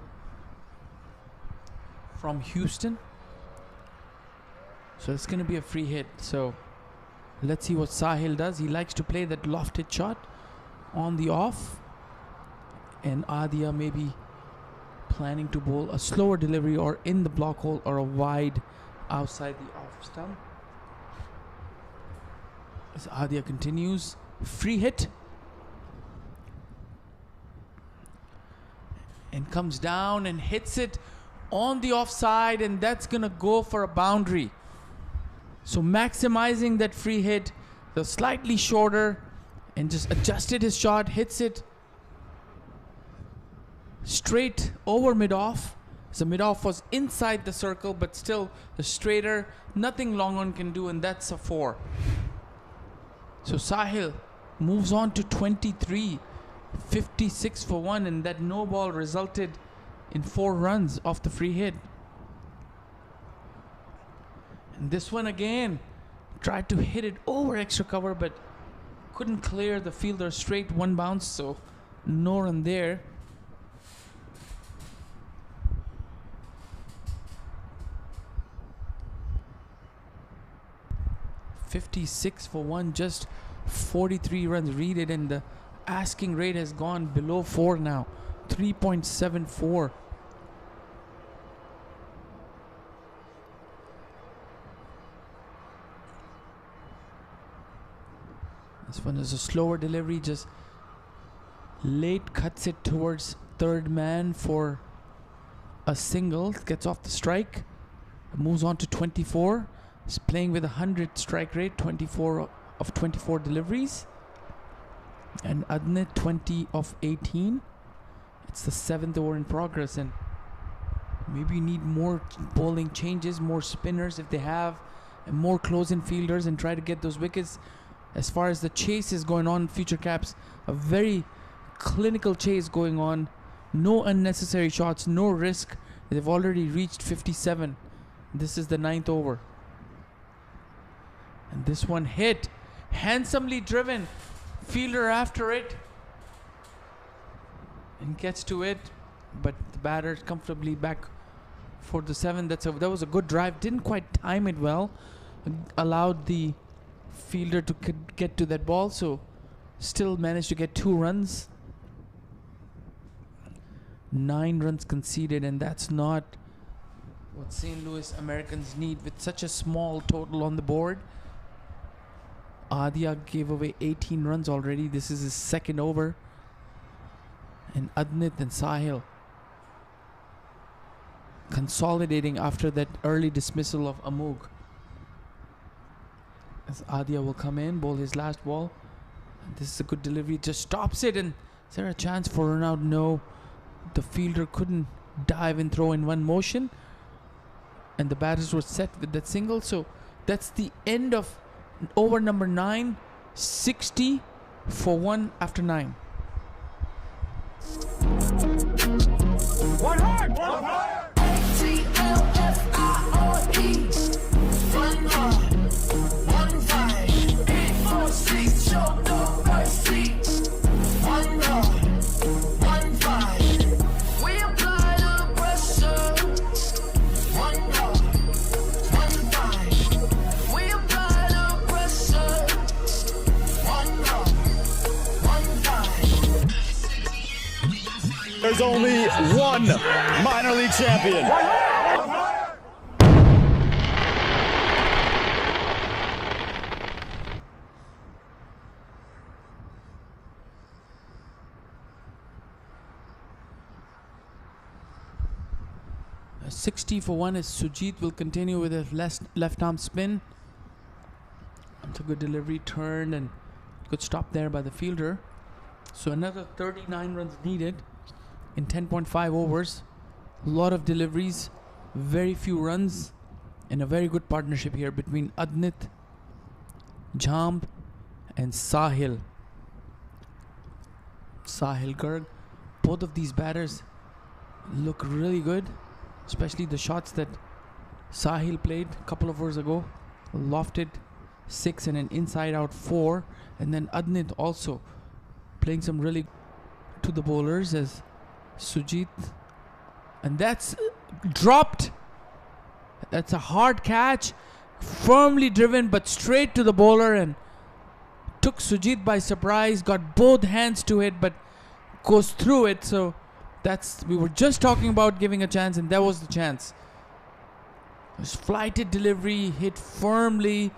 from Houston. So it's going to be a free hit. So let's see what Sahil does. He likes to play that lofted shot on the off, and Adya maybe planning to bowl a slower delivery or in the block hole or a wide outside the off stump. As Adya continues, free hit, and comes down and hits it on the offside, and that's gonna go for a boundary. So maximizing that free hit, the slightly shorter, and just adjusted his shot, hits it straight over mid-off. So mid-off was inside the circle, but still the straighter, nothing long on can do, and that's a 4. So Sahil moves on to 23, 56 for 1, and that no ball resulted in 4 runs off the free hit. And this one again, tried to hit it over extra cover, but couldn't clear the fielder straight, 1 bounce, so no run there. 56 for 1, just 43 runs readed, and the asking rate has gone below 4 now, 3.74. This one is a slower delivery, just late cuts it towards third man for a single, gets off the strike, moves on to 24. He's playing with 100 strike rate, 24 of 24 deliveries. And Adnit 20 of 18. It's the 7th over in progress, and maybe you need more bowling changes, more spinners if they have, and more close-in fielders, and try to get those wickets. As far as the chase is going on, Future Caps, a very clinical chase going on. No unnecessary shots, no risk. They've already reached 57. This is the 9th over. And this one hit. Handsomely driven. Fielder after it. And gets to it. But the batter comfortably back for the 7th. That was a good drive. Didn't quite time it well. Allowed the fielder to get to that ball, so still managed to get 2 runs. 9 runs conceded, and that's not what St. Louis Americans need with such a small total on the board. Adya gave away 18 runs already. This is his 2nd over. And Adnit and Sahil consolidating after that early dismissal of Amug. As Adya will come in, bowl his last ball. And this is a good delivery, just stops it. And is there a chance for run out? No. The fielder couldn't dive and throw in one motion. And the batters were set with that single. So that's the end of over number 9. 60 for 1 after 9. One heart! A-T-L-F-I-R-E. 1 heart. 1 fight. 8, 4, 6, show no mercy. 1 heart. 1 fight. We apply the pressure. 1 heart. 1 fight. We apply the pressure. 1 heart. 1 fight. There's only one minor league champion. 60 for 1 as Sujit will continue with a left arm spin. It's a good delivery, turned, and good stop there by the fielder. So another 39 runs needed in 10.5 overs. A lot of deliveries, very few runs, and a very good partnership here between Adnit, Jamb, and Sahil. Sahil Garg. Both of these batters look really good, especially the shots that Sahil played a couple of overs ago. Lofted 6 and an inside out 4. And then Adnit also playing some really to the bowlers as Sujit. And that's dropped. That's a hard catch. Firmly driven but straight to the bowler and took Sujit by surprise. Got both hands to it but goes through it. So we were just talking about giving a chance, and that was the chance. This flighted delivery hit firmly,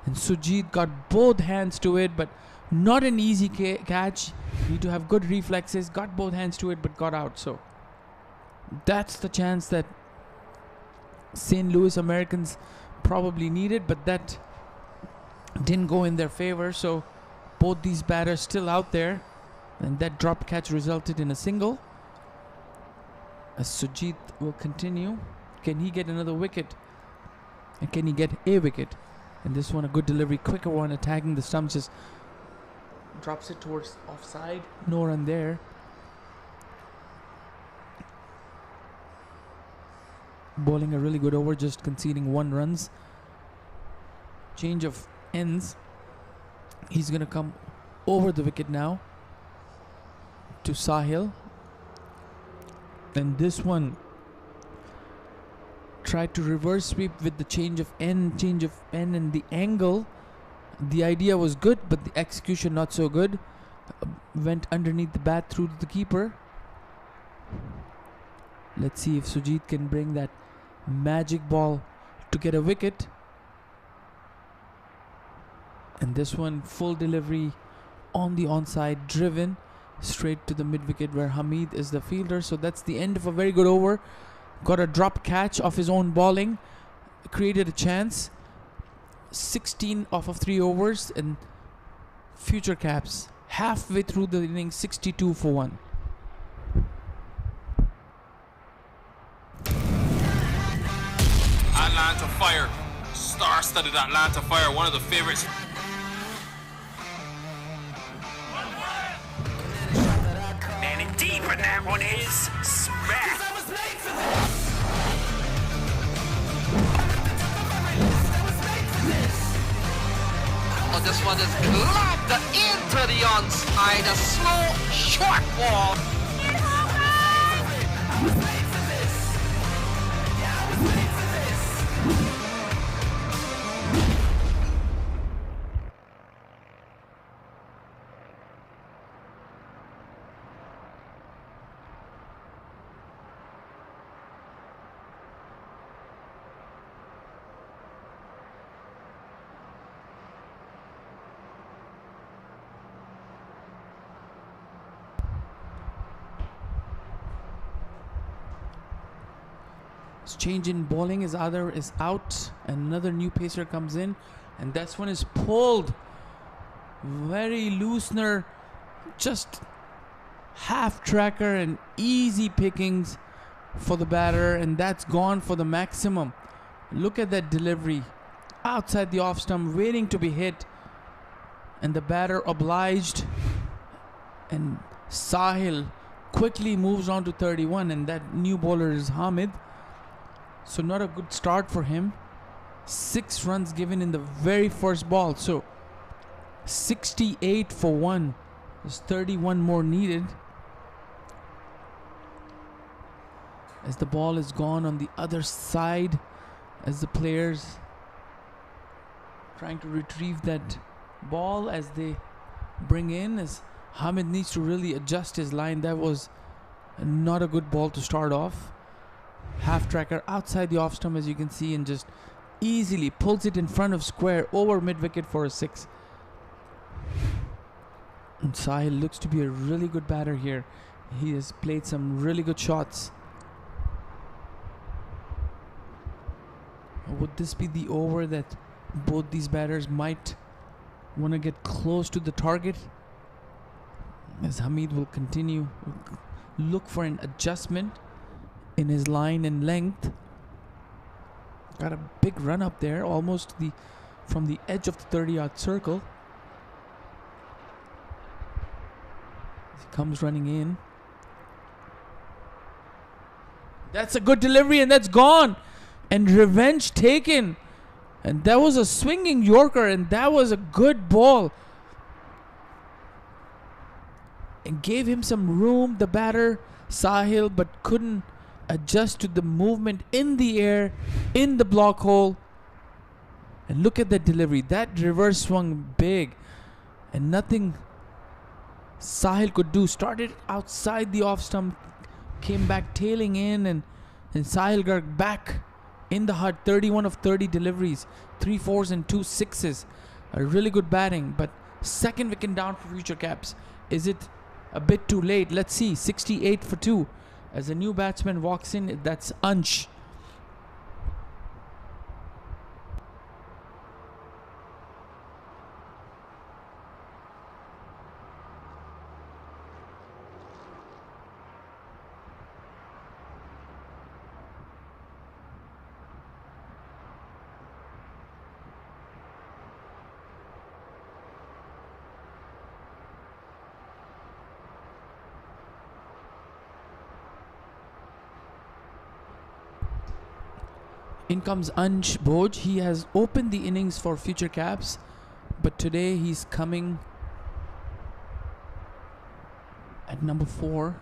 and Sujit got both hands to it, but not an easy catch. You need to have good reflexes. Got both hands to it, but got out. So that's the chance that St. Louis Americans probably needed, but that didn't go in their favor. So both these batters still out there, and that drop catch resulted in a single. As Sujit will continue. Can he get another wicket? And can he get a wicket? And this one, a good delivery, quicker one, attacking the stumps, just drops it towards offside. No run there. Bowling a really good over, just conceding 1 runs. Change of ends. He's going to come over the wicket now to Sahil. And this one tried to reverse sweep with the change of end and the angle The idea was good, but the execution not so good. Went underneath the bat through to the keeper. Let's see if Sujit can bring that magic ball to get a wicket. And this one, full delivery on the onside, driven straight to the mid wicket where Hamid is the fielder. So that's the end of a very good over. Got a drop catch of his own bowling, created a chance. 16 off of 3 overs, and Future Caps halfway through the inning, 62 for 1. Atlanta Fire, star-studded Atlanta Fire, one of the favorites. Man in deep, and that one is smack. Oh, this one is lobbed into the onside. A slow, short ball. Change in bowling is out, and another new pacer comes in, and this one is pulled. Very loosener, just half tracker and easy pickings for the batter, and that's gone for the maximum. Look at that delivery outside the off stump, waiting to be hit, and the batter obliged, and Sahil quickly moves on to 31, and that new bowler is Hamid. So not a good start for him. 6 runs given in the very first ball. So 68 for 1. There's 31 more needed. As the ball is gone on the other side, as the players trying to retrieve that ball as they bring in, as Hamid needs to really adjust his line. That was not a good ball to start off. Half tracker outside the off stump, as you can see, and just easily pulls it in front of square over mid wicket for a 6. And Sahil looks to be a really good batter here. He has played some really good shots. Would this be the over that both these batters might want to get close to the target? As Hamid will continue look for an adjustment in his line and length. Got a big run up there, almost from the edge of the 30-yard circle. He comes running in. That's a good delivery, and that's gone. And revenge taken. And that was a swinging Yorker, and that was a good ball. And gave him some room, the batter, Sahil, but couldn't adjust to the movement in the air, in the block hole. And look at that delivery. That reverse swung big. And nothing Sahil could do. Started outside the off stump, came back tailing in, and Sahil got back in the hut. 31 of 30 deliveries, 3 4s and 2 6s. A really good batting, but second wicket down for Future Caps. Is it a bit too late? Let's see. 68 for 2. As a new batsman walks in, that's Ansh. In comes Ansh Bhoj. He has opened the innings for Future Caps, but today he's coming at number 5.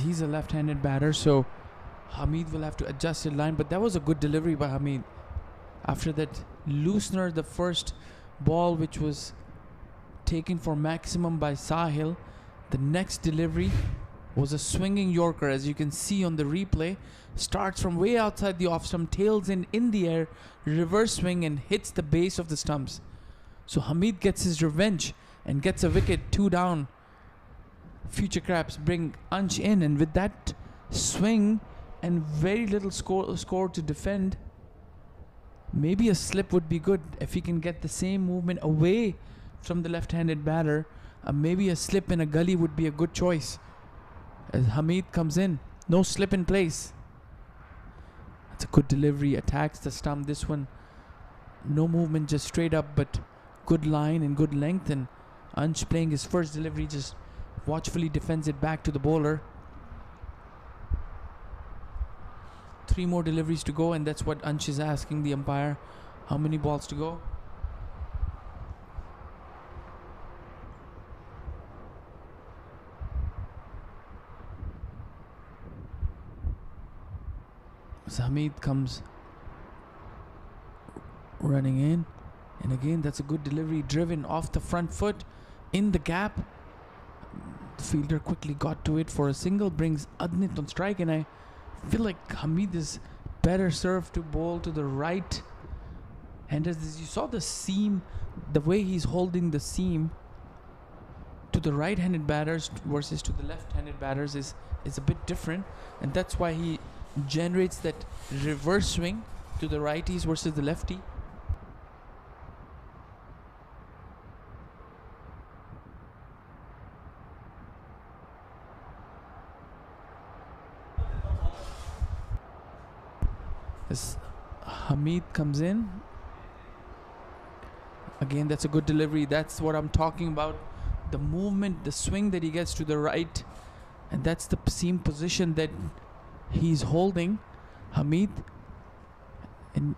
he's a left-handed batter, so Hamid will have to adjust his line. But that was a good delivery by Hamid. After that loosener, the first ball which was taken for maximum by Sahil, the next delivery was a swinging Yorker, as you can see on the replay. Starts from way outside the off stump, tails in the air, reverse swing, and hits the base of the stumps. So Hamid gets his revenge and gets a wicket, 2 down. Future Craps bring Ansh in, and with that swing and very little score to defend, maybe a slip would be good. If he can get the same movement away from the left-handed batter, maybe a slip in a gully would be a good choice. As Hamid comes in, no slip in place. That's a good delivery, attacks the stump. This one, no movement, just straight up, but good line and good length. And Ansh playing his first delivery, just watchfully defends it back to the bowler. 3 more deliveries to go, and that's what Ansh is asking the umpire. How many balls to go? So Hamid comes running in, and again that's a good delivery, driven off the front foot in the gap. The fielder quickly got to it for a single, brings Adnit on strike, and I feel like Hamid is better served to bowl to the right. And as you saw the seam, the way he's holding the seam to the right-handed batters versus to the left-handed batters is a bit different, and that's why he generates that reverse swing to the righties versus the lefty. As Hamid comes in, again that's a good delivery. That's what I'm talking about, the movement, the swing that he gets to the right, and that's the seam position that he's holding, Hamid. And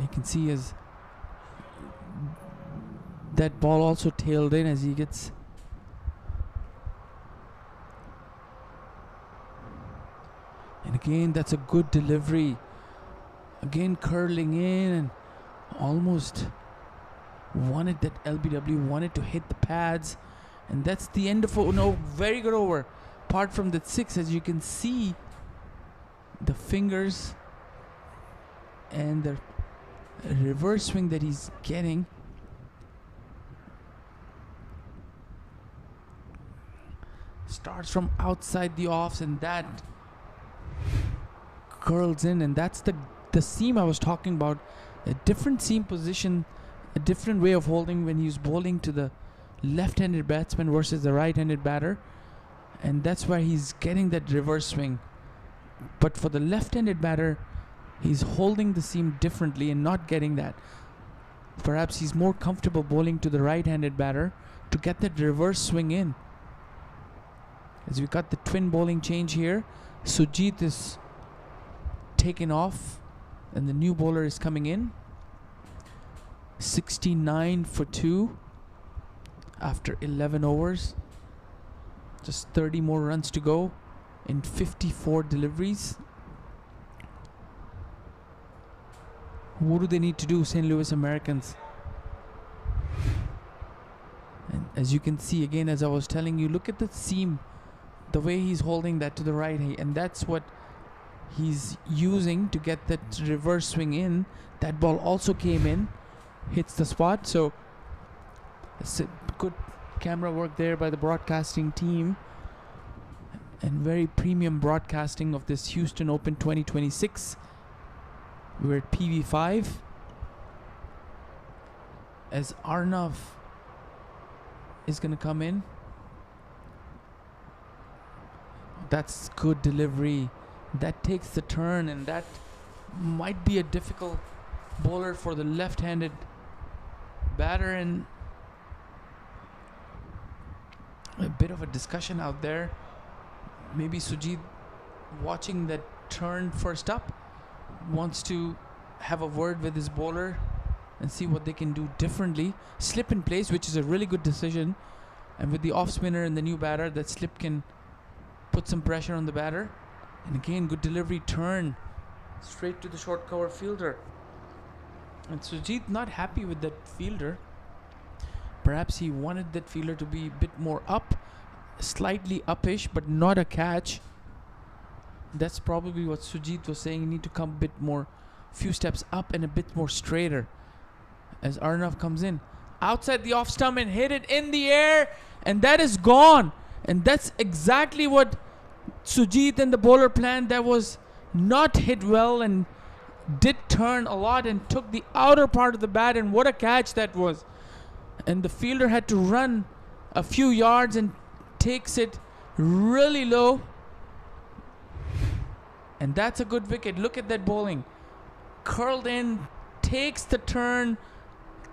you can see as that ball also tailed in as he gets. And again, that's a good delivery. Again, curling in and almost wanted that LBW, wanted to hit the pads. And that's the end of very good over. Apart from that 6, as you can see, the fingers and the reverse swing that he's getting. Starts from outside the offs, and that curls in, and that's the seam I was talking about. A different seam position, a different way of holding when he's bowling to the left-handed batsman versus the right-handed batter, and that's why he's getting that reverse swing. But for the left-handed batter, he's holding the seam differently and not getting that. Perhaps he's more comfortable bowling to the right-handed batter to get that reverse swing in. As we got the twin bowling change here, Sujit is taken off and the new bowler is coming in. 69 for 2 after 11 overs. Just 30 more runs to go in 54 deliveries. What do they need to do, St. Louis Americans? And as you can see, again, as I was telling you, look at the seam, the way he's holding that to the right, and that's what he's using to get that reverse swing in. That ball also came in, hits the spot. So it's a good camera work there by the broadcasting team, and very premium broadcasting of this Houston Open 2026. We're at Pv5 as Arnav is gonna come in. That's good delivery. That takes the turn, and that might be a difficult bowler for the left-handed batter, and a bit of a discussion out there. Maybe Sujit, watching that turn first up, wants to have a word with his bowler and see what they can do differently. Slip in place, which is a really good decision. And with the off spinner and the new batter, that slip can put some pressure on the batter. And again, good delivery, turn straight to the short cover fielder. And Sujit not happy with that fielder. Perhaps he wanted that fielder to be a bit more up, slightly uppish, but not a catch. That's probably what Sujit was saying. You need to come a bit more, few steps up and a bit more straighter. As Arnav comes in outside the off stump and hit it in the air, and that is gone. And that's exactly what Sujit and the bowler planned. That was not hit well and did turn a lot and took the outer part of the bat, and what a catch that was. And the fielder had to run a few yards and takes it really low. And that's a good wicket. Look at that bowling. Curled in, takes the turn,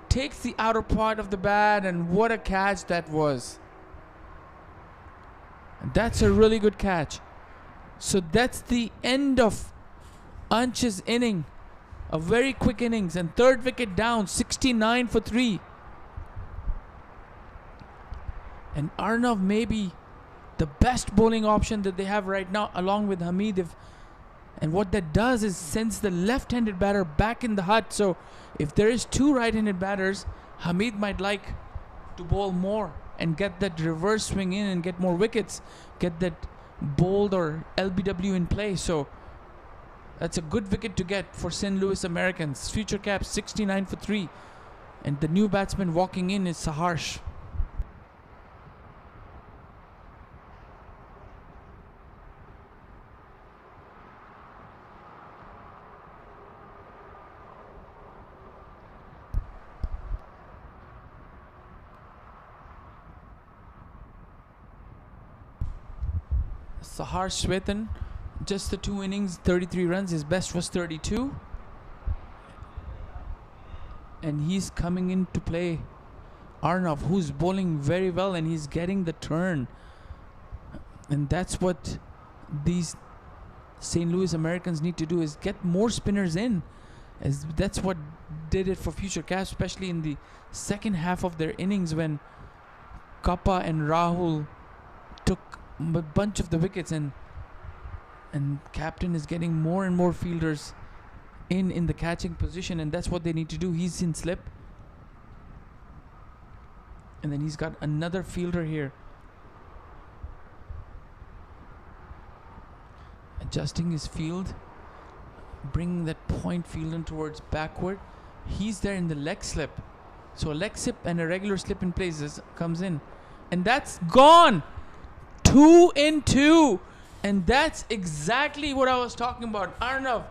takes the outer part of the bat, and what a catch that was. And that's a really good catch. So that's the end of Ansh's inning. A very quick innings, and third wicket down, 69 for 3. And Arnav may be the best bowling option that they have right now, along with Hamid. And what that does is sends the left-handed batter back in the hut. So if there is two right-handed batters, Hamid might like to bowl more and get that reverse swing in and get more wickets, get that bold or LBW in play. So that's a good wicket to get for St. Louis Americans. Future cap 69 for 3. And the new batsman walking in is Saharsh. Saharsh Shwetan, just the 2 innings, 33 runs. His best was 32. And he's coming in to play Arnav, who's bowling very well, and he's getting the turn. And that's what these St. Louis Americans need to do, is get more spinners in. As that's what did it for Future Cap, especially in the second half of their innings when Kappa and Rahul took a bunch of the wickets, and captain is getting more and more fielders in the catching position, and that's what they need to do. He's in slip, and then he's got another fielder here adjusting his field, bringing that point field in towards backward. He's there in the leg slip, so a leg slip and a regular slip in places comes in, and that's gone. 2 in 2, and that's exactly what I was talking about. Arnav,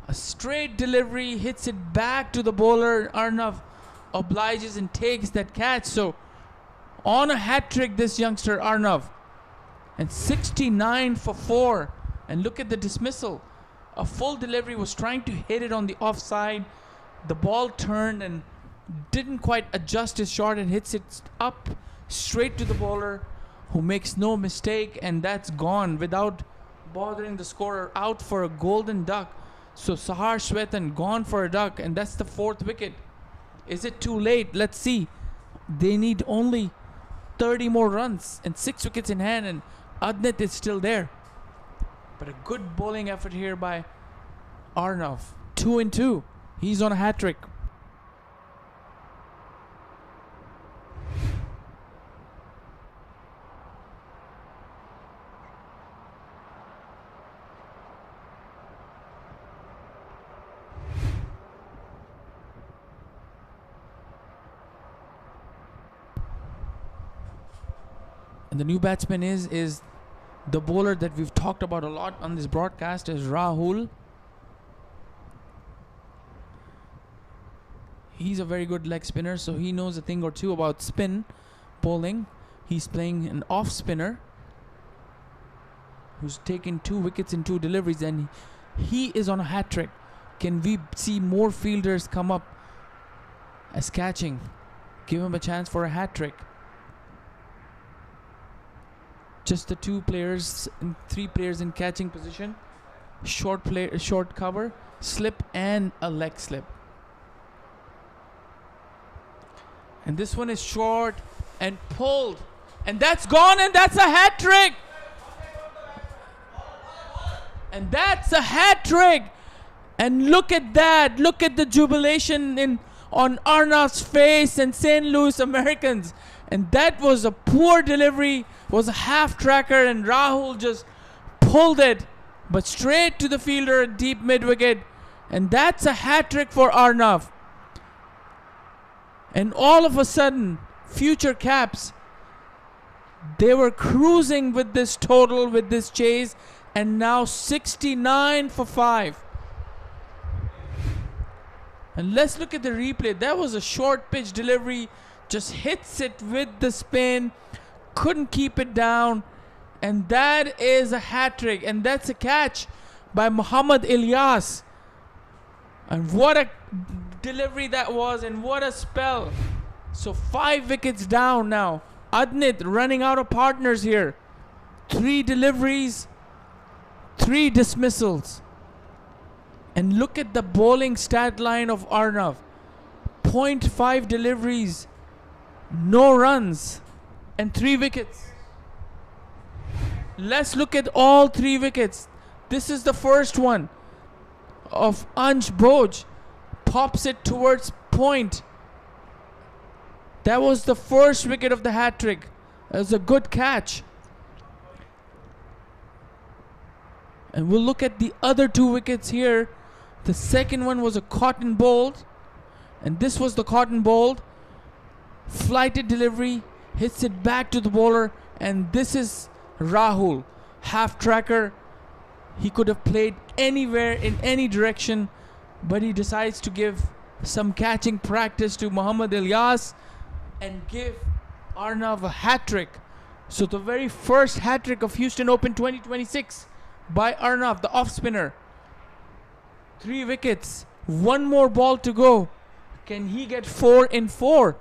a straight delivery, hits it back to the bowler. Arnav obliges and takes that catch. So on a hat trick, this youngster Arnav, and 69 for 4. And look at the dismissal. A full delivery, was trying to hit it on the offside. The ball turned and didn't quite adjust his shot and hits it up straight to the bowler, who makes no mistake, and that's gone without bothering the scorer. Out for a golden duck. So Saharsh Shwetan gone for a duck, and that's the 4th wicket. Is it too late? Let's see. They need only 30 more runs and 6 wickets in hand, and Adnit is still there. But a good bowling effort here by Arnav. 2 in 2. He's on a hat trick. And the new batsman is the bowler that we've talked about a lot on this broadcast, is Rahul. He's a very good leg spinner, so he knows a thing or two about spin bowling. He's playing an off spinner who's taken 2 wickets in 2 deliveries, and he is on a hat trick. Can we see more fielders come up as catching? Give him a chance for a hat trick. Just the 2 players and 3 players in catching position. Short cover, slip, and a leg slip. And this one is short and pulled. And that's gone, and that's a hat trick. And that's a hat trick. And look at that. Look at the jubilation on Arnav's face and St. Louis Americans. And that was a poor delivery, was a half tracker, and Rahul just pulled it, but straight to the fielder at deep mid wicket. And that's a hat trick for Arnav. And all of a sudden, future caps, they were cruising with this total, with this chase, and now 69 for 5. And let's look at the replay. That was a short pitch delivery, just hits it with the spin, couldn't keep it down, and that is a hat trick, and that's a catch by Muhammad Ilyas. And what a delivery that was, and what a spell. So 5 wickets down now. Adnit running out of partners here. 3 deliveries, 3 dismissals. And look at the bowling stat line of Arnav. 0.5 deliveries, no runs, and 3 wickets. Let's look at all 3 wickets. This is the first one of Ansh Boj. Pops it towards point. That was the first wicket of the hat trick. It was a good catch. And we'll look at the other 2 wickets here. The second one was a cotton bowled, and this was the cotton bowled. Flighted delivery, hits it back to the bowler, and this is Rahul, half tracker. He could have played anywhere in any direction, but he decides to give some catching practice to Muhammad Ilyas and give Arnav a hat trick. So the very first hat trick of Houston Open 2026 by Arnav, the off spinner. 3 wickets, 1 more ball to go. Can he get 4 in 4?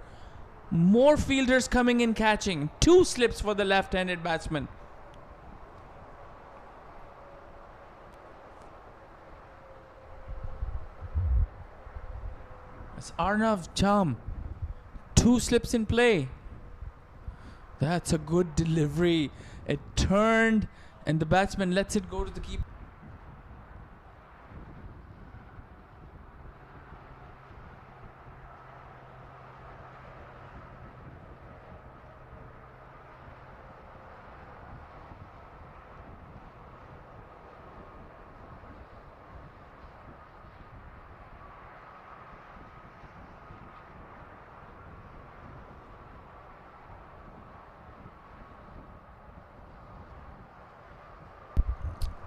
More fielders coming in catching. 2 slips for the left-handed batsman. It's Arnav Cham. 2 slips in play. That's a good delivery. It turned, and the batsman lets it go to the keeper.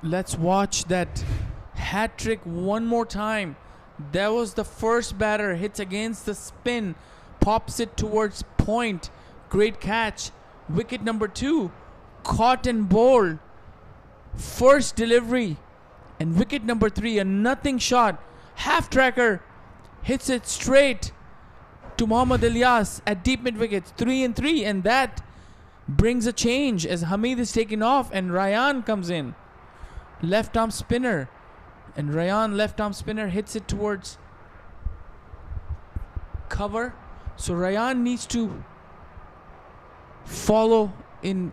Let's watch that hat trick one more time. That was the first batter, hits against the spin, pops it towards point. Great catch. Wicket number 2, caught and bowled. First delivery. And wicket number 3, a nothing shot. Half tracker, hits it straight to Muhammad Ilyas at deep mid wickets. 3 and 3, and that brings a change as Hamid is taken off and Ryan comes in. Left arm spinner, and Ryan, left arm spinner, hits it towards cover. So Ryan needs to follow in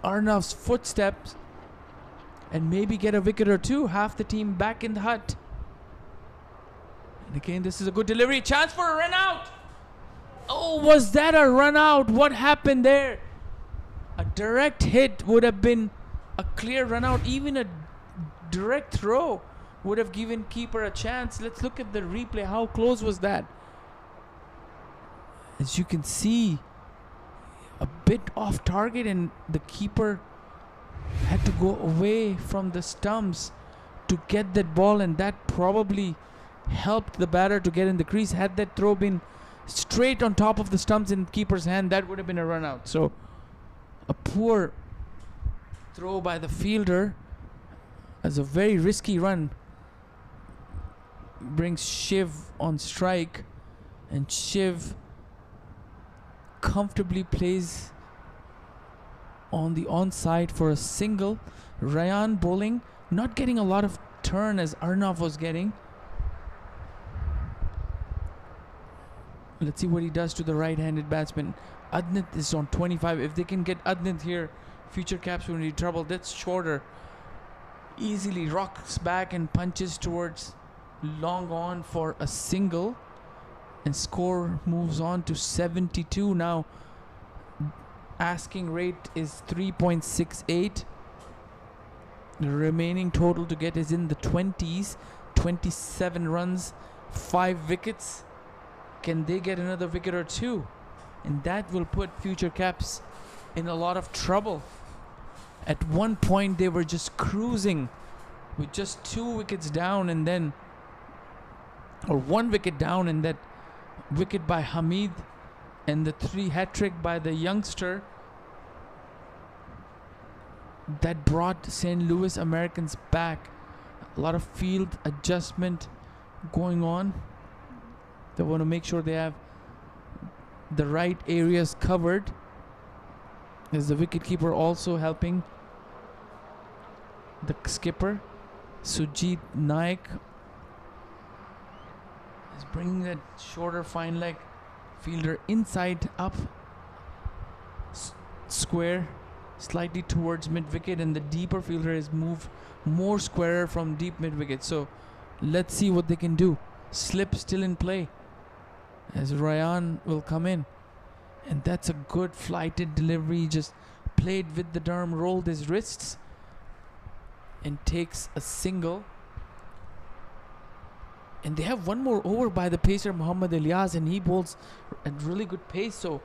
Arnav's footsteps and maybe get a wicket or 2. Half the team back in the hut. And again, this is a good delivery. Chance for a run out. Oh, was that a run out? What happened there? A direct hit would have been a clear run out. Even a direct throw would have given keeper a chance. Let's look at the replay. How close was that? As you can see, a bit off target, and the keeper had to go away from the stumps to get that ball, and that probably helped the batter to get in the crease. Had that throw been straight on top of the stumps in the keeper's hand, that would have been a run out. So a poor throw by the fielder as a very risky run brings Shiv on strike, and Shiv comfortably plays on the onside for a single. Ryan bowling, not getting a lot of turn as Arnav was getting. Let's see what he does to the right-handed batsman. Adnit is on 25. If they can get Adnit here, Future Caps will be in trouble. That's shorter. Easily rocks back and punches towards long on for a single. And score moves on to 72 now. Asking rate is 3.68. The remaining total to get is in the 20s. 27 runs, 5 wickets. Can they get another wicket or two? And that will put Future Caps in a lot of trouble. At one point they were just cruising with just 2 wickets down, and then, or 1 wicket down, and that wicket by Hamid and the 3 hat-trick by the youngster that brought St. Louis Americans back. A lot of field adjustment going on. They want to make sure they have the right areas covered. Is the wicketkeeper also helping the skipper? Sujit Naik is bringing that shorter fine leg fielder inside up square, slightly towards mid wicket, and the deeper fielder is moved more squarer from deep mid wicket. So let's see what they can do. Slip still in play as Ryan will come in, and that's a good flighted delivery. Just played with the Durham, rolled his wrists and takes a single. And they have one more over by the pacer Muhammad Ilyas, and he bowls at really good pace, so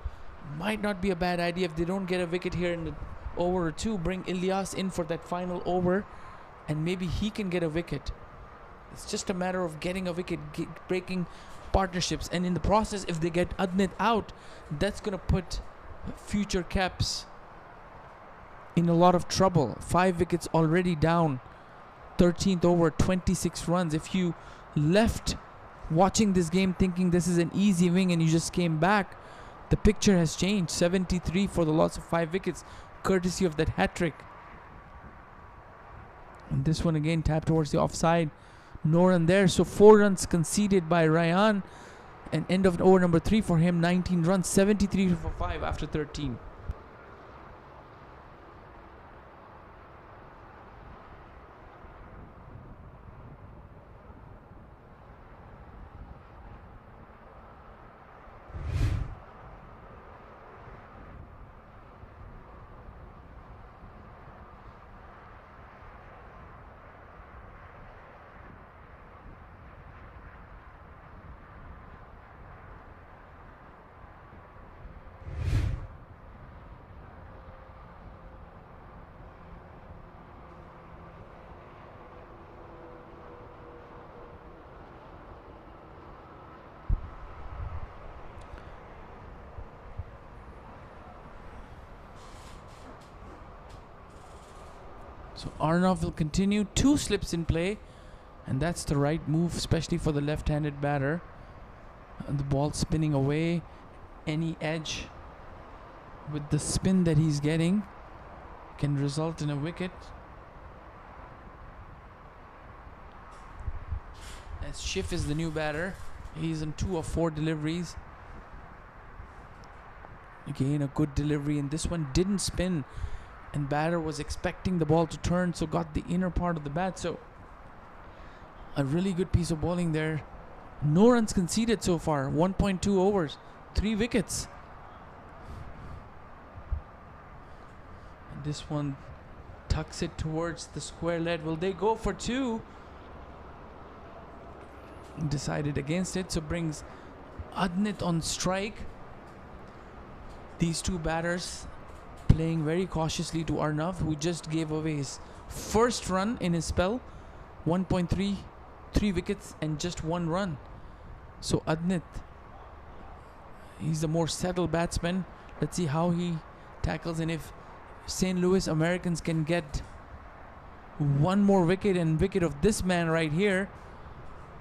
might not be a bad idea if they don't get a wicket here in the over or two. Bring Ilyas in for that final over, and maybe he can get a wicket. It's just a matter of getting a wicket, breaking partnerships, and in the process, if they get Adnit out, that's gonna put Future Caps in a lot of trouble. 5 wickets already down. 13th over, 26 runs. If you left watching this game thinking this is an easy win and you just came back, the picture has changed. 73 for the loss of 5 wickets, courtesy of that hat-trick. And this one again tapped towards the offside. No run there, so 4 runs conceded by Ryan, and end of over number 3 for him. 19 runs, 73 for 5 after 13. So Arnav will continue. 2 slips in play, and that's the right move, especially for the left-handed batter. And the ball spinning away. Any edge with the spin that he's getting can result in a wicket. As Schiff is the new batter, he's in 2 of 4 deliveries. Again, a good delivery, and this one didn't spin. And batter was expecting the ball to turn, so got the inner part of the bat. So a really good piece of bowling there. No runs conceded so far. 1.2 overs, 3 wickets. And this one tucks it towards the square leg. Will they go for 2? Decided against it, so brings Adnit on strike. These 2 batters playing very cautiously to Arnav, who just gave away his first run in his spell. 1.3, 3 wickets and just 1 run. So Adnit, he's the more settled batsman. Let's see how he tackles, and if St. Louis Americans can get 1 more wicket and wicket of this man right here,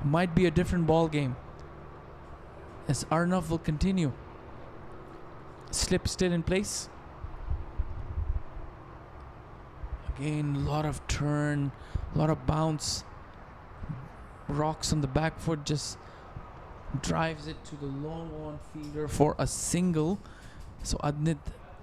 might be a different ball game. As Arnav will continue. Slip still in place. Again, a lot of turn, a lot of bounce. Rocks on the back foot, just drives it to the long on fielder for a single. So Adnit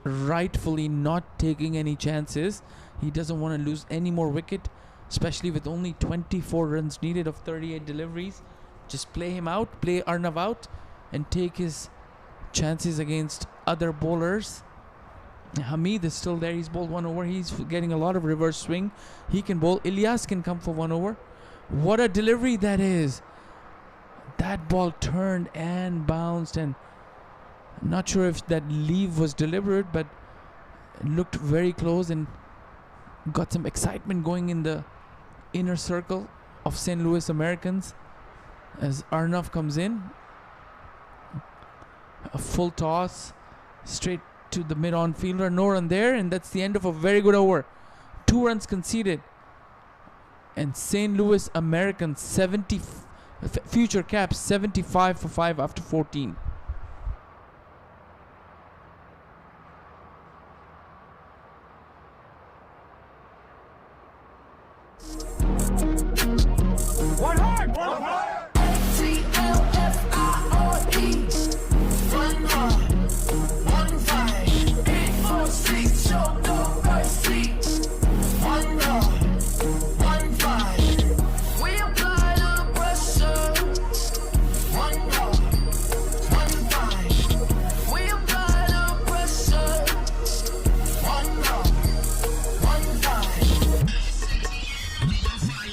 rightfully not taking any chances. He doesn't want to lose any more wicket, especially with only 24 runs needed of 38 deliveries. Just play him out, play Arnav out, and take his chances against other bowlers. Hamid is still there. He's bowled 1 over. He's getting a lot of reverse swing. He can bowl. Ilyas can come for 1 over. What a delivery that is. That ball turned and bounced, and I'm not sure if that leave was deliberate, but it looked very close and got some excitement going in the inner circle of St. Louis Americans as Arnav comes in. A full toss straight to the mid-on fielder. No run there, and that's the end of a very good over. 2 runs conceded. And St. Louis Americans future caps 75 for 5 after 14.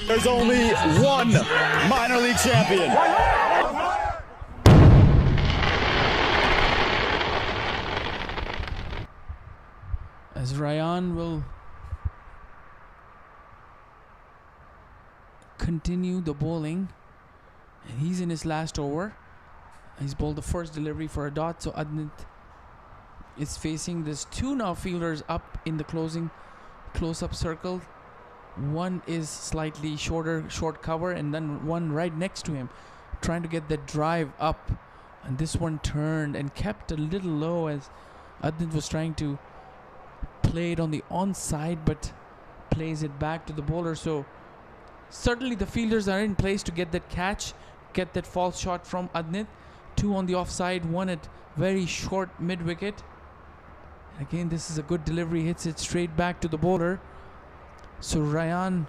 There's only one minor league champion. As Ryan will continue the bowling, and he's in his last over. He's bowled the first delivery for a dot, so Adnit is facing this 2 now fielders up in the close-up circle. One is slightly short cover, and then one right next to him, trying to get that drive up. And this one turned and kept a little low as Adnit was trying to play it on the onside, but plays it back to the bowler. So certainly the fielders are in place to get that catch, get that false shot from Adnit. 2 on the offside, 1 at very short mid-wicket. Again, this is a good delivery, hits it straight back to the bowler. So Ryan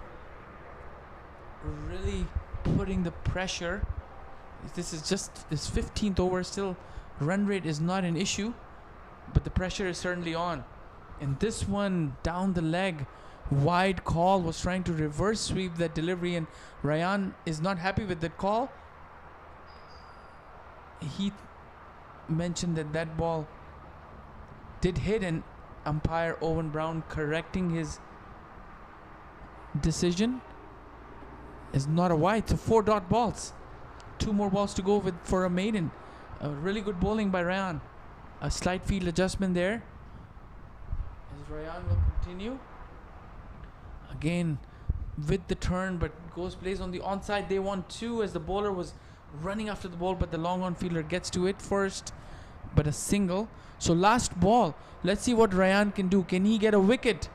really putting the pressure. This is just his 15th over. Still, run rate is not an issue, but the pressure is certainly on. And this one down the leg, wide call, was trying to reverse sweep that delivery, and Ryan is not happy with that call. He mentioned that ball did hit, and umpire Owen Brown correcting his decision is not a wide. So 4 dot balls, 2 more balls to go with for a maiden. A really good bowling by Ryan. A slight field adjustment there as Ryan will continue again with the turn, but plays on the onside. They want 2 as the bowler was running after the ball, but the long on fielder gets to it first, but a single. So last ball, let's see what Ryan can do. Can he get a wicket?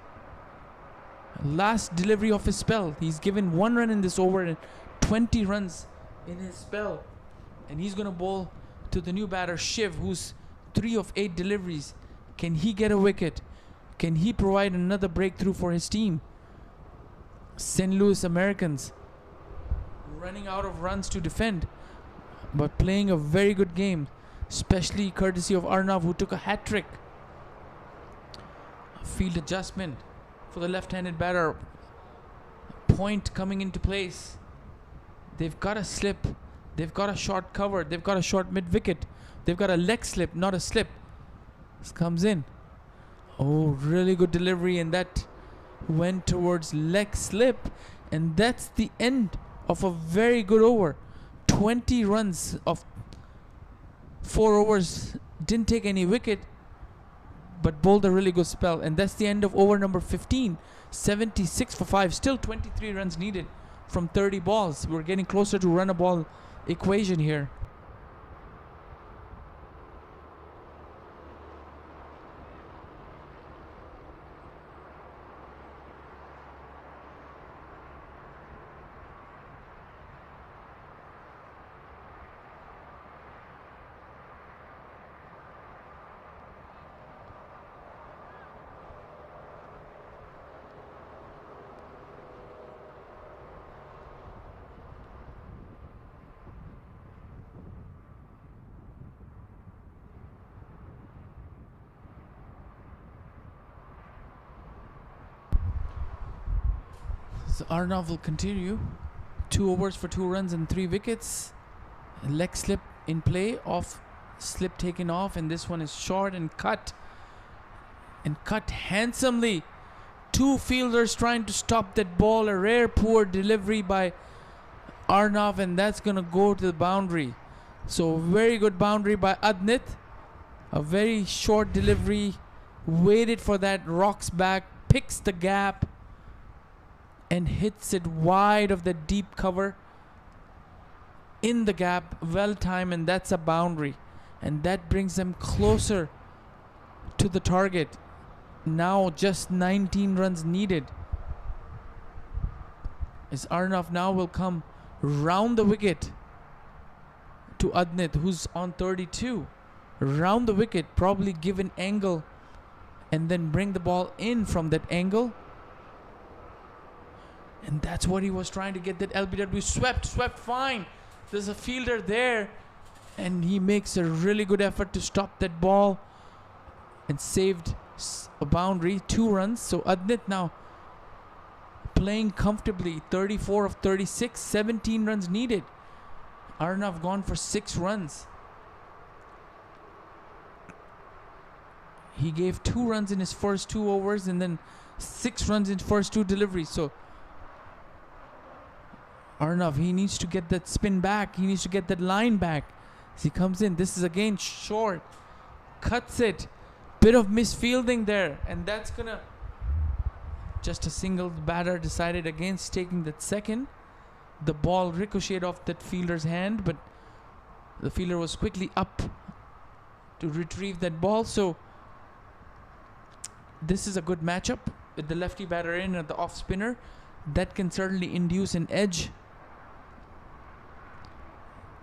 Last delivery of his spell. He's given 1 run in this over and 20 runs in his spell, and he's gonna bowl to the new batter Shiv, who's 3 of 8 deliveries. Can he get a wicket? Can he provide another breakthrough for his team? St. Louis Americans running out of runs to defend, but playing a very good game, especially courtesy of Arnav, who took a hat-trick. Field adjustment for the left-handed batter. Point coming into place. They've got a slip. They've got a short cover. They've got a short mid-wicket. They've got a leg slip, not a slip. This comes in. Oh, really good delivery, and that went towards leg slip. And that's the end of a very good over. 20 runs of 4 overs. Didn't take any wicket, but bowled a really good spell. And that's the end of over number 15. 76 for 5. Still 23 runs needed from 30 balls. We're getting closer to run a ball equation here. So Arnav will continue. 2 overs for 2 runs and 3 wickets. Leg slip in play, off slip taken off, and this one is short and cut. And cut handsomely. 2 fielders trying to stop that ball. A rare poor delivery by Arnav, and that's gonna go to the boundary. So very good boundary by Adnit. A very short delivery. Waited for that, rocks back, picks the gap, and hits it wide of the deep cover. In the gap, well timed, and that's a boundary. And that brings them closer to the target. Now just 19 runs needed. As Arnav now will come round the wicket to Adnit, who's on 32. Round the wicket, probably give an angle and then bring the ball in from that angle. And that's what he was trying to get, that LBW swept fine. There's a fielder there, and he makes a really good effort to stop that ball and saved a boundary. 2 runs. So Adnit now playing comfortably. 34 of 36, 17 runs needed. Arnav gone for 6 runs. He gave 2 runs in his first 2 overs and then 6 runs in first 2 deliveries. So Arnav, he needs to get that spin back. He needs to get that line back. As he comes in, this is again short. Cuts it. Bit of misfielding there. And that's gonna... Just a single. Batter decided against taking that second. The ball ricocheted off that fielder's hand, but the fielder was quickly up to retrieve that ball. So this is a good matchup with the lefty batter in and the off spinner. That can certainly induce an edge.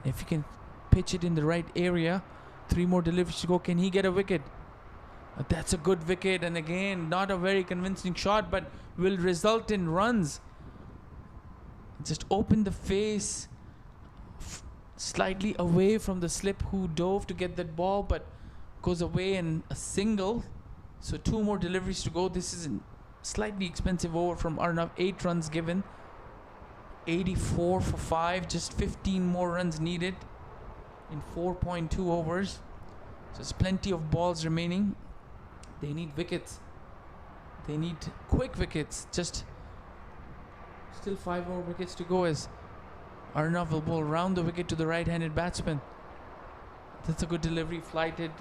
If you can pitch it in the right area. 3 more deliveries to go. Can he get a wicket? That's a good wicket, and again not a very convincing shot, but will result in runs. Just open the face slightly away from the slip, who dove to get that ball but goes away, and a single. So 2 more deliveries to go. This is a slightly expensive over from Arnav. 8 runs given. 84 for 5. Just 15 more runs needed in 4.2 overs. So there's plenty of balls remaining. They need wickets. They need quick wickets. Just still 5 more wickets to go as Arnav will bowl round the wicket to the right-handed batsman. That's a good delivery. Flighted.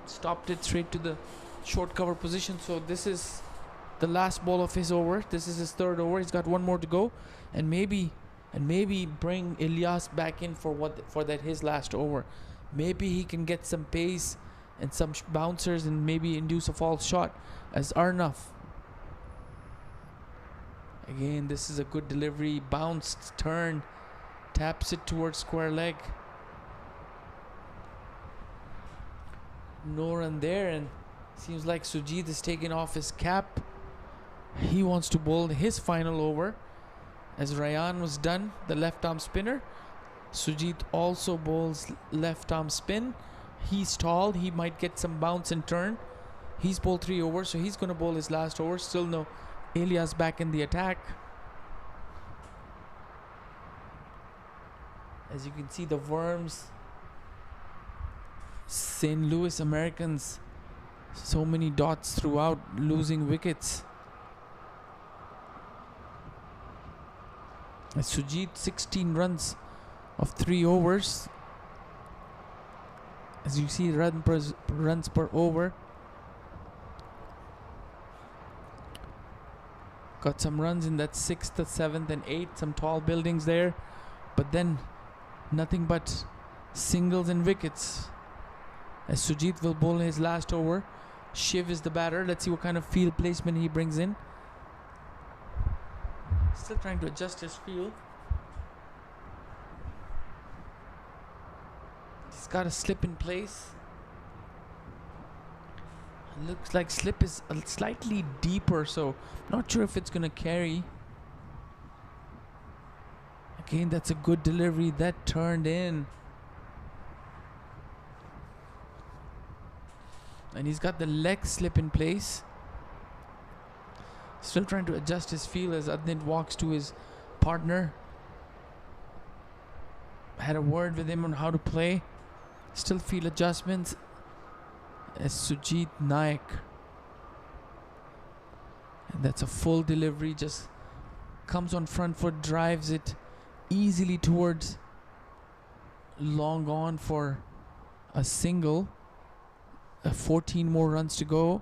Stopped it straight to the short cover position. So this is the last ball of his over. This is his 3rd over. He's got 1 more to go, and maybe bring Ilyas back in for that his last over. Maybe he can get some pace and some bouncers and maybe induce a false shot. As Arnav, again, this is a good delivery. Bounced, turn, taps it towards square leg. No run there, and seems like Sujit is taking off his cap. He wants to bowl his final over. As Ryan was done, the left arm spinner. Sujit also bowls left arm spin. He's tall. He might get some bounce and turn. He's bowled 3 overs, so he's going to bowl his last over. Still no Ilyas back in the attack. As you can see, the Worms, St. Louis Americans, so many dots throughout, losing wickets. As Sujit, 16 runs of 3 overs. As you see, runs per over. Got some runs in that 6th, 7th and 8th. Some tall buildings there. But then nothing but singles and wickets. As Sujit will bowl his last over. Shiv is the batter. Let's see what kind of field placement he brings in. Still trying to adjust his field. He's got a slip in place. Looks like slip is slightly deeper, so not sure if it's gonna carry. Again, that's a good delivery. That turned in. And he's got the leg slip in place. Still trying to adjust his feel as Adnit walks to his partner. Had a word with him on how to play. Still feel adjustments as Sujit Naik. And that's a full delivery, just comes on front foot, drives it easily towards long on for a single. 14 more runs to go.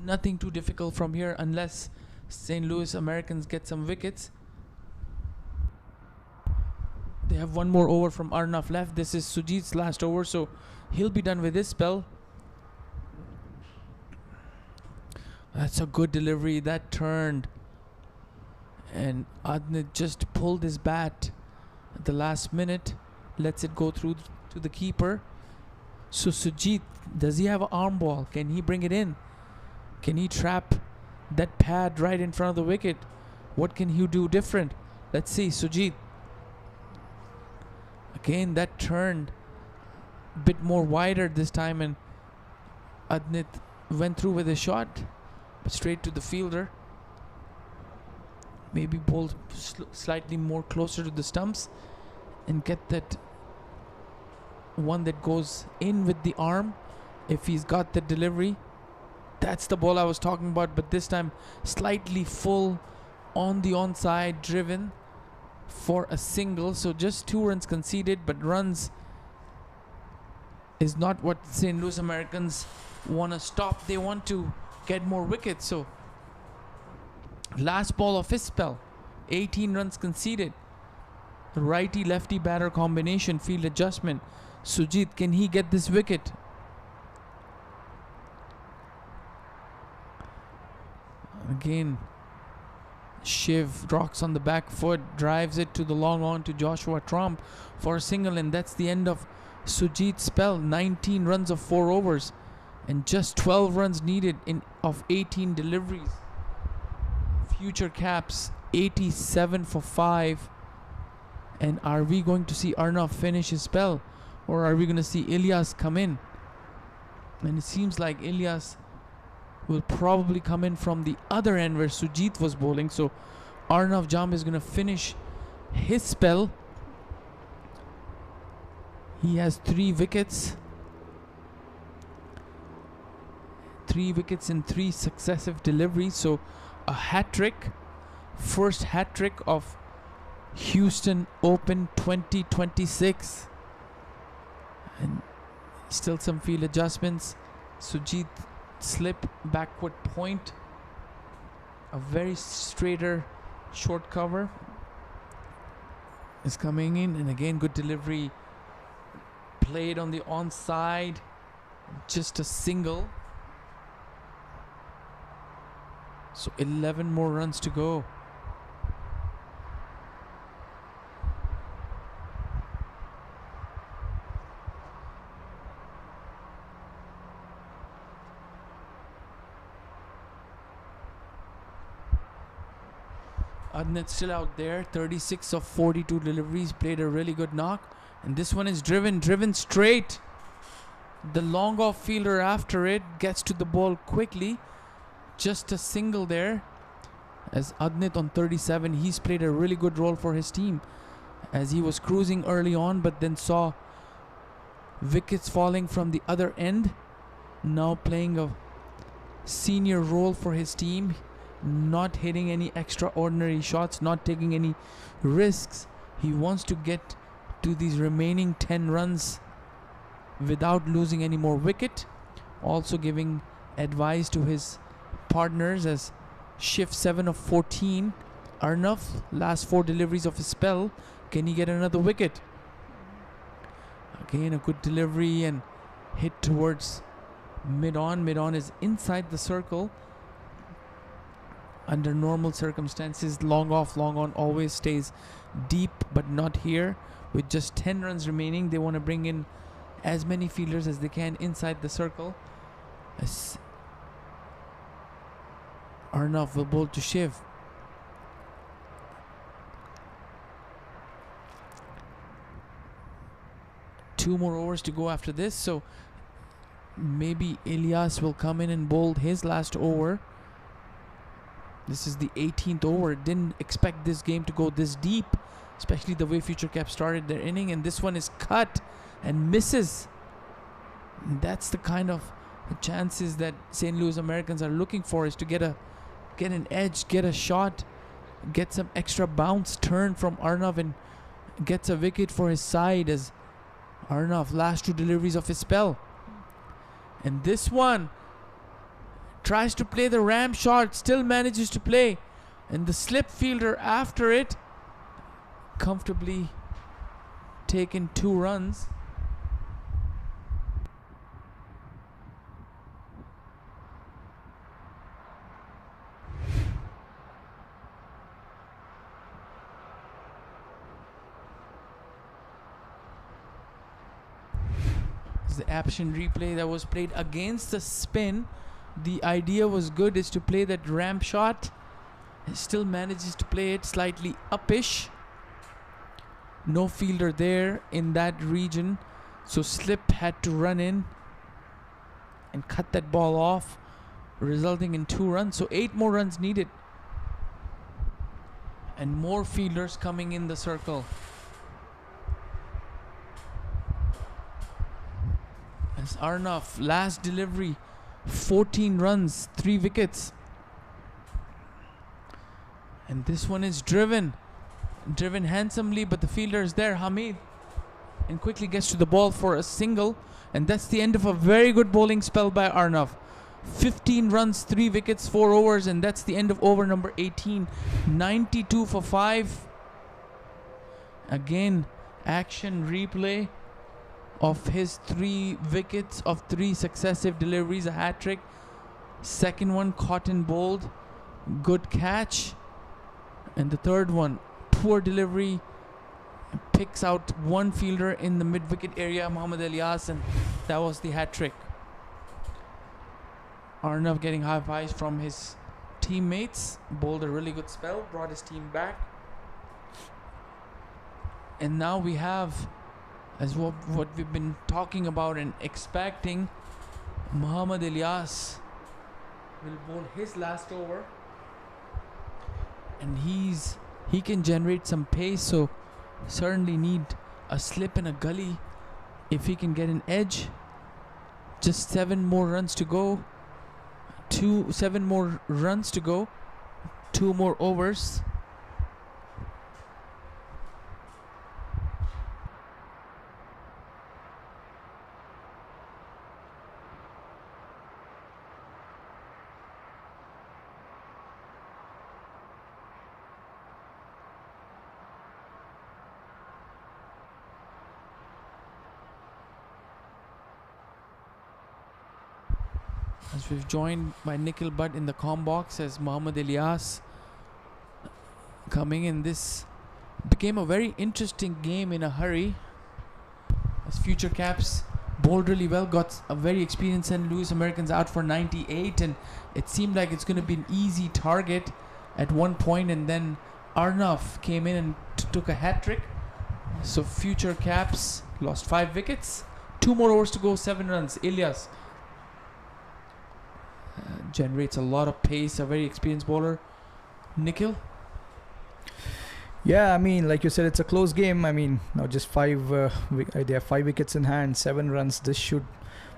Nothing too difficult from here unless St. Louis Americans get some wickets. They have one more over from Arnav left. This is Sujit's last over, so he'll be done with this spell. That's a good delivery. That turned. And Adnit just pulled his bat at the last minute. Lets it go through to the keeper. So Sujit, does he have an arm ball? Can he bring it in? Can he trap that pad right in front of the wicket? What can he do different? Let's see, Sujit. Again, that turned a bit more wider this time, and Adnit went through with a shot, but straight to the fielder. Maybe bowl slightly more closer to the stumps and get that one that goes in with the arm if he's got the delivery. That's the ball I was talking about, but this time slightly full on the onside, driven for a single. So just 2 runs conceded, but runs is not what St. Louis Americans want to stop. They want to get more wickets. So last ball of his spell, 18 runs conceded. Righty-lefty batter combination, field adjustment. Sujit, can he get this wicket? Again, Shiv rocks on the back foot, drives it to the long on to Joshua Trump for a single, and that's the end of Sujit's spell. 19 runs of 4 overs and just 12 runs needed of 18 deliveries. Future caps 87 for 5. And are we going to see Arnav finish his spell, or are we going to see Ilyas come in? And it seems like Ilyas will probably come in from the other end where Sujit was bowling. So Arnav Jam is going to finish his spell. He has 3 wickets. 3 wickets in 3 successive deliveries. So a hat-trick. First hat-trick of Houston Open 2026. And still some field adjustments. Sujit slip, backward point, a very straighter short cover is coming in, and again good delivery played on the onside, just a single. So 11 more runs to go. Adnit still out there, 36 of 42 deliveries, played a really good knock, and this one is driven straight. The long off fielder after it gets to the ball quickly. Just a single there. As Adnit on 37, he's played a really good role for his team, as he was cruising early on but then saw wickets falling from the other end. Now playing a senior role for his team, not hitting any extraordinary shots, not taking any risks. He wants to get to these remaining 10 runs without losing any more wicket. Also giving advice to his partners as Shift 7 of 14. Arnav, last 4 deliveries of his spell. Can he get another wicket? Again, a good delivery and hit towards mid-on. Mid-on is inside the circle. Under normal circumstances, long off, long on always stays deep, but not here. With just 10 runs remaining, they want to bring in as many fielders as they can inside the circle. As Arnav will bowl to Shiv. Two more overs to go after this, so Maybe Ilyas will come in and bowl his last over. This is the 18th over. Didn't expect this game to go this deep, especially the way Future Cap started their inning. And this one is cut and misses. And that's the kind of chances that St. Louis Americans are looking for, is to get an edge, get a shot, get some extra bounce turn from Arnav, and gets a wicket for his side as Arnav last 2 deliveries of his spell. And this one tries to play the ram shot, still manages to play, and the slip fielder after it comfortably taken 2 runs. The action replay that was played against the spin. The idea was good, is to play that ramp shot. He still manages to play it slightly uppish. No fielder there in that region, so Slip had to run in and cut that ball off, resulting in 2 runs. So 8 more runs needed, and more fielders coming in the circle. As Arnav, last delivery, 14 runs, 3 wickets. And this one is driven handsomely, but the fielder is there, Hamid, and quickly gets to the ball for a single. And that's the end of a very good bowling spell by Arnav. 15 runs, 3 wickets, 4 overs, and that's the end of over number 18. 92 for 5. Again, action replay of his 3 wickets of 3 successive deliveries, a hat-trick. Second one caught and bowled, good catch. And the third one, poor delivery, picks out 1 fielder in the mid-wicket area, Mohammad Ilyas, and that was the hat-trick. Arnav getting high fives from his teammates, bowled a really good spell, brought his team back. And now we have, as what we've been talking about and expecting, Mohammad Ilyas will bowl his last over, and he can generate some pace, so certainly need a slip and a gully if he can get an edge. Just 7 more runs to go. 7 more runs to go. 2 more overs. As we've joined by Nikhil Butt in the comm box as Mohammad Ilyas coming in. This became a very interesting game in a hurry, as Future Caps bowled really well, got a very experienced St. Louis Americans out for 98, and it seemed like it's going to be an easy target at one point, and then Arnav came in and took a hat-trick. So Future Caps lost 5 wickets, 2 more overs to go, 7 runs. Ilyas generates a lot of pace, a very experienced bowler. Nikhil? Yeah, I mean, like you said, it's a close game. I mean, now just 5, they have 5 wickets in hand, 7 runs. This should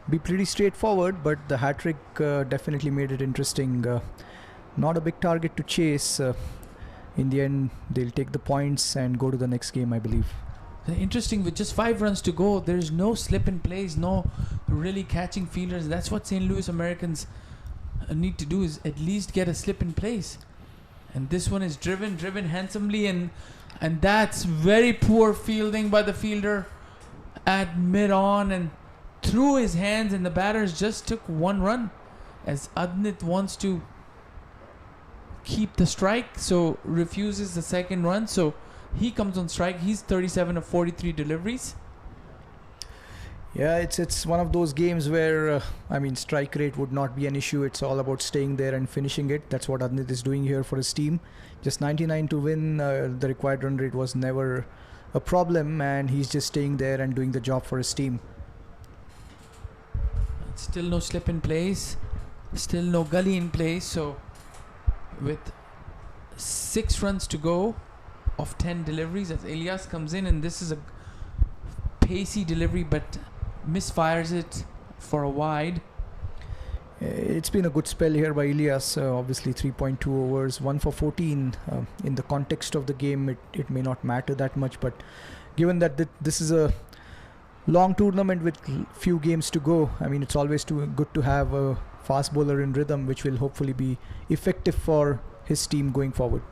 be pretty straightforward, but the hat-trick definitely made it interesting. Not a big target to chase. In the end, they'll take the points and go to the next game, I believe. Interesting, with just 5 runs to go, there's no slip in plays, no really catching fielders. That's what St. Louis Americans need to do, is at least get a slip in place. And this one is driven handsomely, and that's very poor fielding by the fielder at mid-on and through his hands, and the batters just took 1 run, as Adnit wants to keep the strike, so refuses the second run. So he comes on strike. He's 37 of 43 deliveries. Yeah, it's one of those games where, I mean, strike rate would not be an issue. It's all about staying there and finishing it. That's what Adnit is doing here for his team. Just 99 to win. The required run rate was never a problem, and he's just staying there and doing the job for his team. Still no slip in place. Still no gully in place. So with 6 runs to go of 10 deliveries as Elias comes in, and this is a pacey delivery but misfires it for a wide. It's been a good spell here by Elias. Obviously 3.2 overs, 1 for 14. In the context of the game, it may not matter that much, but given that this is a long tournament with few games to go, I mean, it's always good to have a fast bowler in rhythm, which will hopefully be effective for his team going forward.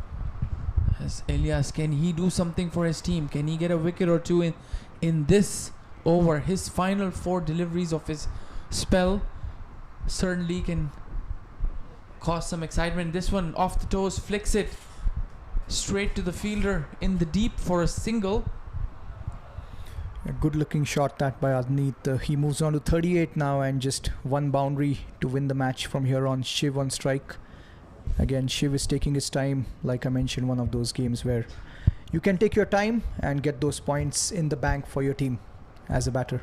As Elias, can he do something for his team? Can he get a wicket or two in this over? His final 4 deliveries of his spell certainly can cause some excitement. This one off the toes, flicks it straight to the fielder in the deep for a single. A good looking shot that by Adneet. He moves on to 38 now, and just 1 boundary to win the match from here on. Shiv on strike. Again, Shiv is taking his time. Like I mentioned, one of those games where you can take your time and get those points in the bank for your team as a batter.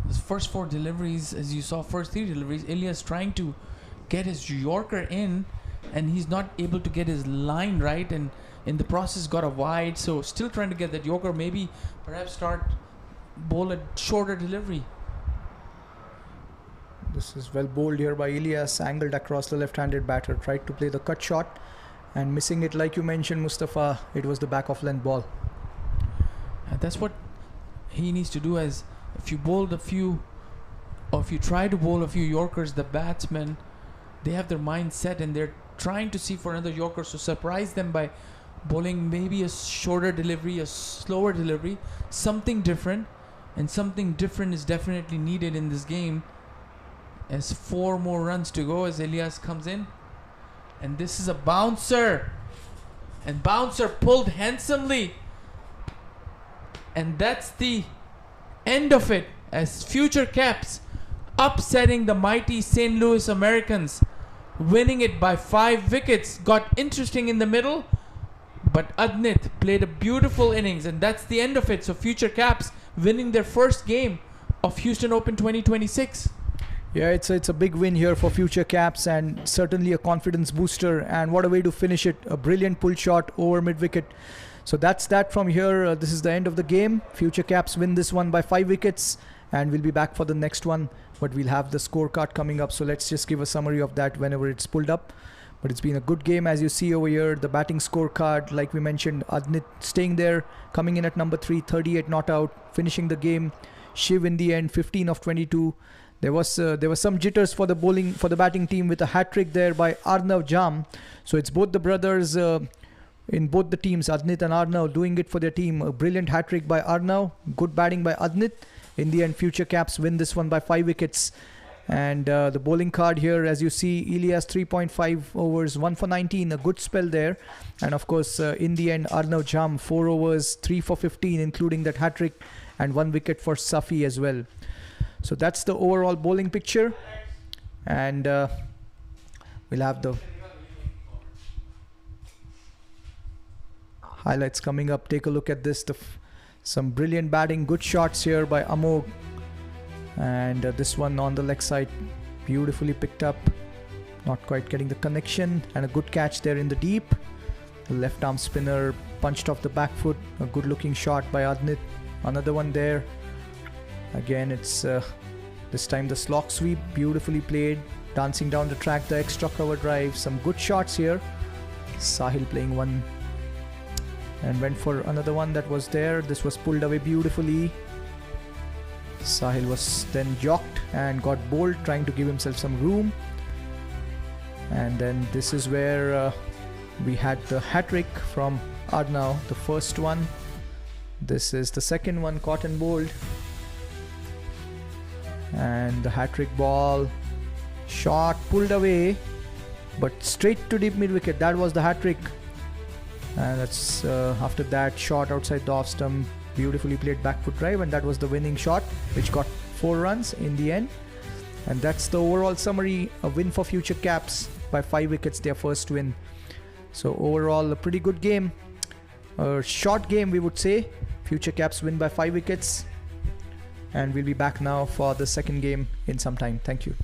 His first 4 deliveries, as you saw, first 3 deliveries, Elias trying to get his Yorker in, and he's not able to get his line right, and in the process got a wide. So still trying to get that Yorker, maybe perhaps bowl a shorter delivery. This is well bowled here by Elias, angled across the left-handed batter, tried to play the cut shot and missing it. Like you mentioned, Mustafa, it was the back of length ball. That's what he needs to do. As if you bowled a few, or if you try to bowl a few Yorkers, the batsmen, they have their mind set and they're trying to see for another Yorker, so surprise them by bowling maybe a shorter delivery, a slower delivery, something different. And something different is definitely needed in this game, as 4 more runs to go as Elias comes in. And this is a bouncer, and bouncer pulled handsomely, and that's the end of it, as Future Caps upsetting the mighty St. Louis Americans, winning it by 5 wickets. Got interesting in the middle, but Adnit played a beautiful innings, and that's the end of it. So Future Caps winning their first game of Houston Open 2026. Yeah, it's a big win here for Future Caps, and certainly a confidence booster. And what a way to finish it. A brilliant pull shot over mid-wicket. So that's that from here. This is the end of the game. Future Caps win this one by 5 wickets, and we'll be back for the next one. But we'll have the scorecard coming up. So let's just give a summary of that whenever it's pulled up. But it's been a good game, as you see over here. The batting scorecard, like we mentioned, Adnit staying there, coming in at number 3, 38 not out, finishing the game. Shiv in the end, 15 of 22. There was some jitters for the batting team with a hat trick there by Arnav Jam. So it's both the brothers in both the teams, Adnit and Arnav, doing it for their team. A brilliant hat trick by Arnav, good batting by Adnit. In the end, Future Caps win this one by 5 wickets. And the bowling card here, as you see, Elias 3.5 overs, 1 for 19, a good spell there. And of course, in the end, Arnav Jam, 4 overs, 3 for 15, including that hat trick, and 1 wicket for Safi as well. So that's the overall bowling picture. And we'll have the highlights coming up. Take a look at this. Some brilliant batting, good shots here by Amog. And this one on the leg side, beautifully picked up, not quite getting the connection, and a good catch there in the deep. The left arm spinner punched off the back foot, a good looking shot by Adnit. Another one there. Again, it's this time the slog sweep, beautifully played, dancing down the track, the extra cover drive. Some good shots here. Sahil playing one and went for another one that was there. This was pulled away beautifully. Sahil was then jocked and got bowled, trying to give himself some room. And then this is where we had the hat-trick from Arnav, the first one. This is the second one, caught and bowled. And the hat-trick ball, shot, pulled away, but straight to deep mid-wicket. That was the hat-trick. And that's after that, shot outside the off stump, beautifully played back foot drive, and that was the winning shot, which got 4 runs in the end. And that's the overall summary. A win for Future Caps by 5 wickets, their first win. So overall, a pretty good game. A short game, we would say. Future Caps win by 5 wickets. and we'll be back now for the second game in some time. Thank you.